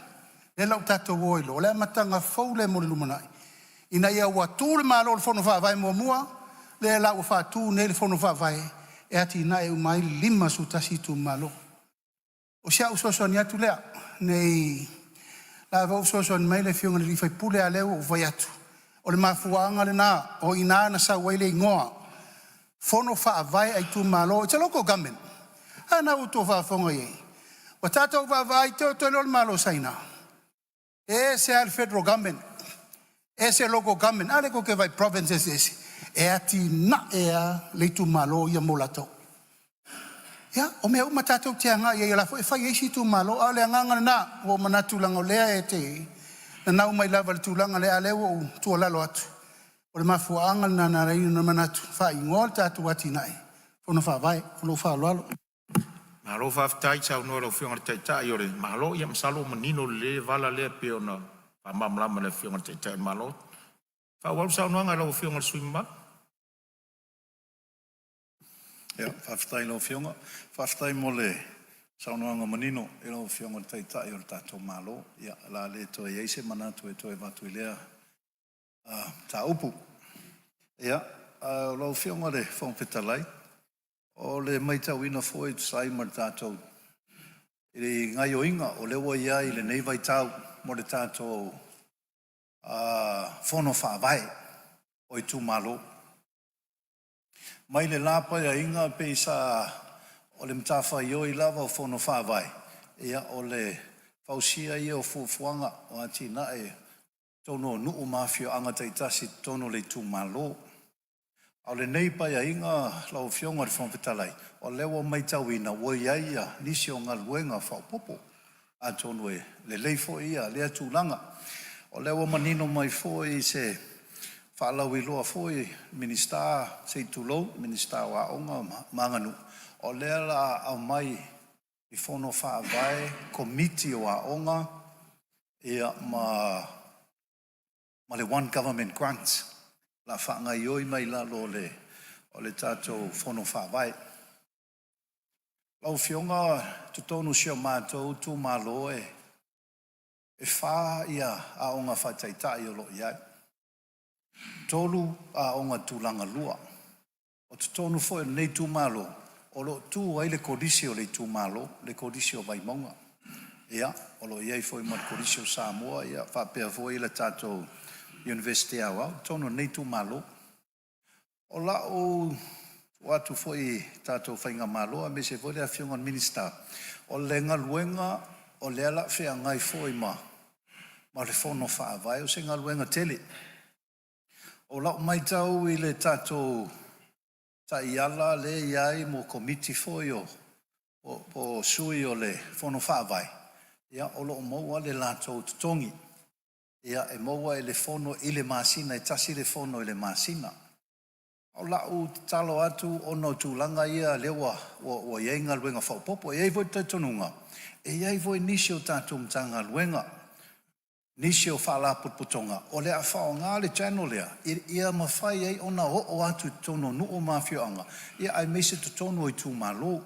Le lau tātou woilo. Lea matanga fau le mori lumanai. Ina ia wa tū le malo le fono whaawai mua. Le lau wa whaatū ne le fono whaawai. E ati ina e umai lima sutasi tu malo. O sia usoso ni atu lea. Nei la va usoso ni mai le fionga le rifai pule a leo o vai atu. O le mafuanga le nā, o ina na sa waile ingoa. Fono whaawai ai tu malo, it's a local government. Ana uto whaafonga iei. Wa tātou whaawai te o te lol malo saina. E se al federal government. E se local government. Ale ko ke vai provinces ese. E ati na ea le tu malo ia molato. Ya, o mea uma tātou te anga iei la fo e whai eisi tu malo. A le anganga na, o manatu lango lea e te na nau mai lava le tūlanga le a leo o tua lalo atu. O le mafuanga na reinu na manatu. Wha ingoa tātou ati nai. Fono whaawai, fono whaaloalo. Malo whaftai sau noa lau whionga te tai ore. Malo ia masalo manino le vala le peo na mamamlama le whionga te tai malo. Whawau sau noa ngai lau whionga suima. Ia, whaftai lau whionga. Whaftai mo le saunoanga manino e lau whionga te tai o le tātou malo. Ia, la le toe eise manatu e toe watu i lea tā upu. Ia, lau whionga le whongpetalai. O le maitau ina foi sai mar tātou. I le ngai o inga o lewa ia i le nei vai tau mo le tātou whono whaawai o i tū malo. Mai le lapa ia inga pe sa o le mtawha i o i lava o whono whaawai. Ia o le whausia i o fuafuanga o ati na e tono nuu mafio anga teitasi tono le tū malo. O le nei pai a inga lau whionga re whangpetalai. O lewa mai tau ina ua iaia nisi o ngā luenga whaupopo. A tonu e le leifo ia lea tūlanga. O lewa manino mai fo i se whaalawi loa foi minister sei tulo, minister wa onga manganu. O lea la au mai I whono whaavai, komiti wa onga, ia ma le one government grant. La whaanga ioi mai la lo o le tātou whono whaavai. Lau whionga tutonu sio mātou tū mālo e wha ia a onga whataitai o lo iai. Tolu a onga tūlanga lua. O tutonu fo e nei tū mālo. O lo tū ai le kodisio le tū mālo, le kodisio vai maunga. Ia, o lo iai fo I ma le kodisio Sāmoa, ia whapea fo I le tātou University awa, tono nei tū mālo. O la o watu fo I tātou whainga mālo, a me se fo le a whiongan minister. O le ngaluenga, o le ala whea ngai fo I ma le whono whaavai, o se ngaluenga tele. O la o mai tau I le tātou ta iala le iai mo komiti foi o sui o le whono whaavai. Ia, o lo maua le lātou tutongi. Ia, e maua e le whono I le māsina, e tasi le whono I le māsina. O lau talo atu ono tūlanga ia lewa o iei ngā luenga whaupopo. E iei voi taitonunga. E iei voi nisi o tātou mtanga luenga. Nisi o whalaputputonga. O lea whao ngā le channel lea. Ia mawhai ei ona o atu tono nu o mawhioanga. Ia ai meise tu tono I tū mālo.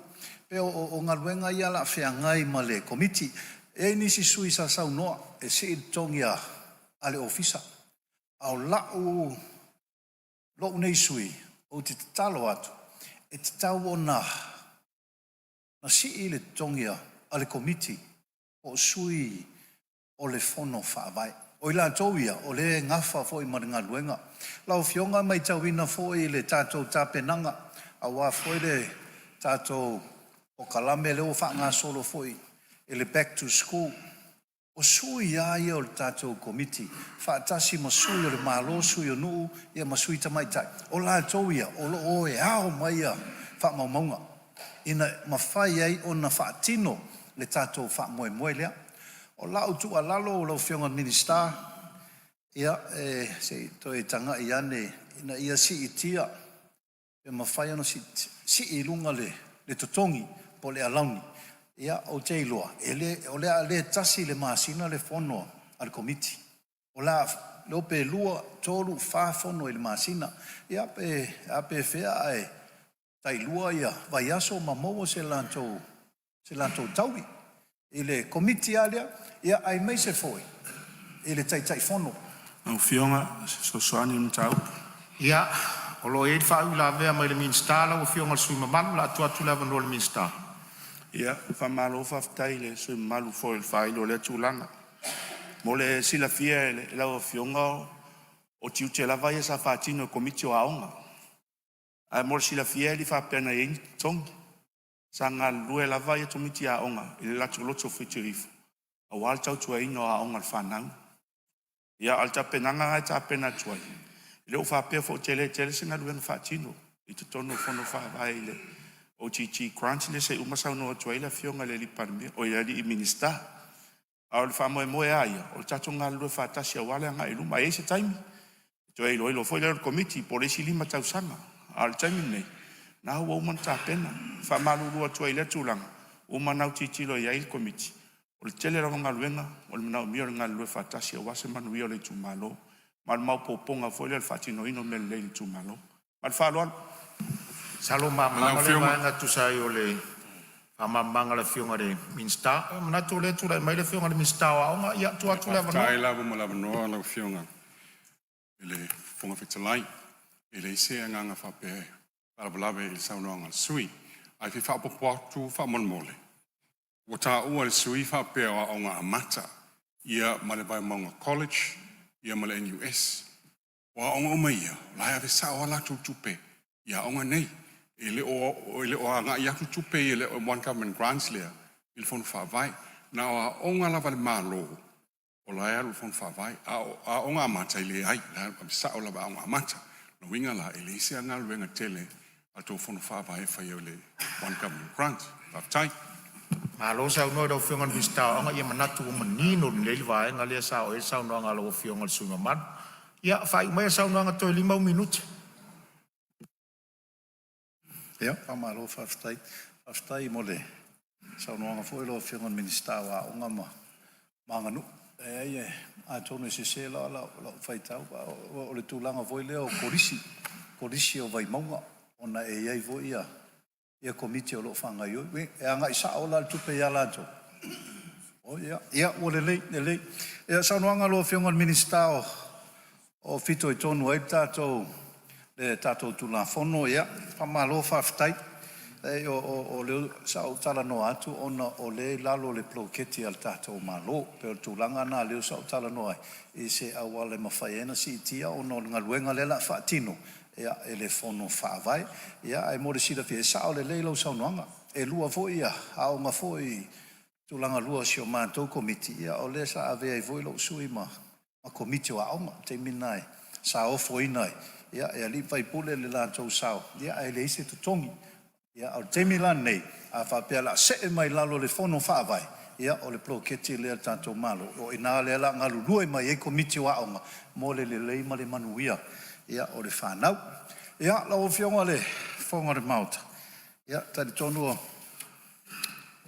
Pe o ngā luenga ia la whea ngai ma le komiti. E nisi sui sa sau noa. E si tongia ale ofisa. Au lau lo nei sui. O te talo atu. E te tau o na si I le tongia ale komiti. O sui o le whono whaavai. O I la tauia, o le ngawha fo I maringa luenga. Lau whionga mai tauina fo I le tātou tāpenanga. A wā fo I le tātou o kalame leo whaanga solo fo I le back to school. O sui ai o le tātou komiti. Whaatasi ma sui o le mālo, sui o nuu, ia ma sui tamaitai. O la tauia, o lo o e ao mai a whaamaunga. Ina mawhai ai o na whaatino le tātou whaamoe lea. O lau tu alalo o lau whionga minister, ia se toi tanga I ane, ina ia si I tia, e mawhai ano si I lunga le totongi po le alauni. Ia o te iloa, o le tasi le maasina le whono al komiti. O la lope lua tolu whaafono I le maasina. Ia pe whea e tai lua ia, vai aso mamoa se lantou taui. I le komiti alea, ia ai mei se foi. I le tai whono. Au whionga, so soani un tau. Ia, o lo e whau la vea mai le minsta, la o whionga sui mamanu, la tua lava no le minsta. Ia, whamalo whaftai le sui malu fo il whailo le tūlanga. Mo le sila fia e la o whionga o tiu te lava ia sa whaatino komiti o aonga. Ai mo le sila fia e li whapena e ini tongi. Sa ngā lue lava ia tomiti a onga, I le latu loto whitirifu. A wal tau tua ino a onga le whanau. Ia al tapenanga ngai tapena tuai. I le o whapea fo tele se ngā luenga whaatino. I te tono whono whaavai le OTT grant le se umasau no tuai la whionga le li parmia. O ia li I minister. A o le whamoe moe aia. O le tato ngā lue whaatasi a wale anga I luma. E se taimi. Tuai ilo fo le komiti po le si lima tau sanga. A le taimi nei. Na hua uman tāpena, whamalurua tua I le tūlanga, uman au titilo I ail komiti. O le tele rao ngā luenga, o le manau mio ngā lue whatasi a wase manu ia le tūmalo, ma le mau poponga fo le whatino ino me le tūmalo. Ma le whaloalo. Salo mamanga le maanga tusai o le mamanga le whionga le minsta. Manatu le tūlai mai le whionga le minsta o aonga, ia tua le wanoa. Tai lava mo lava noa lau whionga. Ele whonga whitalai, ele ise anganga whapea. Alabalabe il saunoanga sui ai fi fa popoatu fa monmole o ta ua le sui fa pe o nga amata ia male bai monga college ia male NUS wa onga mai la ave sa wala tupe ia onga nei ele o nga ia tupe ele one government grants le il fon fa vai na onga la vale malo o la ia fon fa vai a onga amata ile ai la sa ola ba onga amata no winga la ele se nga luenga tele a tō whono whāwai whai au le one government grant. Whaftai. Malo sa unoi rau whionga minsta o anga ia manatu o manino ni leili vai ngā lea sa o e sa unoi ngā lau whionga le sunga man. Ia, whai mai saunoanga toi 5 minuti. Ia, whamalo whaftai. Whaftai mo le. Saunoanga fwoi lo whiongan minista wa o ngama. Manganu. A tonu se la whaitau. O le tūlanga fwoi leo korisi. Korisi o vai maunga. Ona e iei fwoi ia. Ia komiti o lo whangai oi. E anga isa o la tupe ia lato. O ia, o le lei. Ia saunoanga lo whiongan minista o fito i tonu ai tātou le tātou tūla whono ia, whamalo whaftai o leo sao tala no atu ona o le lalo le ploketi al tātou malo pe o tūlanga nā leo sao tala no ai i se awa le mawhaiena si itia ona o ngaluenga le la whaatino ia e le whono whaavai ia e more sida fie sao le leilo sao noanga e lua fo ia ao nga fo i tūlanga lua si o mātou komiti ia o le sa ave ai voi lo sui ma komiti o aonga, te minai, sa ofo inai, ia, e ali vai pule le la tau sao, ia, e le ise tutongi, ia, au te milan nei, a whapea la se mai lalo le fono whaavai, ia, o le ploketi le tātou malo, o ina le la ngalu lue mai e komiti o aonga, mo le lei ma le manuia, ia, o le whanau, ia, la o fionga le, fonga le mauta, ia, tari tonu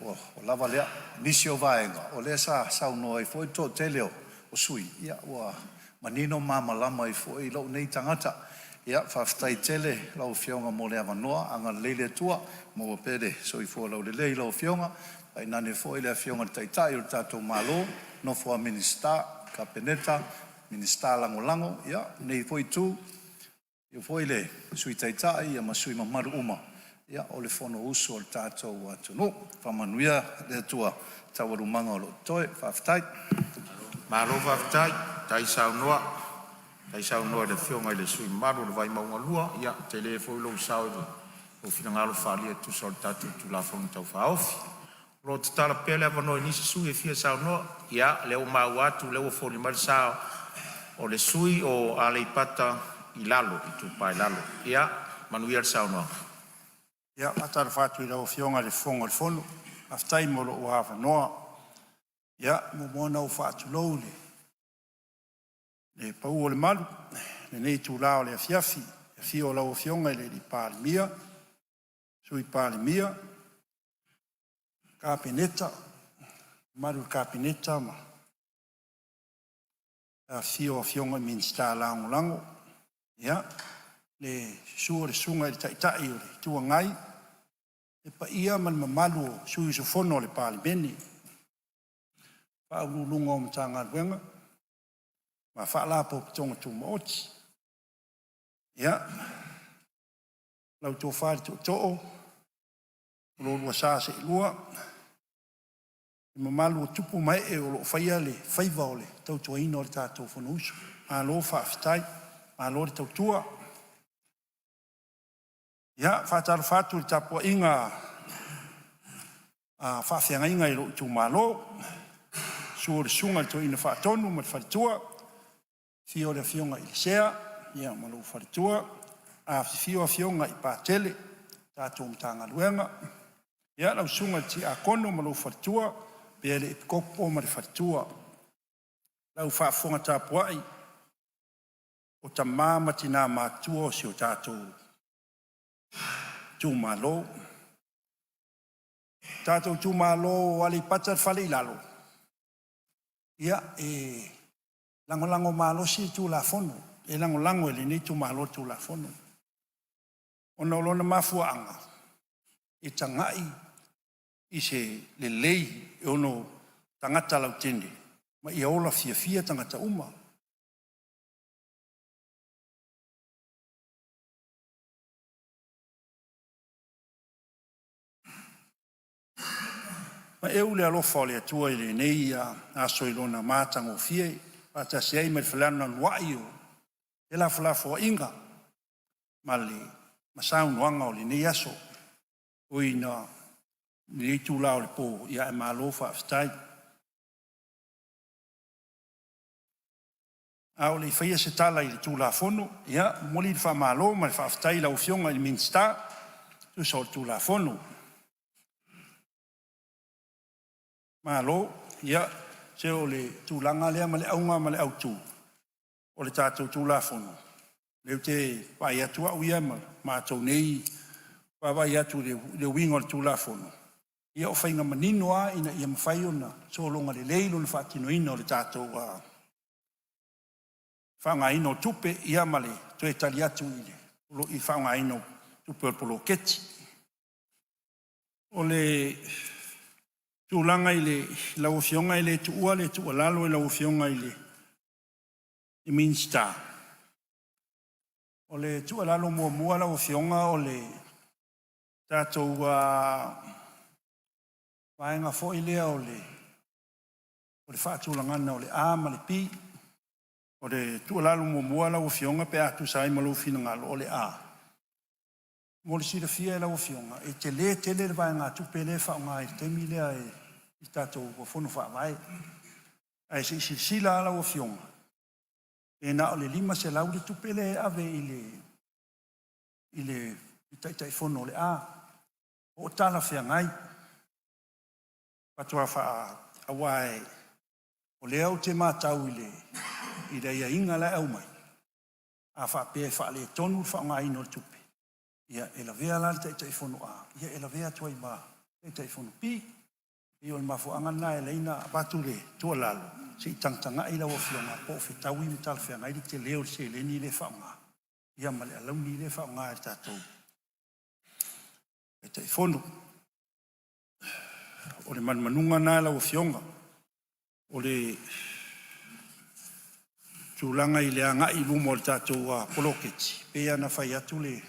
o lava lea, nisi o vaenga, o le sa sauno ai foi to te leo, o sui, ia, ua manino mamalama i fwoi lau nei tangata, ia, whaftai tele, lau whionga mo le awanoa, anga leile tua, mo pere, so i fwoi lau le lei lau whionga, ai nane fwoi le whionga taitai o tātou malo, no fwoi minista, kapeneta, minista lango, ia, nei fwoi tu, i fwoi le sui taitai, ia ma sui mamaru uma, ia, o le whono usu o tātou atunu, whamanuia le tua, tawarumanga o lo toi, whaftai, Malo whaftai, tai saunoa le whionga i le sui maru le vai maunga lua, ia, te le fwoi lo sao o whingalo whalia tu sol tatu tu la whonga tau whaofi. Ro te tala pele avano i nisi sui e fia saunoa, ia, leo mau atu, leo fwoni mari sao o le sui o ale pata i lalo, i tu pai lalo. Ia, manuia le saunoa. Ia, atara whatu i lau whionga le whonga le whono, aftai molo o hawa noa, ia, mo mona o whaatu lou le pau o le malu, le nei tū lao le afiafi, e fio lau whionga le li Parliamentary, sui Parliamentary, kapeneta, malu kapeneta ma, a fio whionga minsta lango, ia, le sua le sunga le taitai o le tua ngai, e pa ia man mamalu sui sufono le Parliamentary, whaulunga o matanga luenga, ma whaalapo pitonga tu maoti. Ia, lau tō whaari tō to'o, lorua sāse i lua, i mamalu o tupu mai e o lo whaia le whaiva o le tau tua ino le tātou whanuusu, a lo whaafitai, a lo le tau tua. Ia, whaatara whātu le tapua inga, a whaafeanga inga i lo tu malo, sua le sunga to ina whaatonu ma le wharitua, fio le fionga i le sea, ia ma lo wharitua, a fio fionga i pātele, tātou mtanga luenga, ia lau sunga ti a kono ma lo wharitua, pia le ipikopo ma le wharitua, lau whaafonga tāpuai, o ta māma tina mātua o si o tātou tu malo, tātou tu malo wali patar whale i lalo, ia, lango malo si tu la fono, lango ele ni tu malo tu la fono. Ona lona mafuanga, tangai, i se le lei, ono tangata lau tene, ma ia ola fia tangata uma. Ma eu le alofa o le atua i le nei a soilona mātanga o fie, pata se ai me le whalana nuai o, e la whalafo inga, ma le masaunuanga o le nei aso, o ina nei tūla o le pō, ia e mālofa aftai. A o le whaia se tala i le tūla fono, ia, moli le wha mālo, ma le wha aftai la ufionga i minsta, tu so le tūla fono. Malo, ia, se o le tūlanga lea ma le aunga ma le autu. o le tātou tūlafono. Leu te pai atua uia mātou nei, pawai atu le wingo le tūlafono. Ia o whainga manino a ina ia mawhai ona, so longa le leilo le whaatino ina o le tātou whanga ino tupe ia male, to e tali atu i whanga ino tupe o polo keti. O le tūlanga i le lau fionga i le tuua le tuua lalo i lau fionga i le Minsta. O le tuua lalo mua lau fionga o le tātou vaenga fo i lea o le whaatūlangana o le āma le pi. O le tuua lalo mua lau fionga pe atu sai malo fina ngalo o le ā. Mo le sira fia e lau fionga. E te le tele le vaenga tupe le whaonga i te milea i tātou o whono whaavai. Ai se sila lau fionga. E na o le lima se lau le tupe le ave i le taitai whono le ā. O tala whea ngai. Patua wha awai. O le au te mātau i le ia inga la au mai. A wha pē wha le tonu whaonga ino le tupe. Ia e la vea la le taitai whono a. Ia e la vea tuai ma taitai whono pi. I o le mafuanga na e leina batu le tua lalo. Se i tangtanga i la wafionga po fe tau i mitala whea ngai te leo se le ni le whaonga. Ia ma le alau ni le whaonga e tātou. E tai whono. O le manunga na la wafionga. O le tūlanga i le anga i lumo le tātou a poloketi. Pea na whai atu le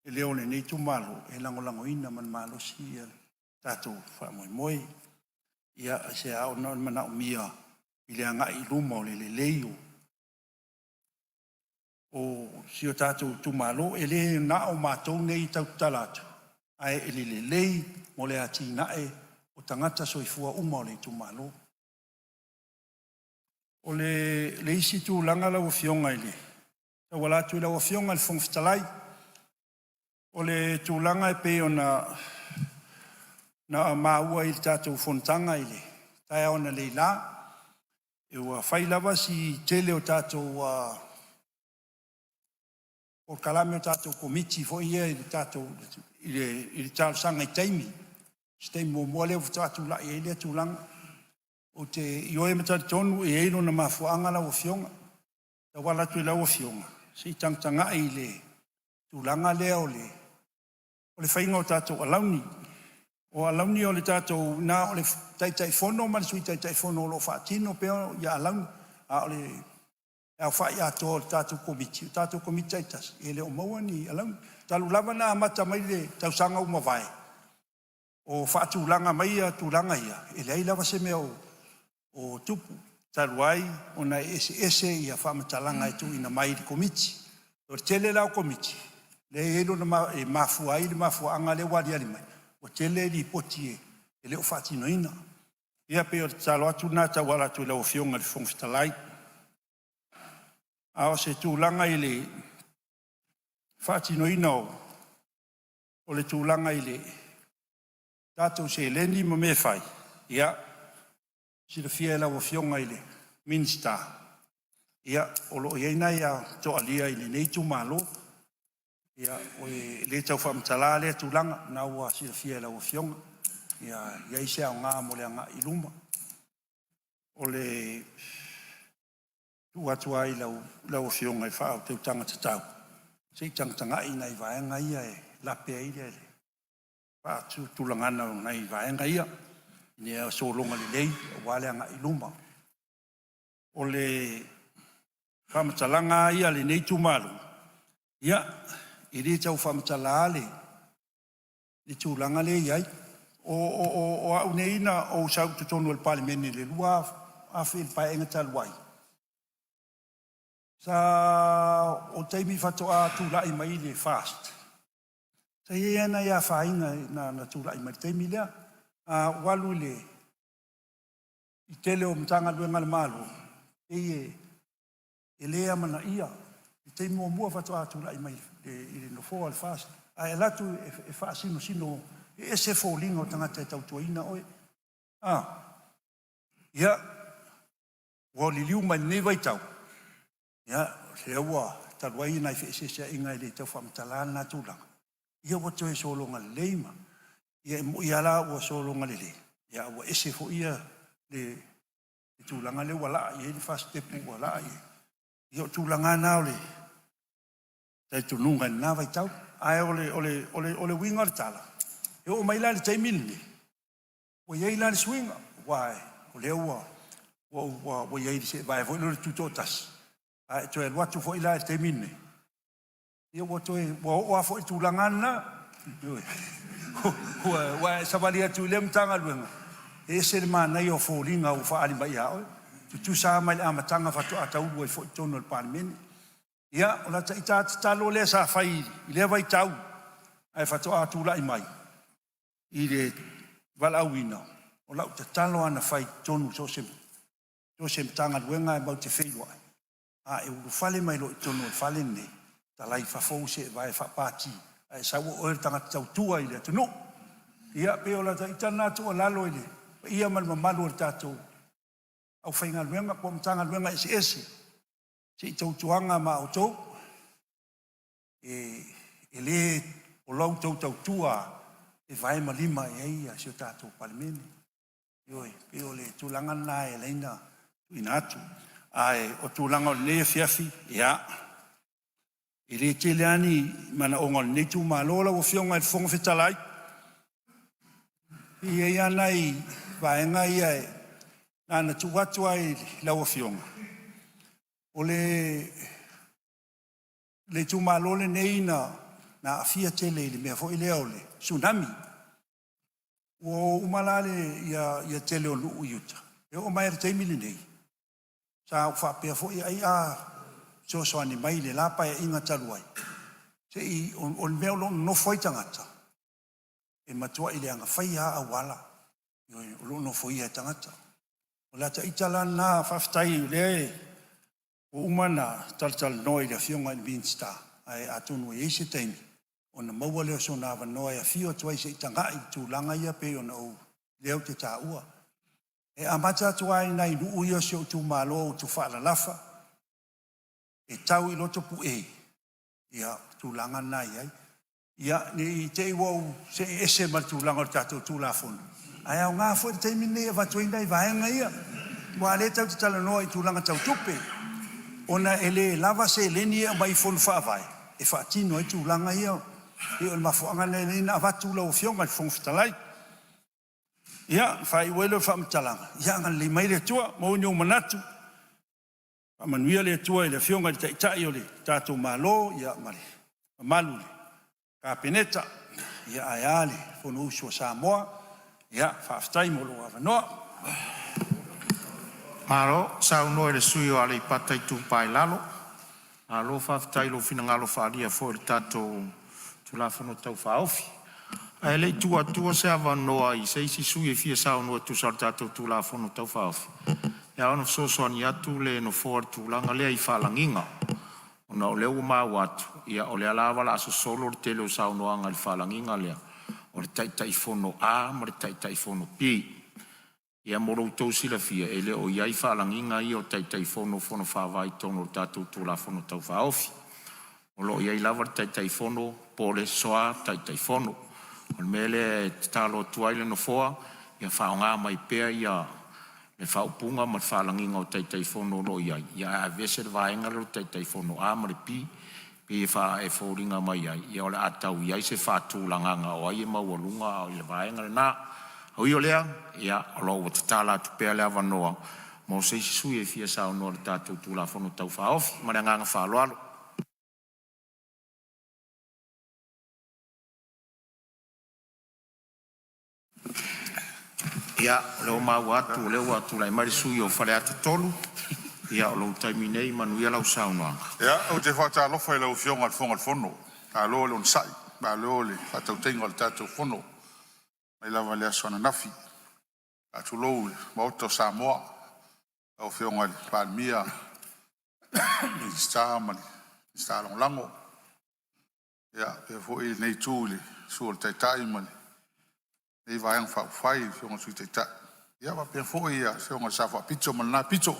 leo le nei tu malo. E lango ina man malo si tātou wha moi. Ia se au na mana o mia i le anga i lumo le leio. O si o tātou tu malo e le na o mātou nei tau talatu. Ai e le lei mo le ati nae o tangata soifua uma o le tu malo. O le isi tu langa la o fionga i le. Tau wala tu la o fionga le fongfitalai. O le tu langa e pe o na maua i tātou fontanga i le. Tai ona le la. E ua whai lava si tele o tātou o kalame o tātou komiti fo ia i tātou i le tātou sanga i teimi. Stei mua leo tātou la i le tūlanga. O te ioe matari tonu e eino na mafuanga la o fionga. Ta wala tu la o fionga. Si tangtanga i le tūlanga lea o le whainga o tātou alauni. O alauni o le tātou na o le taitai whono, ma le sui taitai whono o lo whaatino peo ia alauni. A o le au whai ato o le tātou komiti. O tātou komiti taitas. E le o maua ni alauni. Talu lava na amata mai le tausanga umawai. O whaatūlanga mai a tūlanga ia. E le ai lava se mea o tupu. Talu ai o na ese ia whamatalanga e tu ina mai le komiti. O tele lau komiti. Le elo na mafua ai le mafua anga le wari ali mai. O tele li poti e le o whaatino ina. Ia pe o talo atu nā tau ala tu lau fionga le fongfitalai. A o se tūlanga i le whaatino ina o le tūlanga i le tātou se leni ma me whai. Ia, si le fia e lau fionga i le Minsta. Ia, o lo ieina ia to alia i le neitu malo. Ia, o le tau whamtala le tūlanga, na ua si le fia e lau fionga. Ia, ia ise au ngā mo le anga i luma. O le tuatua i lau fionga i whao teu tanga tatau. Se tangtanga i nei vaenga ia e lapea i le. Wha tūlangana nei vaenga ia. Nea solonga le lei, wale anga i luma. O le whamatalanga ia le nei tumalu. Ia, i le tau whamatala ale. Le tūlanga le iai. O au neina o sau tutonu al Parliamentary le lua a whil pae enga taluai. Sa o teimi whatoa tūlai mai le fast. Sa iena ia whainga na tūlai mai teimi lea. Walu le i tele o mtanga luenga le malu. E lea mana ia. I teimi mua whatoa tūlai mai i le nofoa le fast. A e latu e whaasino sino e se fōlinga o tangata e tautuaina oe. Ia, wali liu mai nei waitau. Ya, le ua, taluai nai whi se ingai le tau whamtalana tūlanga. Ia wa toi solonga leima. Ia la ua solonga le le. Ia ua ese fo ia le tūlanga le wala, ia ni whastepu wala ia. Ia tūlanga nao le. Tai tununga na vai tau. Ai ole winga le tala. E o mai la le taimini. Wa iei la le swinga. Wai, o le ua. Wa iei se vai fo ilo le tutotas. Ai toi watu fo ila le taimini. Ia wa toi wa fo tūlanga na. Wa savalia tu le mtanga luenga. E se le mana i o fo linga o fa ali mai ao. Tu sa mai amatanga fa to atau wa fo tono le Parliamentary. Ia, o la ta talo le sa fai, i le vai tau, ai fatoa atu lai mai, i le walauina, o lau ta talo ana fai tonu so sem tanga luenga e mau te wheilua. A e uru fale mai lo i tonu e fale ne, ta lai fafou se vai whapati, ai sa ua oer tanga tau tua i le atu no. Ia, pe o la ta itana atu o lalo i le, ia mal mamalu o tatou, au whainga luenga, po mtanga luenga ese. Se tau tuanga ma o tau, e le o lau tau tua, e vai ma lima e aia se o tātou Parliamentary. Ioi, pe o le tūlanga nā e leina ina atu. Ai, o tūlanga o le fiafi, ia. E le te leani mana o ngon netu ma lola o fionga e fonga fetalai. I e ana i vaenga ia e nana tu watu ai lau o fionga. O le tumalole nei na afia tele le mea fo ile ole tsunami o umalale ia tele o lu yuta e o mai te mili nei sa fa pe fo ai a so ani mai le lapa e inga taluai se i on mea lo no foi tangata e matua ile anga fai a wala lo no foi a tangata o la ta itala na faftai le o umana tal noi le fionga in binsta ai atunu e se tem ona maua le so na va noi a fio toi se tanga i tu langa ia pe ona o leo te ta ua e amata tuai nai du uio se tu malo tu fa la lafa e tau i loto pu e ia tu langa nai ai ia ni te wo se ese mal tu langa tato tu la fon ai au nga fo te mine va tu nai va nga ia wa le tau te tala noi tu langa tau tupe ona ele lava se leni mai fon fa vai e fa tino e tu langa ia e o mafuanga le na va tu lo fionga il fon ftalai ia fa i welo fa mtalanga ia ngan le mai le tua mo nyu manatu amanuia le tua le fionga le tai ole tatu malo ia mali malu ka peneta ia ayale fonu so Sāmoa ia fa ftai mo lo avano Maro, sau no le sui o ale patai tu pai lalo. Alo whaftai lo fina ngalo whaaria fo le tato tu la whano tau whaofi. Ai le tua se awa noa i se isi sui e fia sau noa tu sa tato tu la whano tau whaofi. Ia ono soani atu le no fōr tu langa lea i whalanginga. Ona o leo mau atu. Ia o le alawa la aso solo le tele o sau noa ngai whalanginga lea. O le tai whono A, ma le tai whono B. Ia moro tau sila fia, ele o iai whalanginga i o tai whono whawai tono o tātou tō la whono tau whaofi. O lo iai lawar tai whono, pole soa tai whono. O le mele talo tuaile no foa, ia whaonga mai pēr ia le whaupunga ma whalanginga o tai whono lo iai. Ia a vese le vaenga lo tai whono a ma le pi, pe e wha e whoringa mai iai. Ia o le atau iai se whatūlanganga o ai e maualunga o le vaenga le nā. Oi o lea, ia, alo o te tala tu pēr lea wanoa, mo se isi sui e fia sao noa le tātou tū la whono tau whaofi, ma le nganga whaaloalo. Ia, leo mau atu, leo atu lai mari sui o whare atu tolu, ia, o lau taimi nei, manu ia lau sao noa. Ia, o te whata alofa i lau fionga al fono, a loo le on sai, a loo le whatau tengo le tātou fono, mai lava le aso ana nafi. A tu lou maoto Sāmoa. Au fionga le palmia. Ni sta mani. Ni sta lango. Ia, pe fo i nei tū le suol tai mani. Nei vaiang whau whai fionga sui tai. Ia, pe fo i a fionga sa wha pito mana pito.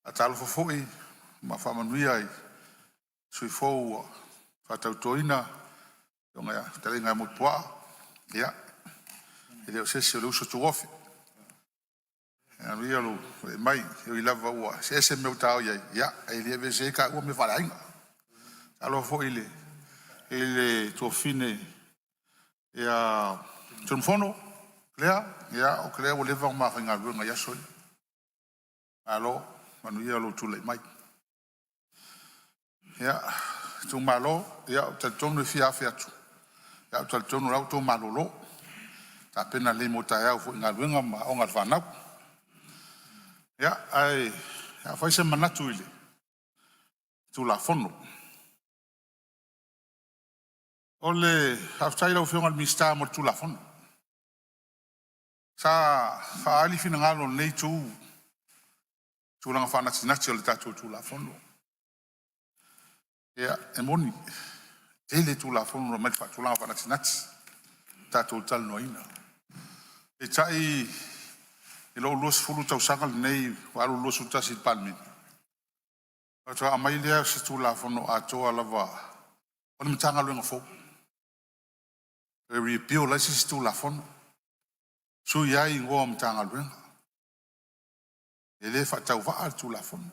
A talo fo i ma whamanuia ai sui fōu whatautoina o ngā taringa mutua ia e leo sesi o leo uso tuofi anuia lo e mai e lava ua se meu tau ia e lea vese ka ua me wharainga alo fo ile tuofine ia tunfono lea ia o lea o leva o mawhinga ruenga ia soi alo manuia lo tule mai ia tu malo ia o tonu fia atu ia o tonu rau tu malolo ta pena le mota ia fo nga ruenga ma o nga whanau ia ai ia fai se manatu ile tu la fono ole haftai lau fionga mista mo tu la fono sa faali fina ngalo nei tu langa whana tinati o le tatu tu la fono ia e moni tele tu la fono mai fa tu langa whana tinati tatu tal noina e tai e lo los fulu tau sangal nei walu los utasi palmin ato amai lea se tu la fono ato alava ona mtanga luenga fo e repeal la se tu la fono su yai ngo mtanga luenga e le fa tau va tu la fono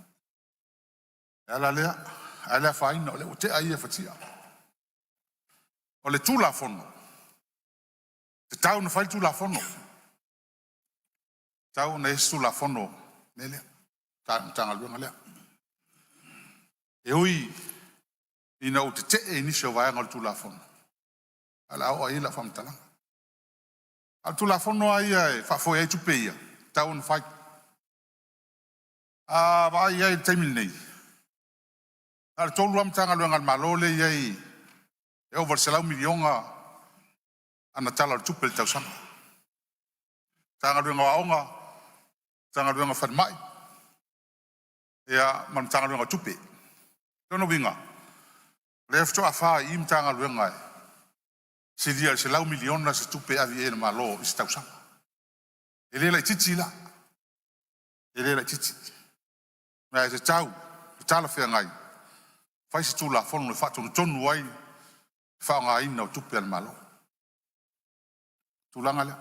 ala fa ino le te ai e fatia o le tu la fono te tau na fa tu la fono tau na estu la fono nele tanga luenga lea e ui ina o te e ni se vai ngal tu la fono ala o ai la fam tala al tu la fono ai e fa foi ai tu peia tau na fa vai ai temil nei al tolu am tanga luenga malole ai e over selau milionga ana tala tu pel tau sama tanga luenga aonga tanga luenga farmai ia man tanga luenga tupe tono winga lefto afa im tanga luenga se dia se lau miliona se tupe avi e malo istau sama ele la titi la ele la titi ma se tau tala fe ngai fai se tu la fono fa tu tonu ai fa ngai no tupe al malo tu langa le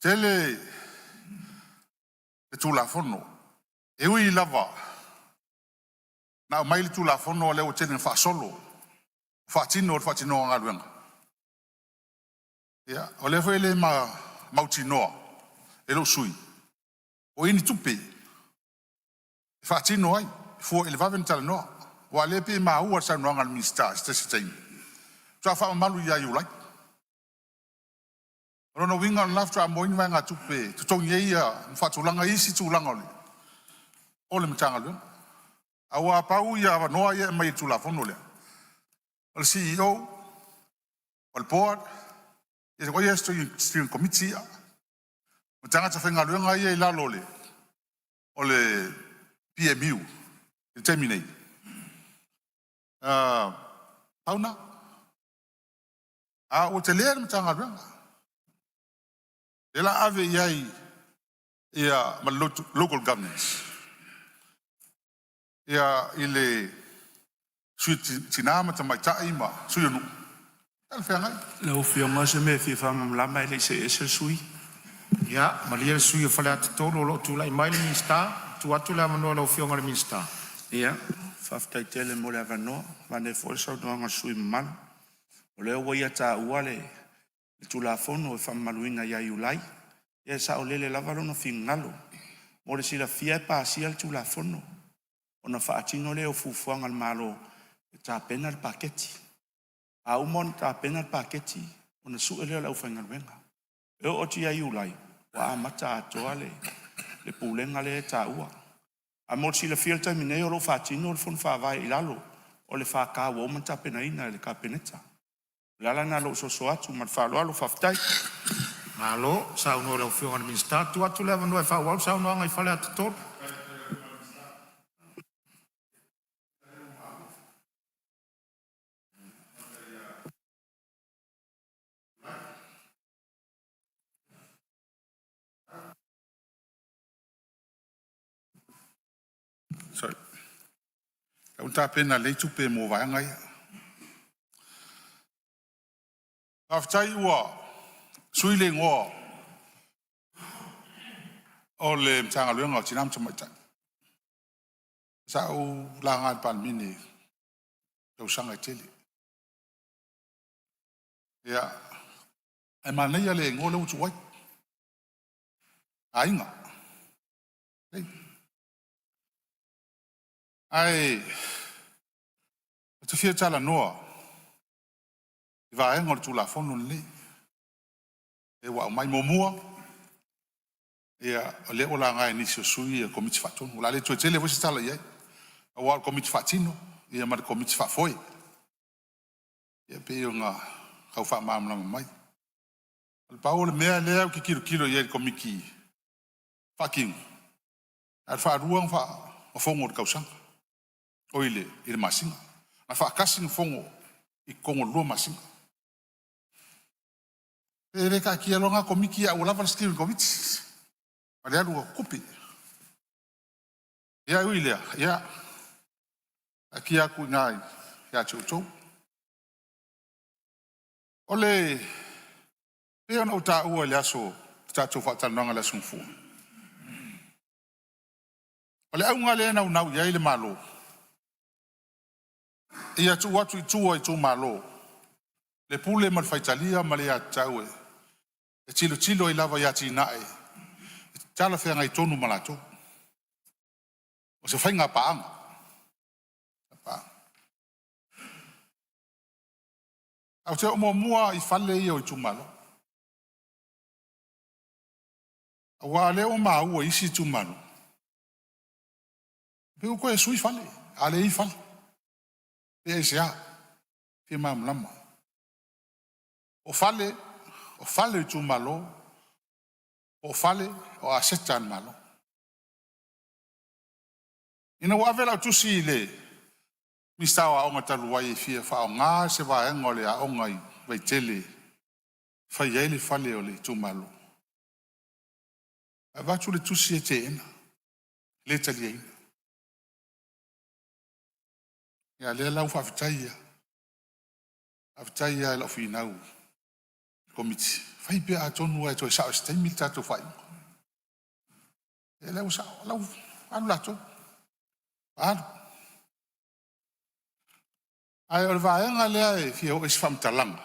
tele tu la fono e ui lava na mai tu la fono le o tene fa solo fa tino nga luenga ia o le foi le mautino e lo sui o ini tupe fa tino ai fo ele va vental no o le pe ma u sa no ngal mista stesi time so fa malu ya you like no winga lafta mo in vanga tupe to tong ye ya fa tulanga isi tulanga ole mtanga lu awa pau ya va no ya mai tu la fono le el CEO el board is go yes to steering committee mtanga tsa fenga lu nga ye la lole ole PMU terminate pauna o teler mtanga lu ela ave yai ia ma local governance ia ile suitinama tamai taima suionu al fenga le ofionga se me fi fanga la mai le se sui ia malia sui fale at tolo lo tu lai mai minista tu atu la mano lo ofionga minista ia faftai tele mo le avano ma ne fo so no nga sui mal o le o ia ta uale tu la fono e famaluinga ia iulai e sa o lele lava no fingalo mo le sila fia pa sia tu la fono ona fa atino le o fufuanga al malo ta pena al paketi a umon ta pena al paketi ona su ele la ufanga venga e o ti ia iulai wa mata toale le pulenga le ta ua a mo sila fia ta mine o lo fa atino o fon fa vai ilalo o le fa ka wo mata pena ina le ka peneta lala na lo so atu ma fa lo faftai malo sa uno lo fionga minista tu atu le no fa wa sa uno ngai fale at tor Sorry. Kau tā pena le tupe mo vai ngai. Aftai ua suile ngo o le mtanga luenga o tinam tamaita. Sa o langa palmini tau sanga tele. Ya ai mana ia le ngo le utu wai. Ainga. Ai tu fia tala noa. Va ngol tu la fono le. E wa mai momua. Ia le ola ngai ni sui e komiti fatonu. La le tu tele vo tala ia. Wa komiti fatino, ia ma komiti fa foi. Ia pe nga kau fa mamla mai. Al Paul mea le ki kilo ia komiki. Fucking. Al fa ruang fa o fongo kau sang. Oile il masinga. Al fa kasing fongo I kongo lo masinga. Ele ka kia longa komiki ya ulava steering committee. Ale alu kopi. Ya uile ya. Aki aku ngai ya chocho. Ole e ona uta ua le aso tato fa tananga la sungfu. Ole au ngale na unau ya ile malo. Ia tu watu I tu malo. Le pule mal faitalia malea taue. E chilo I lava ya tinae. Tala fea ngai tonu malato. O se whainga paanga. Au te omo mua I fale ia o tu malo. Awa leo maa ua isi tu malo. Peu koe sui fale. Ale I fale. Pea isea. Pea mamlama. O fale tu malo, o fale o asetan malo. Ina wavela tu si le, mistawa onga taluai fia fa o ngā se wa engole a onga I vai tele, fa yele fale o le tu malo. A vatu le tu si e te ena, le tali ena. Ia le lau fa avitaia e lau finau. Komiti. Fai pe a tonu e toi sao stai mil tato fai. E lau sao, lau anu lato. Anu. Ai ora vaenga lea e fia o isfam talanga.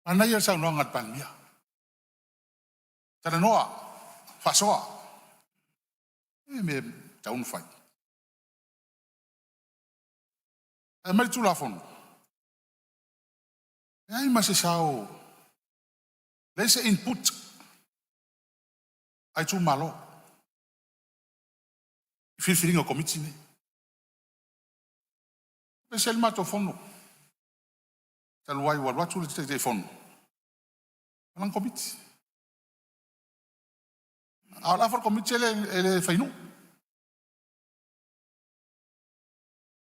Ana ia sao noangat palmia. Tana noa, fasoa. E me taunu fai. E mari tu la fono. Ai mas sao. Lese input. Ai tu malo. Filinga komiti ne. Pesel mato fono. Taluai wa tu le te fono. Alang komiti. Ala for komiti ele fainu.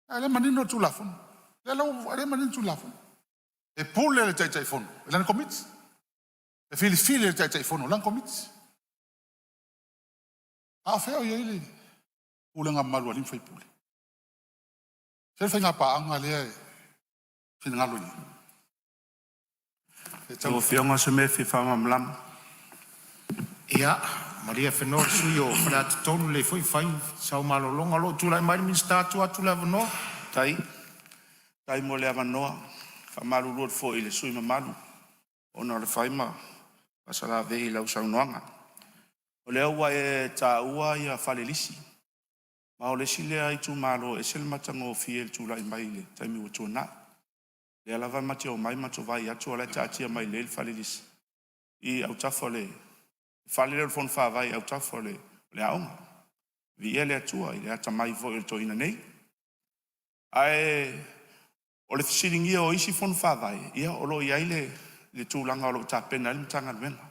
Ale manino tu la fono. Ale manino tu la fono. E pule le tai fono, lan komit. E fili le tai fono, lan komit. A feo ye ile. Pule nga malu alim fai pule. Se fai nga paanga le fin ngalo ni. O fionga se me fi fama mlam. Ia, Maria Fenor suyo frat tonu le foi fai sao malolonga lo tu lai mai minsta tu atu la no. Tai mo le avanoa. Famalu rod fo ile sui mamalu. Ona le faima. Pasala vei lau saunoanga. O lea ua e ta ua ia falelisi. Ma o le sile ai tu malo e sel matango fiel tu lai mai le. Taimi ua tuana. Le alava mati o mai mato vai atu o le taatia mai le falelisi. I au tafo le. Falele fon fa vai au tafo le. Le aonga. Vi ele atua i le ata mai vo il to ina nei. Ai o le fisiringia o isi fon whawai, ia o lo iai le tūlanga o lo tāpena, le mtanga luenga.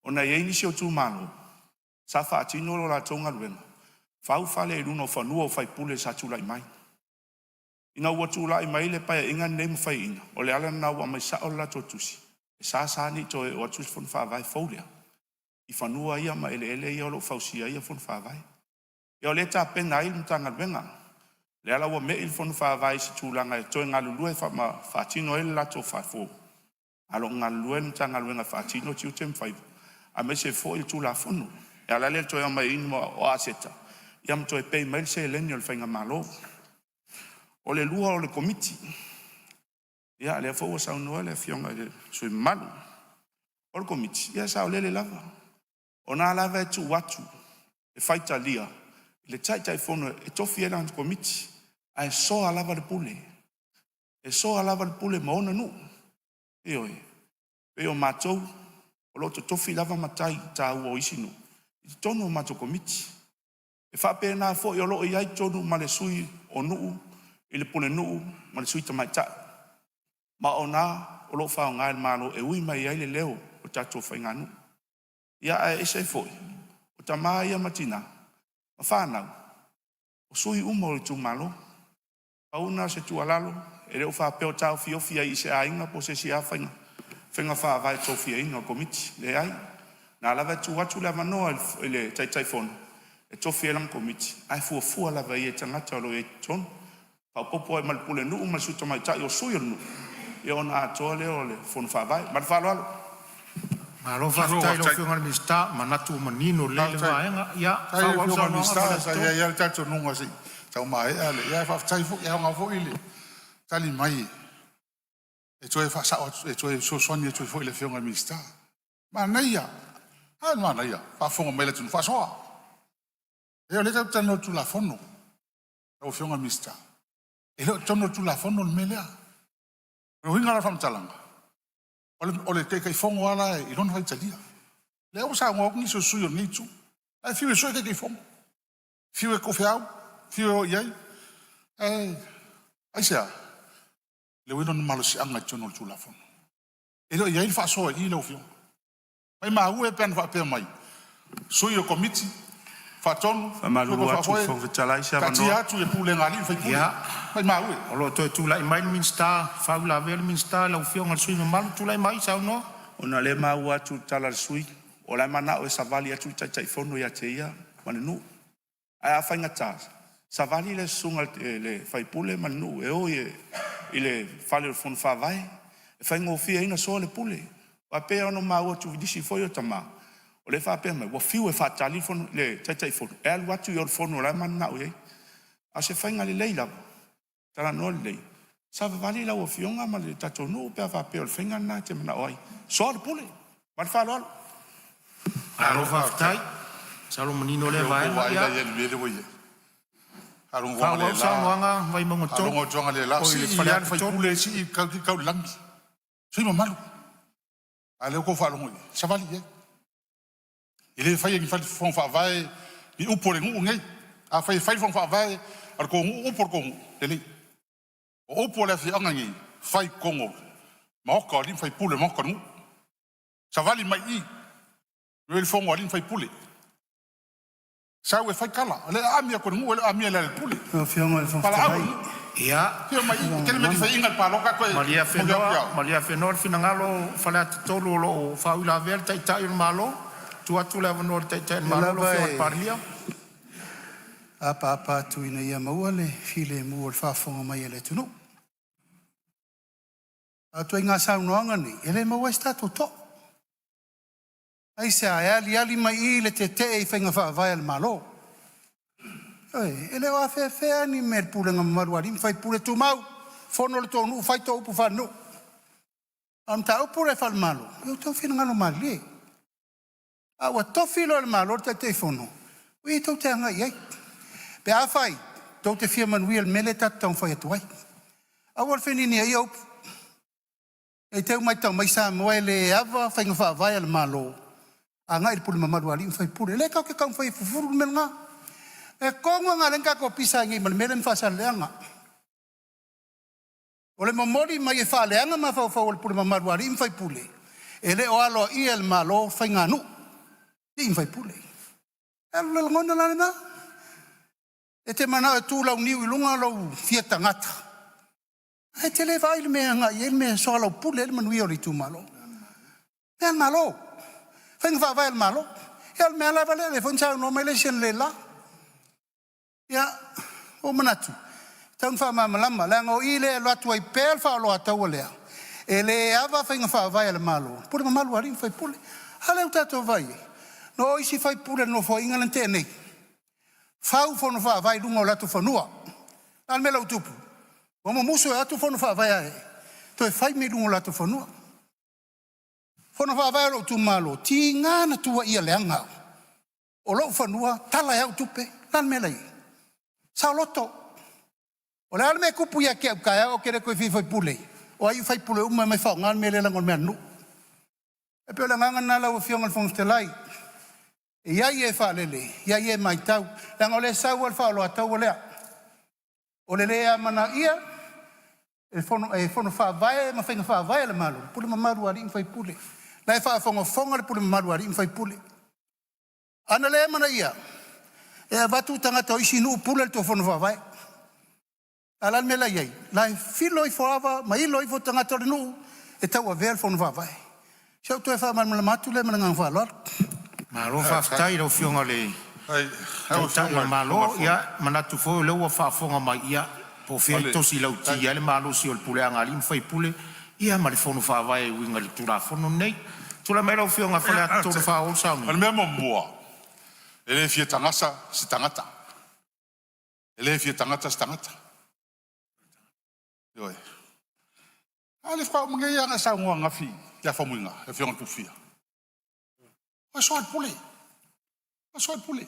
O na iei nisi o tū malo, sa whaatino lo la tonga luenga. Whau whale e luna o whanua o whai pule sa tūlai mai. Ina ua tūlai mai le pai inga nemu whai ina, o le ala na ua mai sa o la totusi. E sa ni to e o atus fon whawai fōlea. I whanua ia ma ele ia o lo fausia ia fonu whawai. Ia o le ta pena il mtanga lwenga. Le ala wa me il fonu whawai si tūlanga e toi ngalulue ma whatino ele lato whafo. Alo ngalulue mtanga lwenga whatino tiu tem whaivu. A me se fo il tūla fonu. E ala le toi ama inu o aseta. Ia mtoi pei mail se eleni o le whainga malo. O le lua o le komiti. Ia le fo wa saunua le fionga le sui malu. O le komiti. Ia sa o le lava. O nā lava e tu watu. E whaita lia. Le tai fono e tofi e lan komiti. A e soa lava le pule. E soa lava le pule maona nu. E oi. E o mātou. O loto tofi lava matai tā ua o isi nu. I tonu o mātou komiti. E whape nā fo i o loo i ai tonu ma le sui o nuu. I le pule nuu ma le sui tamaitai. Ma o nā o loo whao ngai malo e ui mai ai le leo o tātou whainga nu. Ia e se foi. O ta mai ia matina. Ma whanau. O sui uma o tu malo. Pauna se tu alalo. E reo whapeo tau fiofia i se ainga po se si a whainga. Whainga whawai tofia ina o komiti. Le ai. Nā lava tu watu lava noa e le tai fono. E tofia lang komiti. Ai fua lava i e tangata alo e tonu. Pau popo e malpule nuu malsuta mai tai o sui o nuu. E ona atoa leo le fono whawai. Malwhalo alo. Malo whaftai lo whiunga le mista, manatu manino le vaenga, ia, whiunga le mista, sa ia le tato nunga si, tau mai, ia whaftai fu, ia ngā fu ili, tali mai, e tue whasao, e tue sosoni, e tue fu ili whiunga le mista. Ma naia, ma naia, whafonga mele tunu whasoa. E o le tau tano tu la fono, o whiunga le mista. E leo tano tu la fono le melea. Ro hinga la whamtalanga. O le te kai fongo ala e lona vai talia. Le au sa ngō ni so sui o nitu. Ai fiu e soi kai fongo. Fiu e kofi au. Fiu e o iai. Ai sea. Le wino ni malo si anga tono tu la fono. E lo iai fa so i lo fiu. Ai ma ue pen fa pe mai. Sui o komiti. Fa tonu. Fa malu atu fo vitalai sa vano. Kati atu e pule ngali fa pule. Ai ma ue. O lo toi tu la mai minsta, fa la ver minsta la fiu ngal sui malu tu la mai sa no. Ona le ma atu tala sui. O la mana o savali atu tai fono ya teia. Manu. Ai fa ngata. Savali le sunga le fa pule manu e o ile fale le fon fa vai. E fa ngofia ina so le pule. Wa pe ono ma atu disi fo yo tama. O le fa pe me wa fiu e fa telefon le tai fono. E al watu yo fono la mana o ye. A se fa ngali leila. Tara no le. Sa vali la o fionga ma le tato no pe fa pe o finga na te mana oi. So le pule. Ma fa lo. Alo fa tai. Sa lo menino le vai. Ya ye le wo ye. Arung wa le la. Sa wanga vai mo to. Arung o le la. Si fa pule si ka langi. Si mo malu. Ale ko fa lo. Sa vali ye. Ele fai ni fon fa vai ni upore ngu ngai. A fai fon fa vai ar ko upor ko ele. O upore fi angangi fai kongo. Ma ko lim fai pule mo ko ngu. Sa vali mai i. Ele fon wa lim fai pule. Sa we fai kala. Ale amia ko ngu ele amia le pule. Fiona fon fa ia. Fiona mai kele me fai inga pa loka ko. Malia fenor finangalo fala tolu lo fa ula ver tai malo. Tu atu lava no te malo fi parlia. Apa tu ina ia maua le file mua le whafonga mai ele tunu. Atu inga saunoanga ni, ele maua e stato to. Ai se a ali mai i le te i whainga whaavai al malo. Ele wa fe ni mer pulenga maruari, fai pule tu mau, fono le tonu, fai to upu whanu. Am ta upu re whal malo, eu tau whina ngano mali. Awa tofilo le malo te fono. Ui tau te anga iai. Pe a whai, tau te whia manui al mele tatau whai atu ai. Awa whini ni ai aupu. E tau mai tau mai Sāmoa le awa whainga whaavai al malo. A ngai pule mamaruari whai pule. Le kau ke kau whai fufuru mel ngā. E kongo ngā lenga ko pisa ngi mal mele mwhasa leanga. O le mamori mai e wha leanga ma whau al pule mamaruari whai pule. E le o alo i al malo whai ngā nu. Di whai pule. E le ngona lana na. E te mana e tūlau niu i lunga lau fia tangata. E te le vai le mea ngā i e mea soa lau pule e le manui o li tū malo. Mea malo. Whainga whaavai le malo. Ia le mea lava le whain sau no mai le sian le la. Ia, o manatu. Taun wha mamalama, le ngau i le latu ai pēl wha aloa tau lea. E le awa whainga whaavai le malo. Pule mamalu haring whai pule. Hale u tātou vai. No isi whai pule no whai ingalan tēnei. Whau whono whaavai lunga o latu whanua. Nāl me lau tupu. O mo muso e atu whono whaavai ae. Toi whai me lunga o latu whanua. Whono whaavai alo tu malo. Ti ngāna tua ia leanga. O lau whanua, tala au tupe. Nāl me lai. Sao loto. O le alme kupu ia ke au kaya o kere koe whai pule. O ai whai pule umai mai whao ngal me le langon mea nu. E peo le nganga nā lau whionga le whongstellai. E iai e whaalele, iai e mai tau. Langa o le sau al whaaloa tau o lea. O le lea mana ia, e whono whaavae, ma whainga whaavae le malo. Pule mamaru ari whai pule. Lai whaafonga le pule mamaru ari whai pule. Ana lea mana ia. E a watu tangata o isi nuu pule le tō whono whaavae. Alan me la iei. Lai filo i whaava, ma ilo i fo tangata le nuu, e tau a vea le whono whaavae. Siau tu e whaamana matu le mana ngang whaaloa. Malo whaftai rau whionga le. Tau malo, ia, manatu fo leu a whaafonga mai ia, po whea tosi lau ti, ia le malo si o le pule anga lim whai pule, ia ma le whono whaavai winga le tūra whono nei. Tūra mei rau whionga whalea tōna whaao sauni. Al mea mua, e le fia tangasa si tangata. E le fia tangata si tangata. Ioi. Ale whao mga ia nga Sāmoa ngafi, ia whamuinga, e whionga tu fia. O soat pule. O soat pule.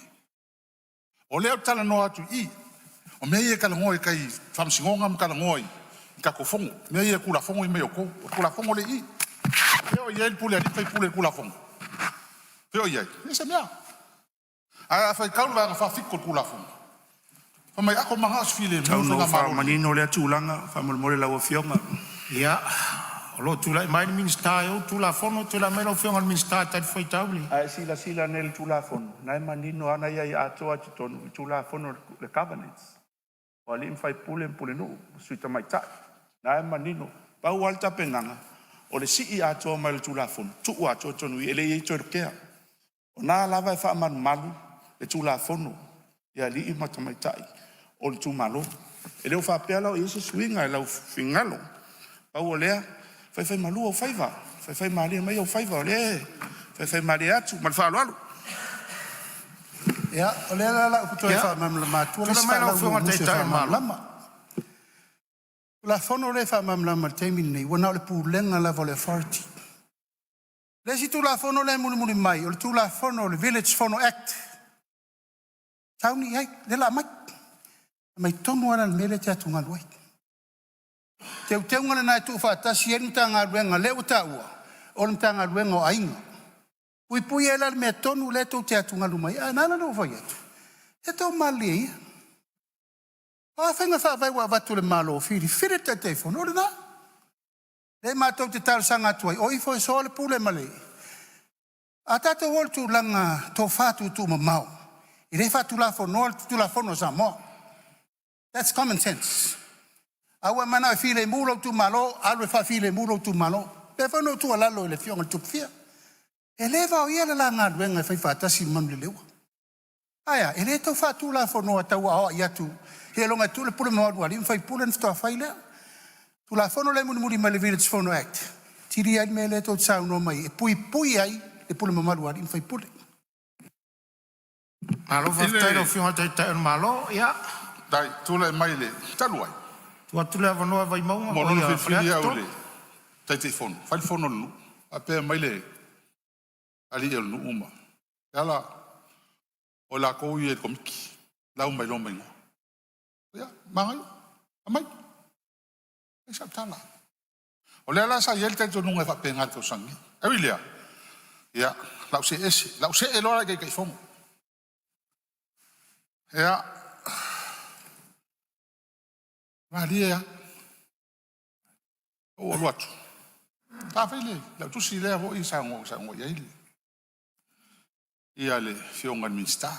O leo tala no atu I. O mea ia kala ngoi kai whamsingonga ma kala ngoi. Ka ko fongo. Mea ia kula fongo I mea ko. O kula fongo le I. Peo ia il pule, alipai pule kula fongo. Peo ia. Ese mea. A whai kaulu nga whawhiko kula fongo. Whamai ako maha asfile. Tau no whamanino lea tūlanga. Whamalmore lau a whionga. Ia. Olo tula mai minsta yo tula fono tula melo fiong al minsta ta foi tauli. Ai sila nel tula fono. Nai manino ana ia atoa tonu tula fono le covenants. O lim fai pule no suita mai ta. Nai manino pa walta penanga. O le si atoa mai tula fono. Tu atoa tonu ele i torkea. O na lava fa man malu le tula fono. Ia li mata mai tai. O le tu malo. Ele fa pela o isi swinga la fingalo. Pa o lea fai malu o faiva. Fai maria mai o faiva le. Fai maria atu, mal fa alu. Ia, o le la o kuto e fa mam la matu. Tula mai la o te tai malama. La fono le fa mam la martemi nei, wana le pulenga la vole authority. Le si tu la fono le muni mai, o tu la fono le Village Fono Act. Tauni ai, le la mai. Mai tonu ana mele te atunga luai. Te ngana na tu fa ta si en tanga ruenga le utaua o le tanga ruenga o ainga pui ela me tonu le tu te atunga lumai ana no vai atu e to mali a fenga fa vai wa vatu le malo fili te telefone o na le matou te tal sanga tu o i fo so le pule mali a tata wol tu langa to fatu tu mamau i le fatu la fono Sāmoa. That's common sense. Awa mana file muro tu malo, alwe fa file muro tu malo. Pe fa no tu ala lo le fiong tu fia. Eleva o ia la nga wenga fa fa ta si mam le lewa. Aya, ele to fa tu la fo no ta wa ia tu. He longa tu le pule mo wa lim fa pule sto fa ile. Tu la fo no le muri ma le Village Fono Act. Tiri ai me le to sa no mai. Pui ai le pule mo wa lim fa pule. Malo fa tai no fiong ta malo, ia. Dai, tu le mai le. Taluai. Tua tula vanoa vai maunga. Mono no fili au le. Tai te fono. Fai fono nu. A pe mai le. Ali el nu uma. Ala. O la ko i e komiki. La umai lo mai. Ya, mangai. Amai. E sa tala. O le ala sa yel te tonu e fa pe ngato sangi. E wilia. Ya, lau se ese. Lau se elora ke kai fono. Ya. Maria, o luatu. Ta fele, la tu si le vo i Sāmoa ia ile. Ia le fionga minsta.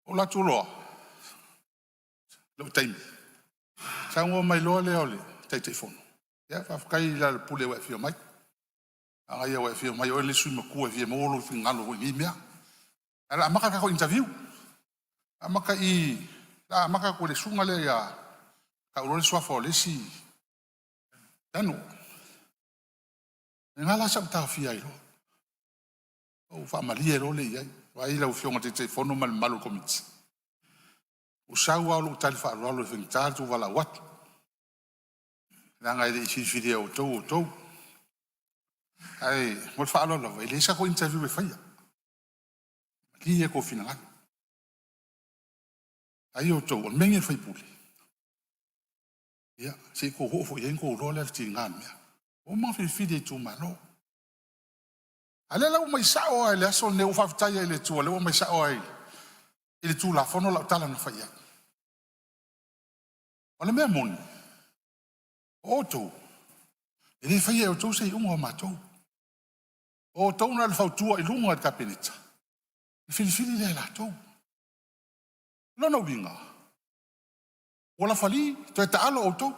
O la tu loa. Lo taimi. Sāmoa mai loa le ole, tai te fono. Ia fa kai la pule wa fio mai. Ai o e fia mai o le sui maku e fia mo lo fin ngalo ni mea. Ala amaka ka ko interview. Amaka amaka ko le sunga le ya ka ro le swa fo le si. Tano. Ngala sa ta fia ilo. O fa malie ro le ya. Wa ila o fionga te fono mal malo komiti. O sawa lo tal fa lo fin tal tu wala wat. Nanga ile si video to. Ai, mo fa lo lo, ele sa ko interview e faia. Ki e ko final. Ai o to, o mengi fai puli. Ya, se ko ho fo yen ko lo le ti ngan me. O ma fi fide tu malo. Ale la o mai sa o ele so ne o fa ta ye le tu, ale o mai sa o ele. Ele tu la fono la tala na faia. Ole me mon. O to. Ele faia o to se un o ma to. O tau na le fautua I lunga de kapinita. I filifili le la tau. Lona winga. O la fali, to e taalo o tau.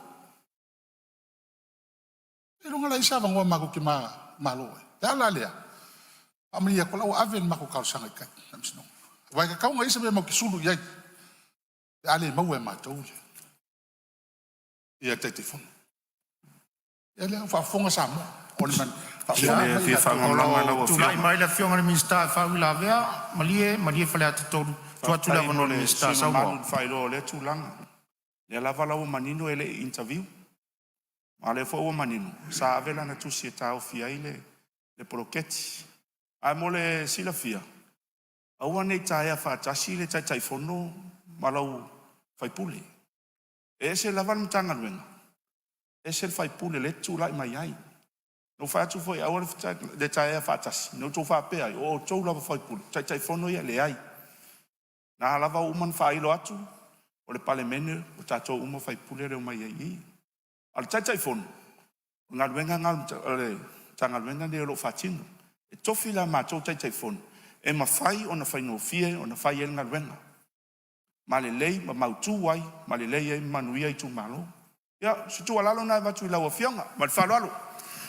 E lunga la isa vangoa mako ki maloe. Te ala lea. Amalia kola o aven mako kausanga I kai. Namsino. Wai ka kaunga isa me mau ki sulu iai. Te ale mau e matau. Ia te fono. Ia lea whafonga Sāmoa. Ole man. Tu lai mai la fionga le minsta fa ula vea malie fale atu toru tu la vono le minsta Sāmoa fai lo le tu langa le la vala o manino ele interview ma le fo o manino sa avela na tu si ta o fia ile le proketi ai mole sila fia au ane taia fa tasi le tai fono malau fai pule e se la val mtanga luenga e se fai pule le tu lai mai ai no fa tu foi awal de taia fatas no tu fa pe ai o tu la foi pul tai fono ia le ai na lava uman fa ilo atu o le Parliamentary o tato uma fai pule le mai ai al tai fono na venga ngal le tanga venga de lo fatino e to fila ma to tai fono e ma fai ona fai no fie ona fai el ngal venga ma le lei ma mautu wai ma le lei e manuia I tu malo ya si tu ala lo na va tu la o fionga ma fa lo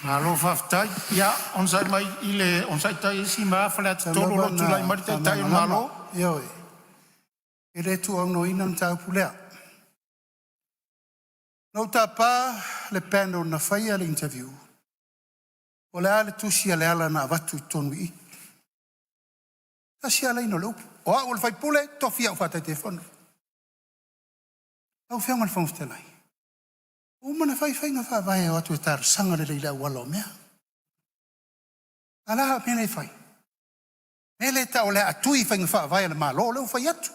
Alo faftai ya on sai mai ile on sai tai si ma fala tolo lo tu lai marite tai malo yo ele tu no inam tau pulea no tapa le panel na faia le interview o le ale tu si ale ala na vatu tonu I ta si ala ino lo o le fai pule to fia fa te fono au fia mal fon stelai o mana fai nga fa vai o atu tar sanga le leila walo mea ala pene fai ele ta ole atui fa nga fa vai le malo le fai atu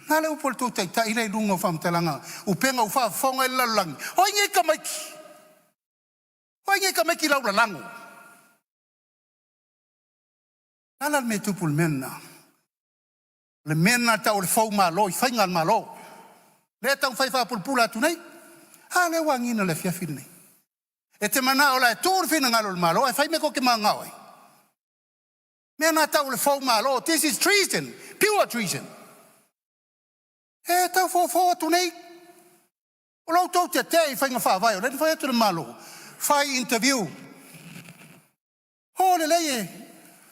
na le upol tu ta ile lungo fam telanga u penga u fa fonga la lang o nge ka mai la la lango ala me tu pul menna le menna ta o fo malo I fa nga malo le tau fai fa pulpula tu nei ha le wangina le fia fil nei e te mana ola tur fina ngalo malo e fai me ko ke manga oi me na tau le fo malo this is treason pure treason e tau fo tu nei o lo to te fai nga fa vai le fai tu le malo fai interview ho le leye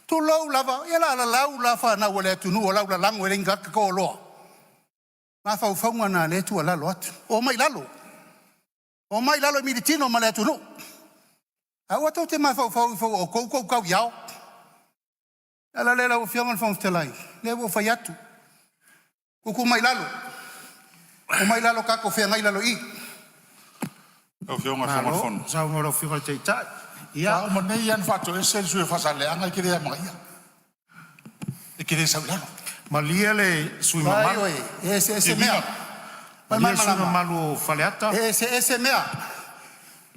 tu lo lava e la fa na wole tu nu la lango e nga ko lo ma fa fonga na le tu ala lot o mai lalo mi ditino ma le tu no a o to te ma fa o ko yao ala le la o fianga fon stelai le o fa yatu ku mai lalo o mai lalo ka ko fianga lalo I o fianga fon sa mo ro fianga te ta ya o me yan fa to esel su fa sa le anga ke de mai e ke de sa lalo Malia le sui mamalu ese mea Malia sui mamalu faleata ese mea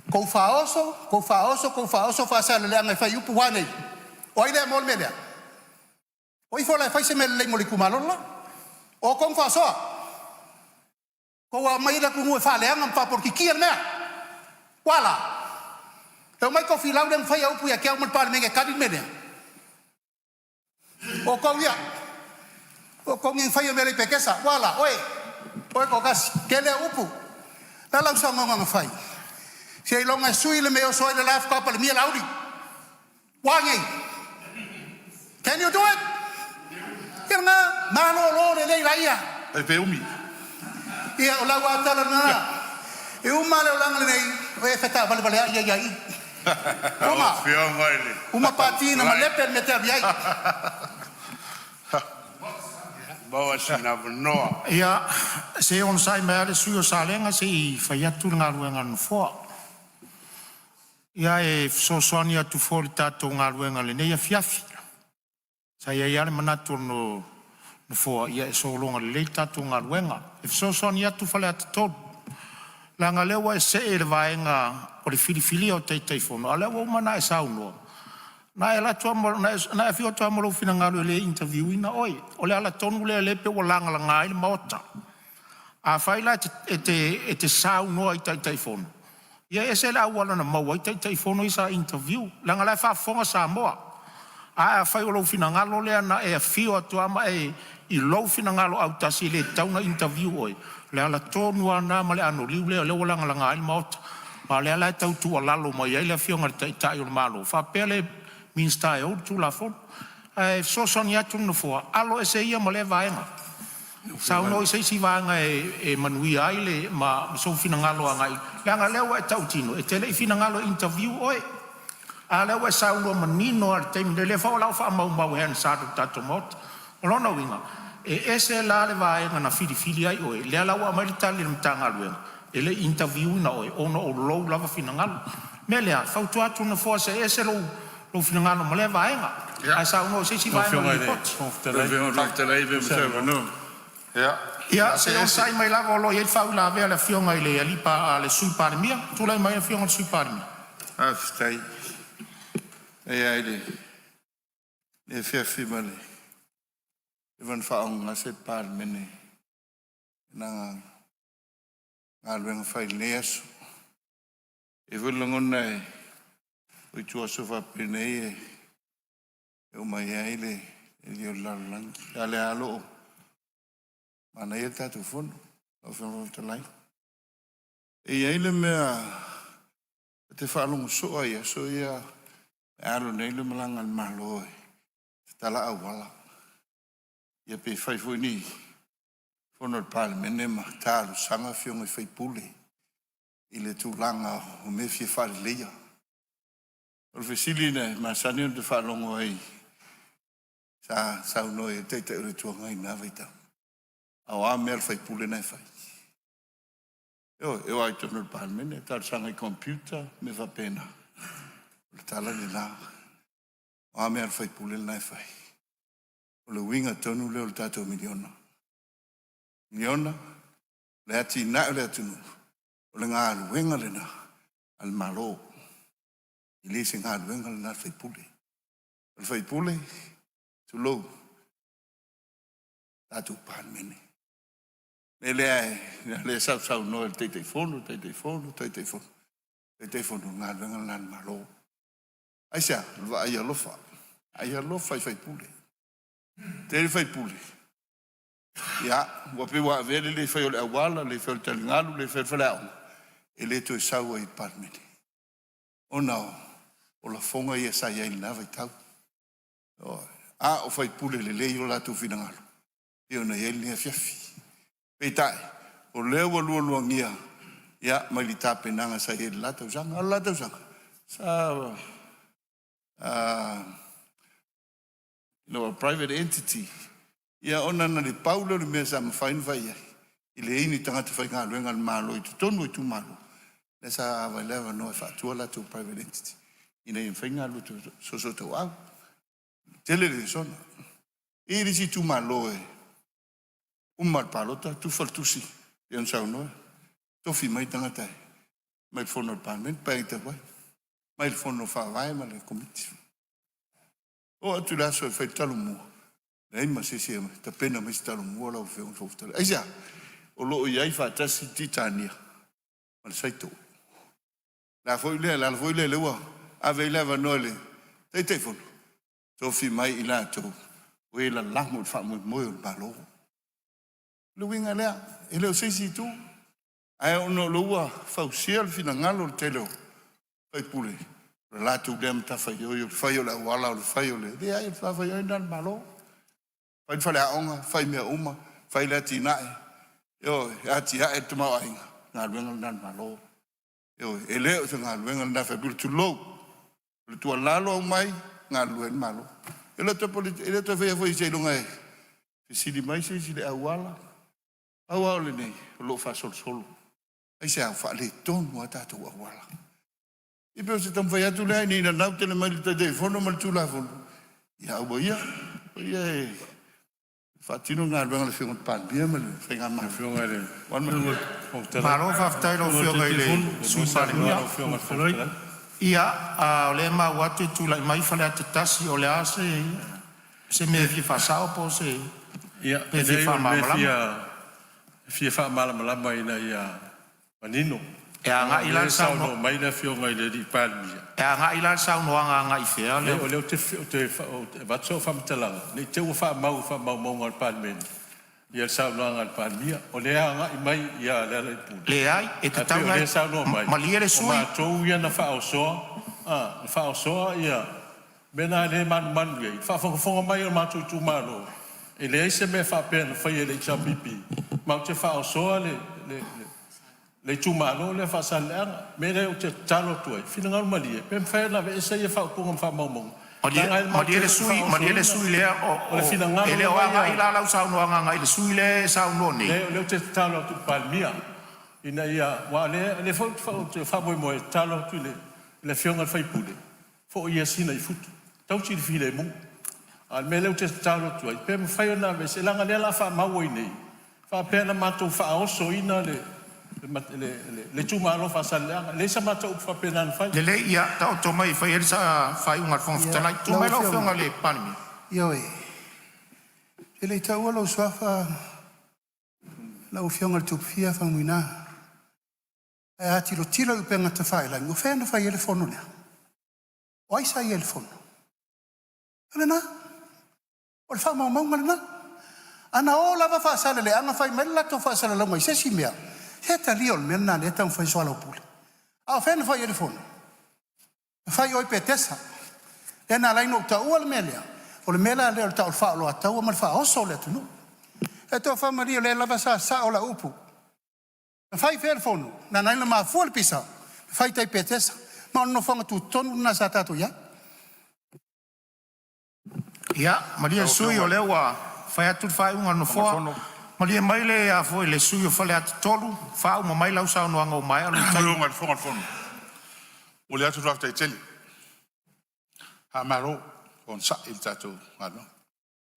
ko faoso fa sa le anga fa yupu wane o ile mol melea o I fola fa se me le ngoli kumalola o kon fa so ko wa mai da ku fa le anga fa porque kier mea wala e mai ko filau dem fa yupu ya ke o mal Parliamentary ka di melea o ko ya o con in fai mele pekesa wala oi ko gas kele upu la la usanga nga fai Se longa sui le meo soi le life couple mi laudi. Wangi. Can you do it? Irna malo lo le laia. E pe umi. Ia o lawa tala na. E uma le lang le nei. E feta vale vale ia ia. Uma. Uma patina ma lepe meter biai. Bawa sina noa. Ia, se on sai mea le sui o salenga se I whaiatu ngā ruenga no fua. Ia e sosoani atu fōri tātou ngā ruenga le nei a fiafi. Sa ia iare manatu no fua, ia e solonga le lei tātou ngā ruenga. E sosoani atu whale atu tolu. La ngā lewa e se e le vaenga o le filifili o teitei fono. A lewa umana e saunoa. Na e la tua na e fio tua moro fina ngalo le interview ina oi o le ala tonu le pe o langa langa ile mota a faila te sau no I tai phone ia ese la wala na mau tai phone isa interview langa la fa fonga Sāmoa a fai o lo fina ngalo le na e fio tua ma e I lo fina ngalo au tasi le tauna interview oi le ala tonu ana ma le ano le langa langa ile mota ma le ala tau tu lalo ma ia le fio ngai tai o malo fa pele means tai o tu la fon so sonia tu no fo alo ese ia mo le vaenga sa no se si vanga e manui ai le ma so fina ngalo ngai langa lewa e tau tino e tele fina ngalo interview oi ala wa sa no manino al tem de le fo la fa mau hen sa ta mot lo no winga e ese la le vaenga na fili ai oi le ala wa mai tali mtanga lu e le interview na oi ono o lo la fina ngalo melea fa tu atu no fo se ese lo fina ngalo mo le vaenga a sa no se si vaenga ia se on sai mai lava lo ia fa la vea la fionga ile ali pa le sui parmia tu lai mai fionga sui parmia stai ai le fia fimale even fa on a set parmene na ngalwen fa ileso e volongona o tua sofa pene e o mai ai le o lalang ale alo mana ia tatu fono o fono te lai e ai le mea te whaalongo soa ia so ia alo nei le malanga malo te tala awala ia pe whai fuini fono al Parliamentary ma tālu sanga fionga whai pule I le tūlanga o me fie whare leia o le fesili ne ma sani o te whaalongo ai sa uno e teite ure tuanga I nā veita au a mea whai pule nei whai e ai tono le Parliamentary tālu sanga I computer me whapena o le tala le nā o a mea whai pule nei whai o le winga tonu leo le tātou miliona le ati nā le atunu o le ngā luenga le na al malo I le se ngā luenga le na whai pule al whai pule tu lo tātou Parliamentary le sau no el teitei fono ngā luenga le na al malo ai sea ai alofa I whai pule te whai pule ia wa pe wa vele le fai o le awala le fai o talingalu le fai falao e le to sau ai Parliamentary ona o la fonga ia sa ia na vai tau o fai pule le o la tu finangalo e ona ia le fiafi pe tai o le wa lu ngia ia mai li tape nanga sa ia la tau zanga sa no private entity ia ona na le paulo le mea sa mawhain vai ai. I le ini tangata whai ngā luenga le malo I tonu I tu malo. Le sa vai lewa no e whaatua la tu private entity. I nei whai ngā lu tu soso tau au. Tele le sona. I risi tu malo e. Umar palota tu faltusi. I an sau noe. Tofi mai tangata e. Mai fono le Parliamentary pai te wai. Mai le fono whawai ma le komiti. O atu la so e whai talo mua. Nei ma se ta pena mai stalo mua la o fe un fofta. Ai ja. O lo ia fa tasi titania. Mal saito. La foi le lewa. Ave leva nole. Te telefon. Tofi mai ila to. O ila lahmo fa mo o balo. Lu winga lea. Ele o se si tu. Ai ono lua fausia le fina ngalo le telo. Fai pule. La tu dem ta fai yo la wala o fai o le. Dia ai fai yo nan malo. Fai la onga, fai me uma, fai la tinai. Yo, ati ha et ma ai. Na luenga nan malo. Yo, ele o nga luenga na fa bil tu lo. Le tu lalo mai nga luen malo. Ele to foi se lunga. Si di mai si le awala. Awala nei, lo fa sol. Ai se fa le ton mo ta tu awala. I pe se tam fa ya tu le ni na nau tele mai te de fono mal tu la fono. Ya o ia. Ia. Fa tino nga luenga le fiong pan bien mal fenga ma fiong ale. Wan ma Malo fa ftai lo fiong ele. Su Parliamentary fiong foloi. Ia le ma watu tu la mai fa le tasi o le ase. Se me fi fa sao po se. Ia, e nei o me fia wha malama ina ia manino. E anga ilan sao no mai na fionga i le di palmia. E anga ilan sao no anga i fea le. O leo te vatso whamtalanga. Nei te ua wha mau al palmeni. Ia sao no anga al palmia. O le anga i mai ia le ala i pūna. Le ai, e te tau le sao no mai. Malia le sui. O mātou ia na wha o soa. Na wha o soa ia. Mena le manu ia. Wha whangafonga mai o mātou tu mālo. E le eise me wha pēna whai e le chapipi. Mau te wha o soa le tūmano le wha saleanga. Me le o te talo tuai. Whina ngaru malie. Pēm whai na ve ese e wha upunga wha maumong. Malie le sui lea o le whina ngaru. E le o anga i la lau sao noanga ngai le sui le sao no ni. Le o te talo tu palmia. Ina ia wa le wha moe moe talo tu le whionga whai pule. Fo ia sina i futu. Tauti le while mungu. Al me leu te talo tuai. Pe me whai ona me se langa lela wha maua i nei. Wha pēna mātou wha oso ina le tūmano wha saleanga. Le sa mātou wha pēna an whai. Le ia tau tō mai whai eri sa whai unga whangwhitalai. Tō mai lau whionga le panimi. Ia e. E le tau alau swafa lau whionga le tupia whangwina. E ati lo tira upenga te whai lai. Ngo whēna whai ele whono lea. O aisa i ele whono. Ana na. O le wha maunga na. Ana o lava wha sale le anga whai mai lato wha sale lau mai sesi mea. He ta lio le mena le tau whai soa lau pule. A whena whai ele whono. Whai oi pe tesa. Le na lai no ta ua le melea. O le mela le o tau le wha loa tau ma le wha oso le tunu. E tau wha maria le lava sa o la upu. Whai whai ele whono. Na nai le maa fua le pisa. Whai tai pe tesa. Ma ono whanga tu tonu na sa tatu ya. Ia, maria sui o leo a whai atu whai unga no whoa. Maria mai le a fwoi le sui o whale atu tolu. Wha uma mai lau sao noanga o mai alu tai. Unga le whonga whono. O le atu rafta i teli. Ha maro, on sa il tatou.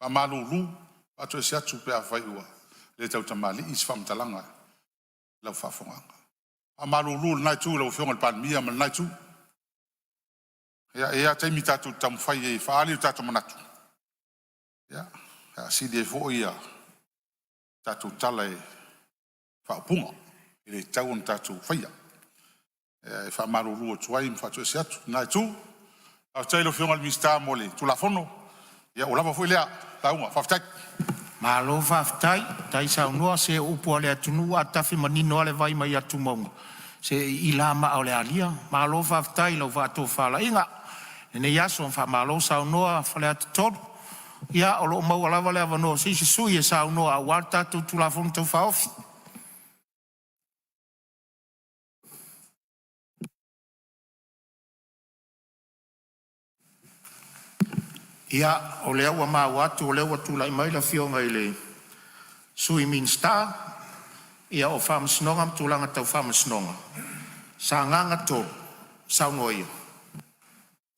Ha maro lu, atu e se atu pe a whai ua. Le tau tamali is whamtalanga. Lau whawhonganga. Ha maro lu nai tu lau whionga le pan mia mal nai tu. Ia taimi tatou tamu whai e whaali o tatou manatu. Ia, si de fo ia tatou tala e whaupunga. I le tau on tatou whaia. E whaamaru rua tuai mi whatu e se atu. Nai tu, au tailo whionga le mista mole, tu la fono. Ia, o lava fo ilea, taunga, whaftai. Malo whaftai, tai sao noa se upu ale atunu a tafi manino ale vai mai atu maunga. Se ilama au le alia, malo whaftai lau whato whala inga. Nene yaso wha malo sao noa whale atu tolu. Ia o lo mau alawa le awa noa, se sui e sao noa a warta tu la fono tau whaofi. Ia o le awa maa watu, o le awa tu lai mai la whionga i le sui min star. Ia o whamasnonga mtulanga tau whamasnonga. Sa nganga tō, sao noa ia.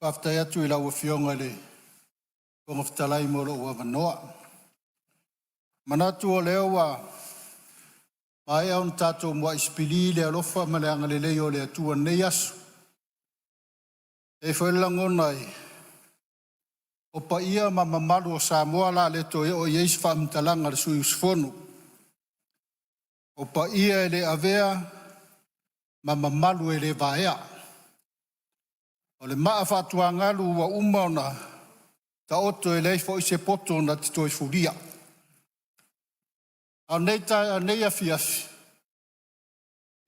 Whaftai atu i lau whionga le konga whitalai mo lo ua manoa. Manatu o leo wa mai au tatou mua ispili le alofa ma le anga le leo le atua nei asu. E whaelangona i o pa ia ma mamalu o Sāmoa la le to e o yeis whamtalanga le sui usfonu. O pa ia e le avea ma mamalu e le vaea. O le maa whatua ngalu wa umauna ta oto e leifo i se poto na tito i furia. Au nei tai a nei a fiafi.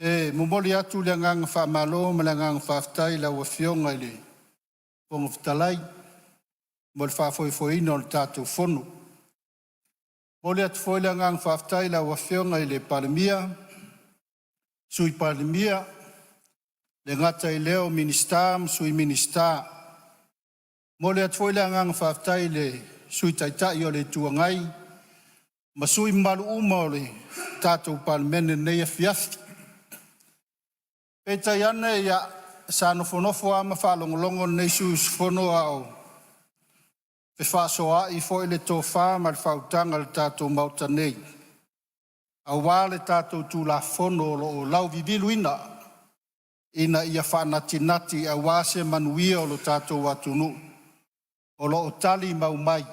E momoli atu le ngang whaamalo ma le ngang whaaftai la ua fionga i le ponga fitalai mo le whaafoifoina o le tātou whonu. Moli atu foi le ngang whaaftai la ua fionga i le palemia, sui palemia, le ngata i leo minister, sui minister. Moli atu foi le ngang whaaftai le sui taitai o le tuangai, ma sui malu uma o le tātou palemene nei a fiafi. Peta iana ia sa nofonofo ama whalongolongo nei fono au. Pe whaasoa i fo le tō wha ma le whautanga le tātou mauta nei. A wale tātou tū la fono o lau vivilu ina ia whanati a wase manuia o lo tātou watunu. O lo o tali maumai.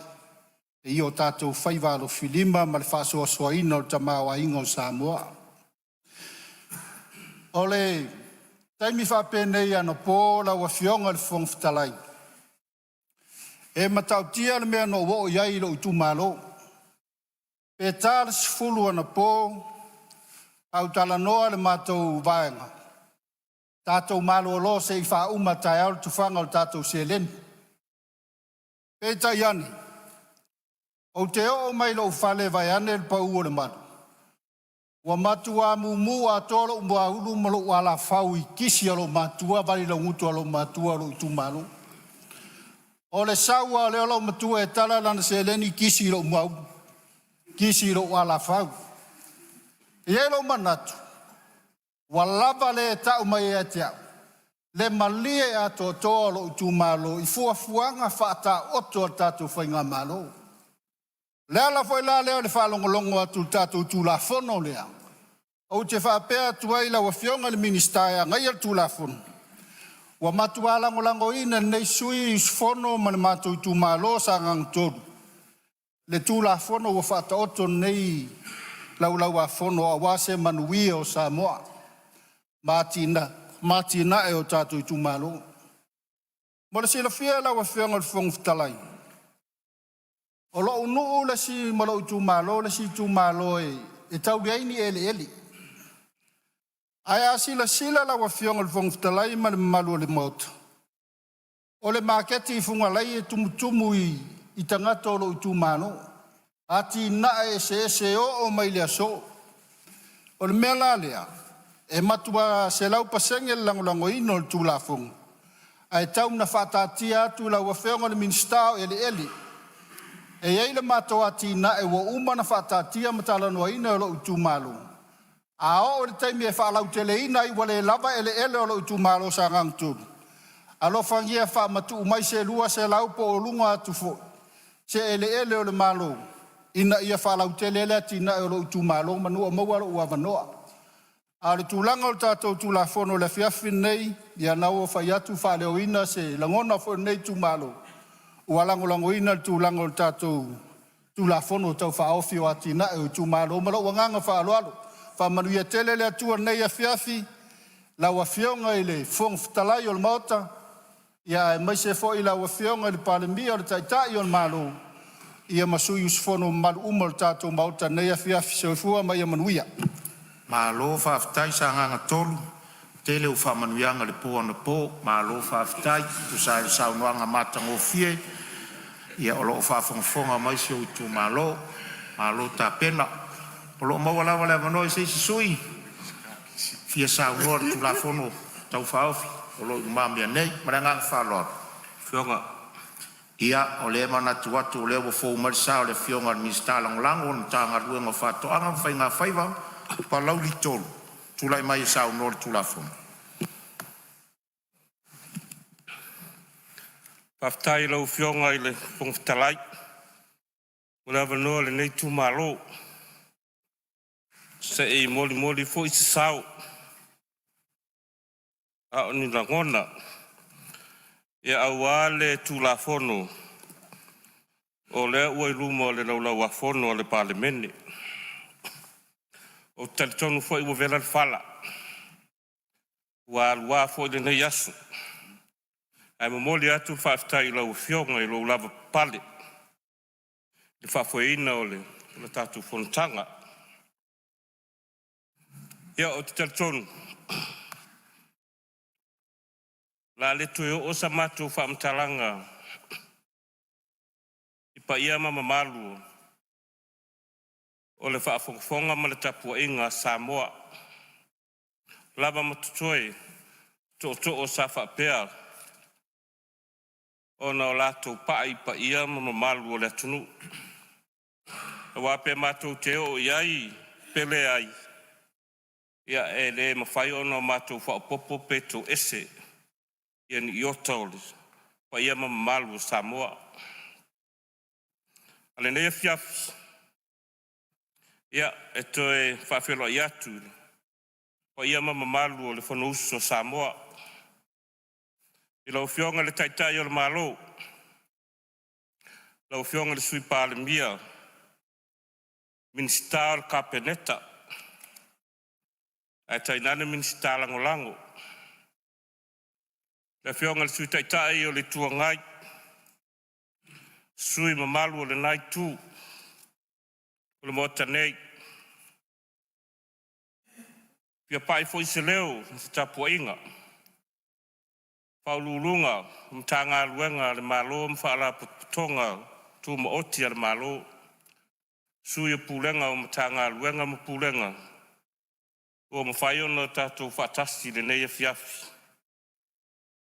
E i o tātou whaiva lo filima ma le whaasoa soaina o tamawa ingo Sāmoa. Ole taimi whapene ana pō la wa fionga le fong fitalai. E matautia le mea no wo iai lo utu malo. E tāle sifulu ana pō au tala noa le mātou vaenga. Tātou malo lo se i wha uma tai au tu whanga o tātou se len. E tai ani. O te o mai lo whale vai ane le pau o le manu. Wa matua mumu a tolo mua ulu malo wala fau I kisi alo matua vali lo ngutu alo matua lo tu malu. O le saua le alo matua e tala lana se leni kisi lo mua kisi lo wala fau. Ie lo manatu. Walava le tau mai e te au. Le malie a to toa lo tu malu. I fuanga fata oto tatu whainga malu. Le ala foi la leo le whalongolongo atu tatu tu la fono lea. O te whapea tuai la wa fionga le ministaia ngai al tu la fono. Wa matua langolango ina nei sui fono ma le matou tu malo sa ngang toru. Le tu la fono wa whata oto nei lau a fono a wase manuia o Sāmoa. Mātina e o tatu tu malo. Mo le sila fia la wa fionga le fong fitalai. O lo unu le si malo tu malo le si tu malo e tau biaini eli. Ai sila la wa fionga le fong fitalai ma le malu le mota. O le maketi funga lai e tumutumu I tangata o lo tu malo. Ati na e se o mai le aso. O le mea lea. E matua se lau pasenge langolango ino le tu la fong. Ai tau na whatatia tu la wa fionga le minister eli. E ei le matoa tina e wa umana whatatia matala noa ina o lo utu malo. A o le taimi e whalau tele ina I wale lava ele o lo utu malo sa ngang tūru. A lo whangia whamatu umai se lua se laupo o lunga atu fo. Se ele o le malo. Ina ia whalau tele ele tina o lo utu malo manua maua lo ua vanoa. A le tūlanga o tātou tūla fono le fiafi nei. Ia nao o whaiatu whaleo ina se langona fo nei tu malo. Ua langolango ina tu lango tātou tu la fono tau whaofi o atina e tu malo malo wanganga whaaloalo. Whamanuia tele le atua nei a fiafi la wa fionga I le fong fitalai o le maota. Ia e mai se fo I la wa fionga I le palemia o le taitai o le malo. Ia masui usfono malu uma o le tātou maota nei a fiafi se ufua mai a manuia. Malo whaafitai sa nganga tolu. Tele u whamanuianga le pō ana pō. Malo whaafitai. Tu sa e saunoanga matango fie. Ia o loo whaafonga mai se o tu malo. Malo ta pena. O loo mawalawa le avanoi se sui. Fia saunoa tu la fono. Tau whaofi. O loo umamia nei. Marangang whaaloa. Fionga. Ia o le mana tuatu o le wa fōu marisa o le fionga al minister langolango. Na tanga ruenga whatoanga whainga whaiva. Pa lauli tolu. Tulai mai e saunoa le tu la fono. Paftai lau fionga I le fong fitalai. Mula vanoa le nei tu malo. Se e moli fo I se sau. A o ni langona. E awa le tu la fono. O le ua I luma o le lau a fono o le Parliamentary. O talitonu fo I ua vela le fala. Ua alua fo I le nei asu. Ai mamoli atu whaafitai lau fionga I lau lava pale. Le whaafoeina o le tātou whontanga. Ia o te taritonu. La le tue o sa mātou whaamtalanga. I pa ia mamalu. O le whaafonga ma le tapua inga Sāmoa. Lava matutoe. To o sa whaapea. O na o lātou pai pa ia mamalu o le atunu. Wape mātou te o iai pele ai. Ia e le mawhai o na mātou whaapopo pe to ese. Ia ni iotaolis. Pa ia mamalu o Sāmoa. Ale nei fiafi. Ia e toe whaafelo i atu. Pa ia mamalu o le whanausu o Sāmoa. I lau whionga le taitai o le malo. Lau whionga le sui Parliamentary. Ministar kapeneta. Ai tainane ministar lango. Le whionga le sui taitai o le tuangai. Sui mamalu o le nai tu. O le mota nei. Pia pai fo i se leo, se tapua inga. Paululunga, mtanga luenga le malo, mfala putonga, tu maoti le malo. Sui pulenga o mtanga luenga mpulenga. O mfayo no tatu fatasi le neia fiafi.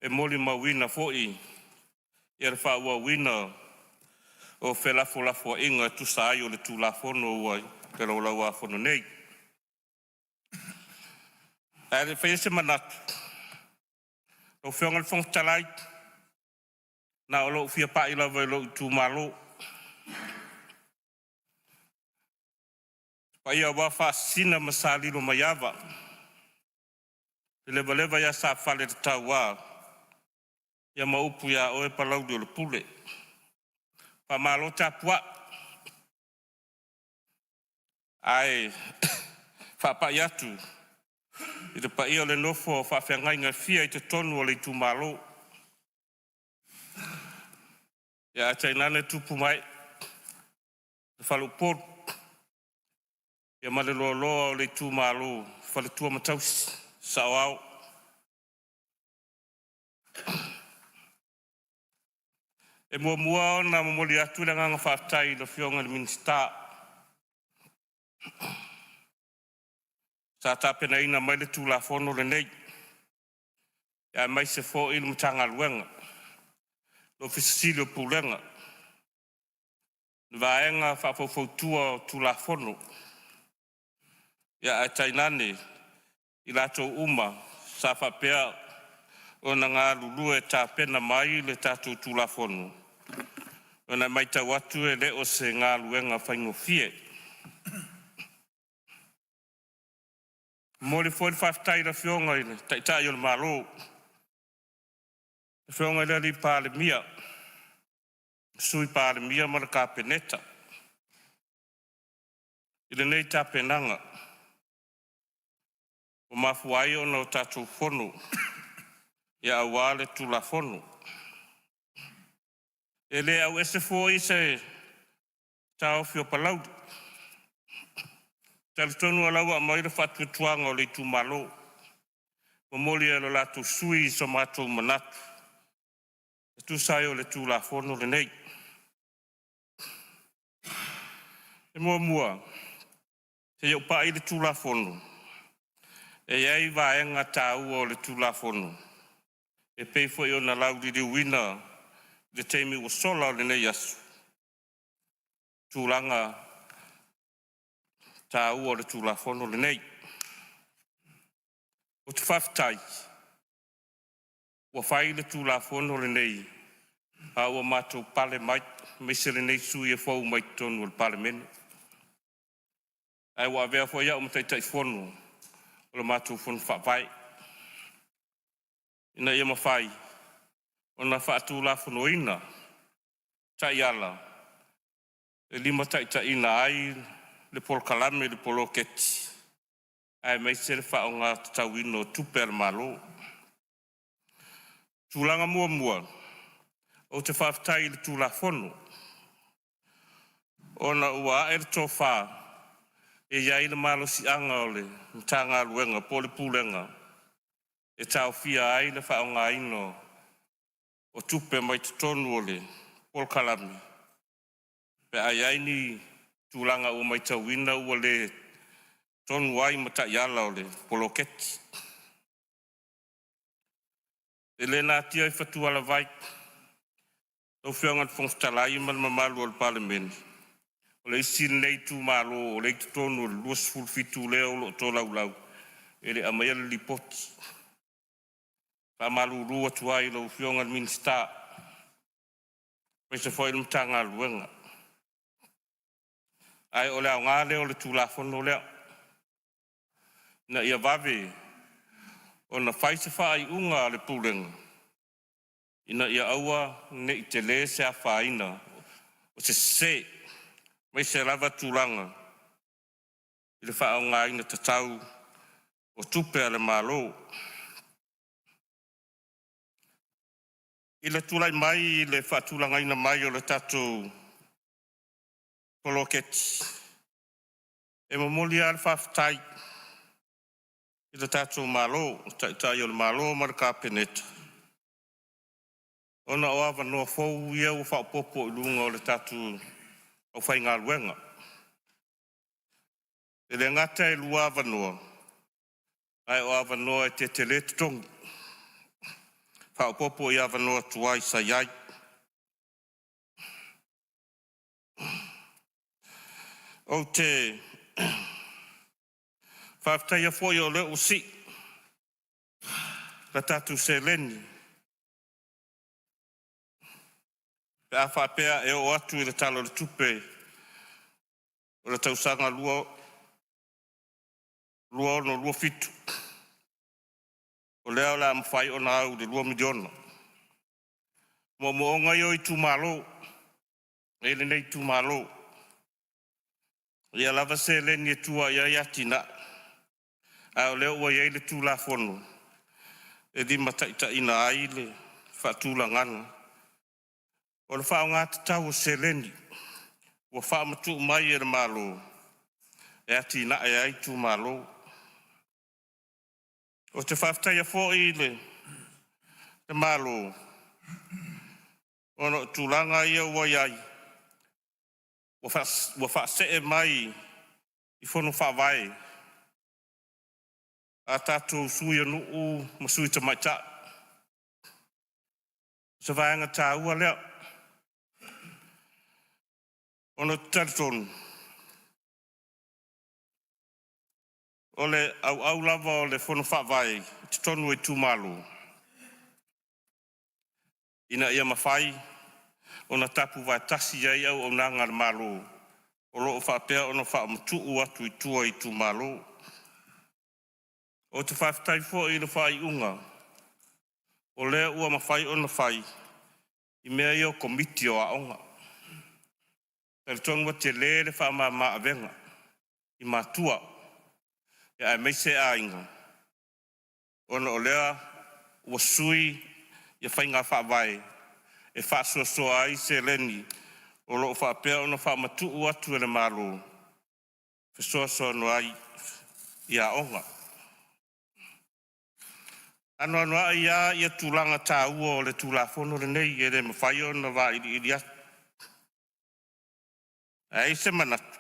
E moli mawina foi. Ia fa ua wina o felafo inga tu saio le tu lafono wai. Pero la wa fono nei. Ale fese manat. O whionga le whongtalai. Na o lo fia pai la vai lo tu malo. Pa ia wa fasina masali lo mayava. Leva ya sa fale te taua. Ia maupu ya oe palau di o le pule. Pa malo tapua. Ai, whapa iatu. I te pa ia le nofo o whawhiangai ngai fia i te tonu o le tu malo. Ia atai nane tupu mai. Le whalu por. Ia male loa o le tu malo. Whale tua matausi. Sao au. E mua o na mamoli atu le nganga whaftai le whionga le minsta. Sa tapena ina mai le tūla whono le nei. Ia mai se fo ilu mtanga luenga. Lo fisili o pulenga. Vaenga whafofautua o tūla whono. Ia ai tainane. I lato uma. Sa whapea o na ngā lulue tā pena mai le tātou tūla whono. O na mai tau atu e leo se ngā luenga whaingo fie. Mori foi whaftai la whionga i taitai o le malo. La whionga i li Parliamentary. Sui Parliamentary ma le kapeneta. I le nei tapenanga. O mafuai o na o tātou whono. Ia awale tu la whono. E le au ese fo i se tau fio palaudu. Talitonu alawa mai le fatu tuanga o le tu malo. Mamoli e lo latu sui so matou manatu. E tu sai o le tu la whono le nei. E mua. Te iau pai le tu la whono. E iai vaenga tau o le tu la whono. E pei fo i o na laudi li wina. Le teimi o sola le nei asu. Tūlanga tā ua le tūla whono le nei. O te whaftai. Ua whai le tūla whono le nei. A ua mātou pale mai. Meise le nei sui e whau mai tonu o le Parliamentary. Ai ua vea fo ia o mtaitai whono. O le mātou whono whawai. Ina ia mawhai. O na whaatūla whono ina. Tai ala. E lima taitai ina ai. Le pol kalame le polo keti. Ai mai se le wha o ngā tauino tupe al malo. Tūlanga mua. O te whaftai le tūla whono. O na ua e le tō wha. E iai le malo si anga o le mtanga luenga pole pulenga. E tau fia ai le whaonga ino o tupe mai te tonu o le pol kalami. Pe ai ai ni tūlanga o mai tau wina ua le tonu ai mata iala o le poloketi. E le nā tia i whatua la vai. Tau whiongan whongtalai man mamalu o le Parliamentary. O le isi nei tū malo o le tu tonu o le luas fulfitu leo lo tō lau. E le amaya le lipoti. Pa malu rua tuai lo whiongan minsta. Pese foi le mtanga luenga. Ai o leo ngā leo le tūlafono leo. Na ia vave o na whaise whai unga le pulenga. Ina ia aua ne i te le se a whaina o se mai se lava tūlanga. I le whao ngā ina tatau o tupe ale malo. I le tūlai mai i le whaatūlanga ina mai o le tatou poloketi. E mamoli al whaftai i le tatou malo, tai o le malo ma le kapeneta. Ona o awa noa fau ia o whaopopo i lunga o le tatou o whai ngā luenga. E le ngata e lua awa noa. Ai o awa noa e te le tongi. Whaopopo i awa noa tuai sa iai. O te whaftai a foi o le o si. La tatou se leni. Pe a whapea e o atu i le talo le tupe. O le tausanga lua ono lua fitu. O leo la mwhai o na au de lua miliona. Mo ngai o i tu malo. E le nei tu malo. Ia lava se leni e tua ia iatina. A o leo ua iei le tu la fono. E di mataita ina ai le whaatula ngana. O le whao ngā tatau o se leni. Ua wha matu mai e le malo. E ati na e ai tu malo. O te whaftai a fo i le malo. Ono tūlanga ia ua iai. Ua wha se e mai i fono wha vai. A tātou sui anu u masui ta mai ta. Sa vaenga tā ua lea. Ono taritonu. O le au lava o le fono wha vai. Te tonu e tū malu. Ina ia mawhai. Ona tapu vai tasi ai au o nanga le malu. O loo whapea ona wha matu atu i tua i tū malu. O te whaftai fo i le whai unga. O lea ua mawhai ona whai. I mea i o komiti o aonga. Tari tonga te le wha maa avenga. I matua. E ai meise a inga. Ona o lea ua sui i whai ngā wha vai. E wha soa ai se leni. O loo whapea ona wha matu atu e le malu. Fesoa no ai i aonga. Ano ia ia tūlanga tā ua o le tūlafono le nei e le mawhai o na wā ili atu. Ei se manatu.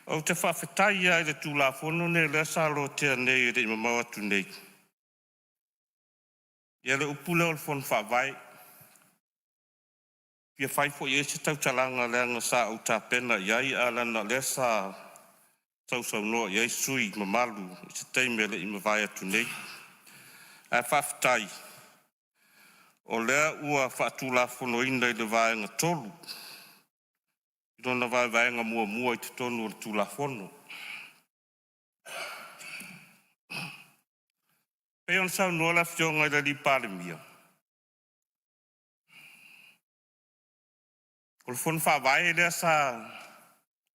O te whawhetai ia i le tūlafono ne le asalo tea nei e le mamau atu nei. Ia le upule o le fono whawai. Pia whaifo i e se tautalanga leanga sa au tā pena iai alana le sa tausau noa iai sui mamalu i se teime le i mawai atu nei. A whaftai. O lea ua whaatulafono ina i le vaenga tolu. I dona vaenga mua i te tonu o le tulafono. Pei on sau noa la fionga i le li Parliamentary. O le fono whaavae lea sa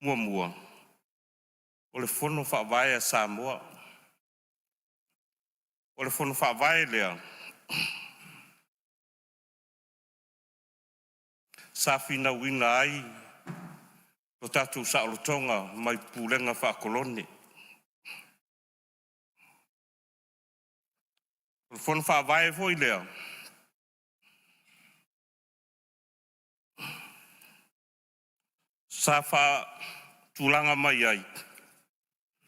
mua. O le fono whaavae a Sāmoa. O le fono whaavae lea. Sa whina wina ai o tātou saolotonga mai pūlenga whaakoloni. O whonu whaavae fo I lea. Sa wha tūlanga mai ai.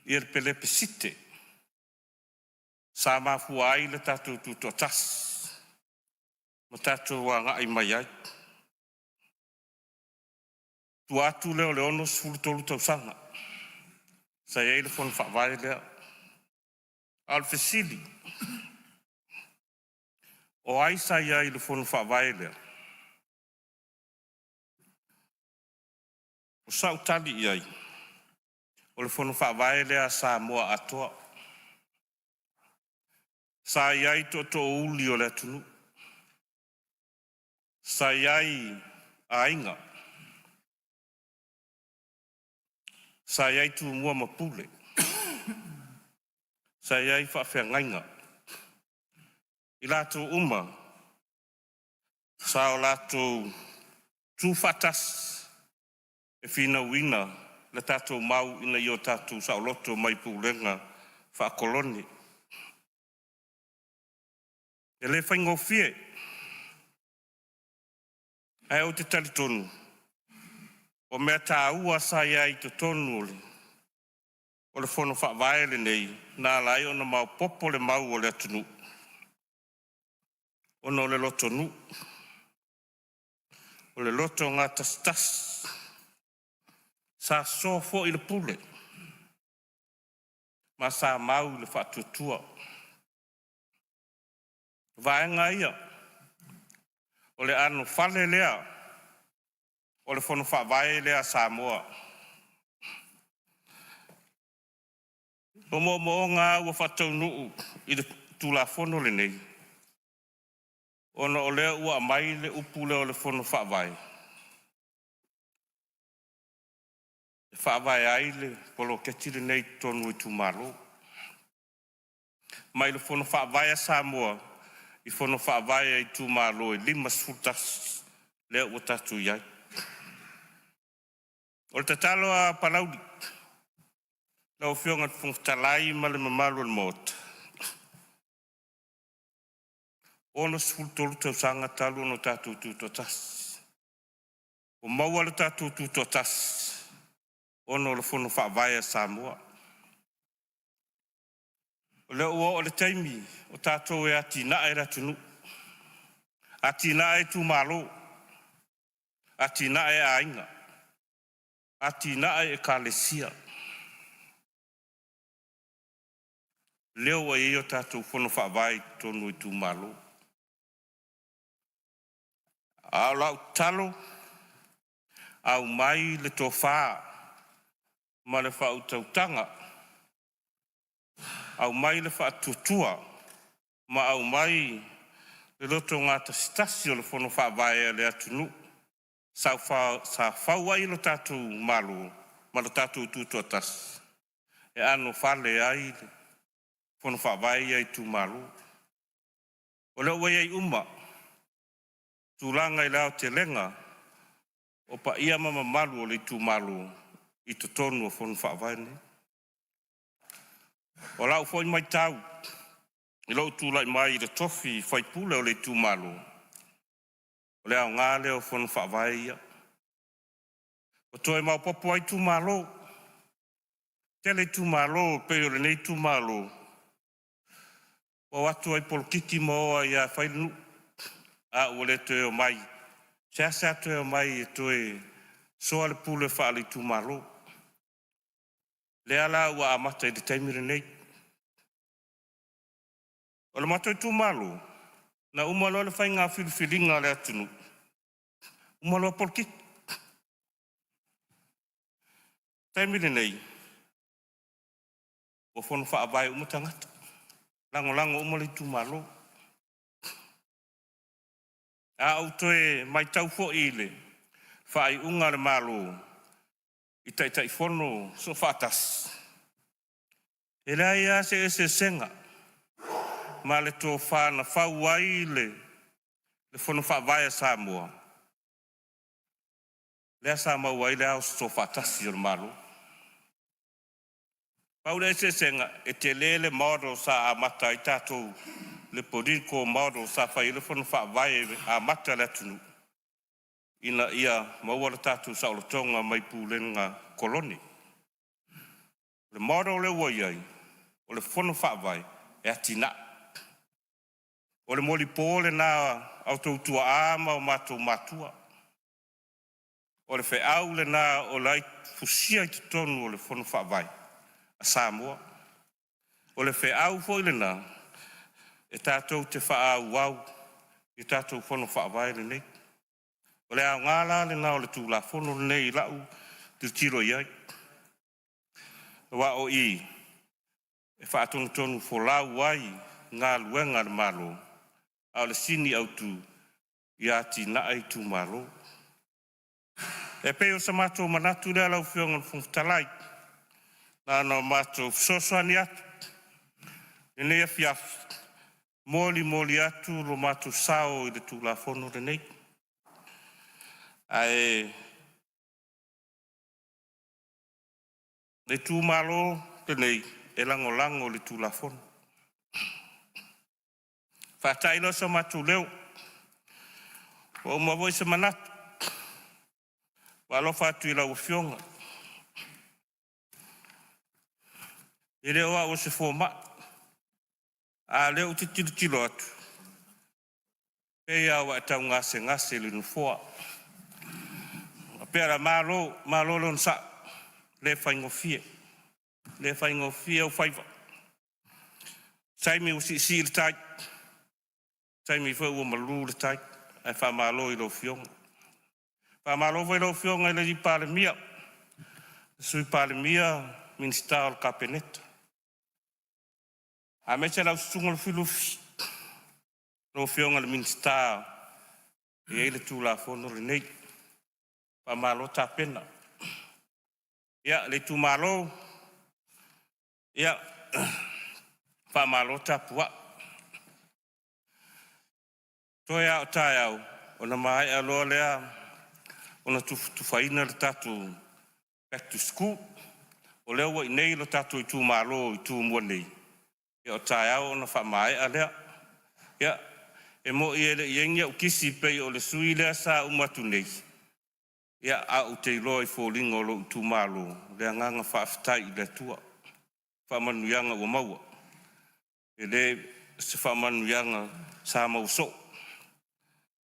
Ir pele pesite. Sa mafua ai le tātou tūtua tas. Ma tātou wanga ai mai ai. Tu atu leo le ono sfulu tolu tau sanga. Sa iei le whonu whaavae lea. Al fesili. O ai sa iei le whonu whaavae lea. O sa utali iei. O le whonu whaavae lea Sāmoa atoa. Sa iei to uli o le atunu. Sa iei a inga. Sa iei tu mua mapule. Sa iei whawhiangainga. I lātou uma. Sa o lātou tūwhatas e whina wina le tātou mau ina I o tātou sa o loto mai pūlenga whaakoloni. E le whaingo fie. Ai o te talitonu. O mea tā ua sa iai te tonu ole. O le whono whaavae le nei, nā lai o na mau popo le mau o le atunu. O no le loto nu. O le loto ngā tas. Sa sofo I le pule. Ma sa mau le whaatutua. Vaenga ia. O le anu whale lea. O le whono whaavae lea Sāmoa. O mo ngā ua whatau nuu I le tūla whono le nei. O na o lea ua mai le upu leo le whono whaavae. Le whaavae ai le polo ketire nei tonu I tūmaro. Mai le whono whaavae a Sāmoa I whono whaavae I tūmaro I 5 futas lea ua tatu iai. O le tatalo a Palaudi. Lau whionga whungtalai ma le mamalu al mot. Ono sfultolu tau sanga talu no tātou tūtotas. O maua le tātou tūtotas. Ono le whono whaavae a Sāmoa. O le ua o le taimi o tātou e ati nae ratunu. Ati nae tūmalo. Ati nae a inga. Ati nae e kālesia. Leo e o tātou whono whaavae tonu I tūmalo. Au lau talo. Au mai le tō whā. Ma le whautautanga. Au mai le whaatutua. Ma au mai le loto ngā tasitasi o le whono whaavae le atunu. Sa whauai lo tātou malo, ma lo tātou tūtotas. E ano whale ai, whono whaavae ai tū malo. O leo wei ai uma, tūlanga I lao te lenga, o pa ia mama malu o le tū malo, I to tonu o whono whaavae ne. O lau whoi mai tau, I lau tūlai mai I le tofi, whai pule o le tū malo. O leo ngā leo whono whaavae ia. O toi mau popo ai tūmalo. Tele tūmalo, peo le nei tūmalo. O atu ai polkiti moa ia whainu. A ua le toe o mai. Seasa toe o mai e toe soa le pule whaali tūmalo. Le ala ua amata I le taimire nei. O le matoi tūmalo. Na umalo le whainga whiliwhilinga le atunu. Umalo polkiti. Taimire nei. O whono whaavae umatangata. Lango umale tūmalo. A au toe mai tau fo ile. Whaai unga le malo. I tai whono so whaatas. E rea ia se senga. Ma le tō whāna whauai le whono whaavae a Sāmoa. Lea Sāmoa i lea o so whaatasi o le malo. Paule se senga e te lele model sa a mata i tātou le politiko model sa whai le whanu whaavai a mata le tunu. Ina ia maua le tātou sa o le tonga mai pūlenga koloni. Le model le waiai o le whanu whaavai e atina. O le moli pōle nā au tautua āma o mātou mātua. O le whau le nā o lai fusia i tonu o le whanu whaavai. A Sāmoa. O le whau foi le nā e tātou te whaau wau i tātou whanu whaavai le nei. O le au ngāla le nā o le tūla whanu le nei lau te tiro iai. Wa o i e whaatonu tonu wholau wai ngā luenga le malo. Au le sini au tu i ati naai tu malo. E peo sa mātou manatu le alau whionga whungtalai. Nā no mātou sosoani atu. E nei a fiaf. Moli atu lo mātou sao i le tūla whono le nei. Ai le tū malo le nei e lango le tūla whono. Whatailo sa mātou leo. O mawoi sa manatu. Walo whatu i lau whionga. E leo a o se fōma. A leo te tilo atu. Pea wa e tau ngase le nufoa. Pera malo lon sa. Le whaingofie. Le whaingofie o whaiva. Saimi o si le tai. Saimi whau o malu le tai. Ai wha malo i lo whionga. Wha malo vai lo whionga i le i Parliamentary. Sui Parliamentary Minister o Kabinete. A me te lau sunga le filufi. Lo whionga le Minister. I eile tūla whono le nei. Wha malo ta pena. Ia, le tū malo. Ia, wha malo ta pua. Toi au tai au, o na mai aloa lea, o na tuwhaina le tatu back to school, o leo wa i nei lo tatu i tū malo i tū mua nei. Ia o tai au o na wha mai a lea. Ia, e mo i ele i engia u kisi pei o le sui lea sa umatu nei. Ia a u te iloa i fōlinga o lo tū malo, lea nganga whaafitai i le tua. Whaamanuianga ua maua. E le se whaamanuianga sa mauso.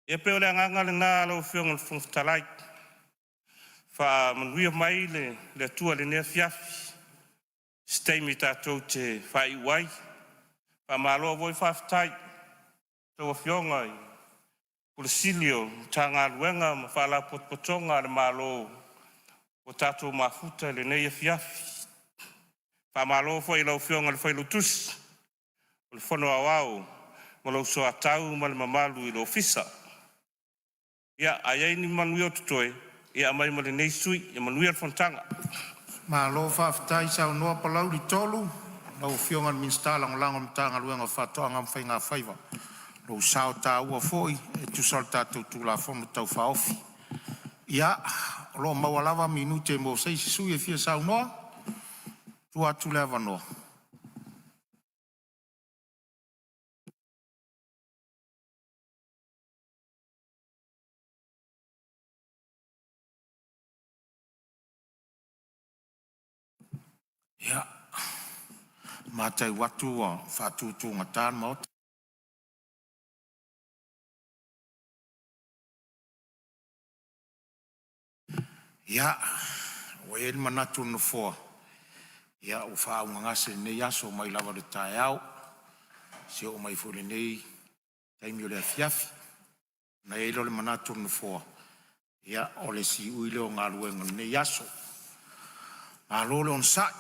E peo le nganga le nā lau whionga le whungtalai. Whaamanuia mai le tua le nea fiafi. Steimi tātou te whai uai. Whaamaloa voi whaafitai. Tau whionga i Polisilio, tā ngā luenga, ma whala potpotonga le malo o tātou mafuta le nei fiafi. Wha malo fwai lau whionga le whailu tusi, o le whono awao, ma lau soa tau ma le mamalu i lo fisa. Ia, ai ni manui o tutoe, ia mai ma le nei sui, ia manui al fontanga. Malo whaafitai sau noa palau li tolu, lau whionga le minsta langolango mtanga luenga whatoanga mwhai ngā whaiva. Lo sao ta ua foi e tu sal tātou tūla whono tau whaofi. Ia, lo mawalawa minute mo sei si sui e fia sau noa, tu atu lewa noa. Ia, mātai watu a whātūtū ngatān maota. Ia, o e manatu no fōa. Ia, o whaunga ngase nei aso mai lawa le tae au. Se o mai fōle nei, taimi o le fiafi. Na e lo le manatu no fōa. Ia, o le si uile o ngā luenga nei aso. A lo le on sai.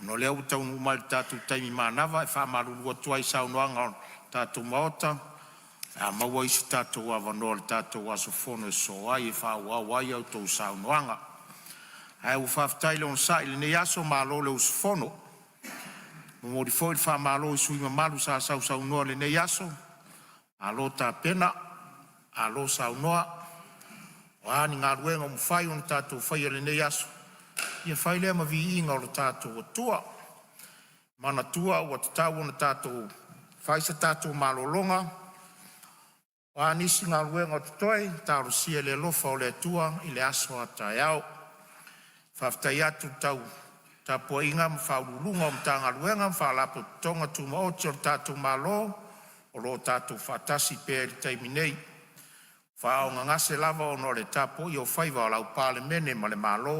No le au tau mai tātou taimi mānawa, e wha marurua tuai sau noanga tātou maota. A maua isi tātou awanoa le tātou aso whono e so ai e wha wai au tau sau noanga. Ai u whaftai le on sai le nei aso malo le usu whono. Mo di foi wha malo i sui mamalu sa sau noa le nei aso. A lo tā pena, a lo sau noa. Wani ngā ruenga mwhai o na tātou whai ale nei aso. Ia whai lea ma vi inga o na tātou atua. Mana tua ua te tau o na tātou whai sa tātou malolonga. Wa nisi ngā ruenga o te toi, tāro sia le lofa o le atua i le aso a tai au. Whaftai atu tau ta po inga ma whaurulunga o mta ngā ruenga, ma whaalapo tonga tu ma oti o tātou malo, o lo tātou whatasi pēri taimi nei. Whao ngā ngase lava o no le tapo i o whaiva o lau Parliamentary ma le malo,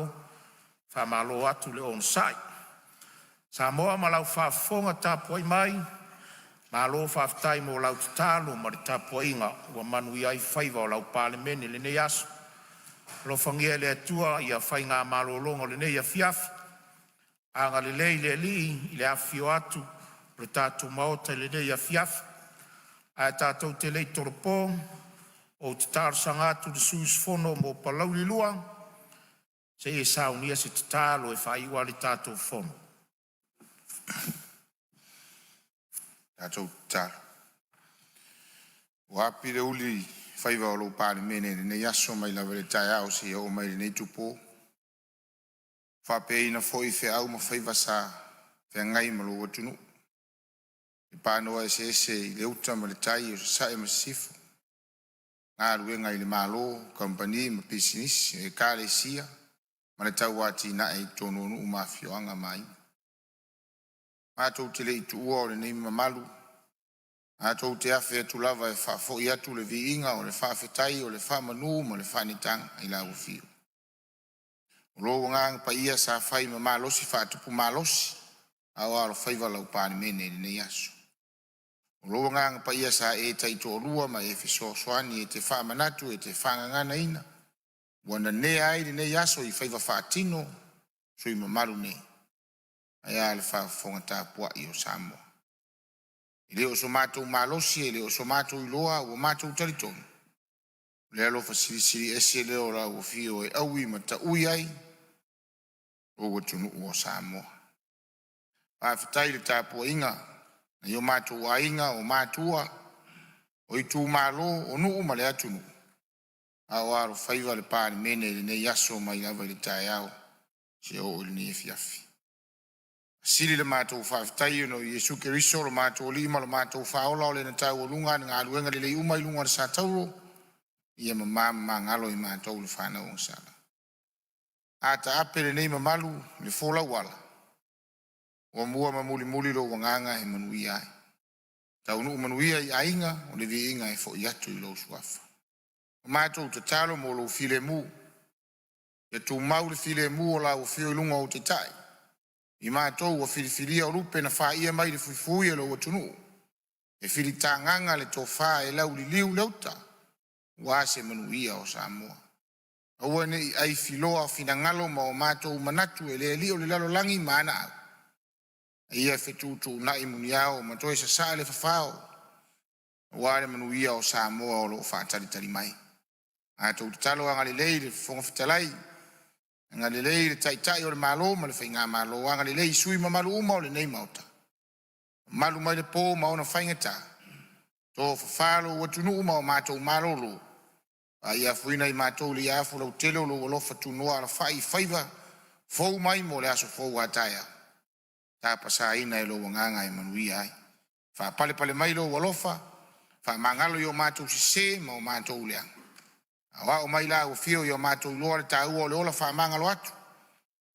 wha malo atu le on sai. Sāmoa ma lau whaafonga tapo i mai, malo whaftai mo lau tatalo ma le tapo inga, ua manui ai whaiva o lau Parliamentary le nei aso. Lo whangia le atua i a whai ngā malo longa le nei a fiafi. Anga le lei le li i le awhio atu, le tātou maota le nei a fiafi. A tātou te lei toropo, o te tārsanga atu le suusfono mo palau li lua, se e saunia se te tālo e whaiwa le tātou fono. Tātou tālo. Wa pire uli whaiwa o lo Parliamentary nei aso mai lawa le tai au si o mai le nei tupo. Whapei na fo i whi au ma whaiva sa whi ngai ma lo watunu. I pānoa e se i le uta ma le tai o sa e ma sifu. Ngā ruenga i le malo, company, ma business, e kāre sia, ma le tau wāti na e tono nu ma whioanga mai. Mātou te le i tu ua o le nei mamalu. Mātou te awhi atu lava e whafo i atu le vi inga o le whawhetai o le whamanu ma le whanitanga i lau whio. Lo ngang pa ia sa fai ma malosi fa tupu malosi au alo faiva lau Parliamentary nei aso. Lo ngang pa ia sa e tai to lua ma e fiso swani e te fa manatu e te fanga ngana ina. Wana ne ai nei aso i faiva fa tino so i mamalu nei. Ai ale fa fonga ta pua i o Sāmoa. I leo so mātou malosi e leo so mātou i loa o mātou taritonu. Le alo fa siri ese leo la o fio e aui ma ta ui ai o watunu o Sāmoa. Whawhetai le tāpua inga, na i o mātou a inga o mātua, o i tū mālo o nuu ma le atunu. A o aro whaiva le Parliamentary nei aso mai lava le tai au, se o ili ni e fiafi. Siri le mātou whawhetai no i Jesu Keriso, le mātou lima, le mātou whaola o le na tau o lunga, ngā luenga le lei umai lunga le sa tauro, ia mama ngalo i mātou le whanau o sala. A ta apere nei mamalu le fola wala. O mua mamuli muli lo wanganga e manui ai. Ta unu manui ai ainga o le vi inga e fo i atu i lo suafa. O mātou te talo mo lo file mu. E tu mau le file mu o la o fio ilunga o te tai. I mātou o filifilia o rupe na wha ia mai le fuifui e lo o tunu. E fili tanganga le to wha e lau li liu lauta. Wa se manuia o Sāmoa. Aua nei ai filoa fina ngalo ma o mātou manatu e le li o le lalo langi maana au. Ia whetutu na i muniao ma toi sa saa le whawhao. Wa le manuia o Sāmoa o lo whaataritari mai. Mātou te talo anga le lei le whonga whitalai. Anga le lei le taitai o le malo ma le whainga malo. Anga le lei sui ma malu uma o le nei mauta. Malu mai le pō ma ona whaingata. Tō whawhalo watunu uma o mātou malolo. Ia fuina i mātou li afu lau telo lo walofa tunua ala whai whaiva. Fou mai mo le aso fou ataia. Tā pasa ina e lo wanganga e manui ai. Wha pale pale mai lo walofa. Wha mangalo i o mātou si se ma o mātou leang. Awa o mai la o fio i o mātou loa le tā ua o le ola wha mangalo atu.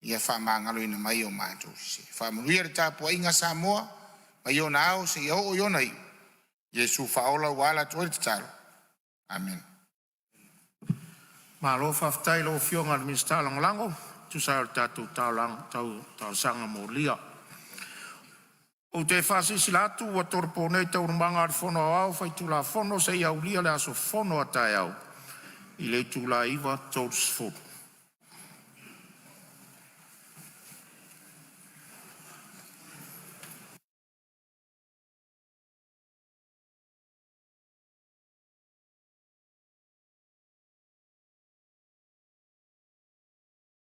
Ia wha mangalo ina mai o mātou si se. Wha manui le tā pua inga Sāmoa. Ma i o na au se i o iona i. Jesu faola wala toi te talo. Amen. Ma lo whaftai lo fionga le minsta lango, tu sa tātou tau sanga mo lia. O te whasi silatu, wa torpo nei tau rumanga ar whono au, whai tula whono se iau lia le aso whono a tai au. I le tula iwa tau sfono.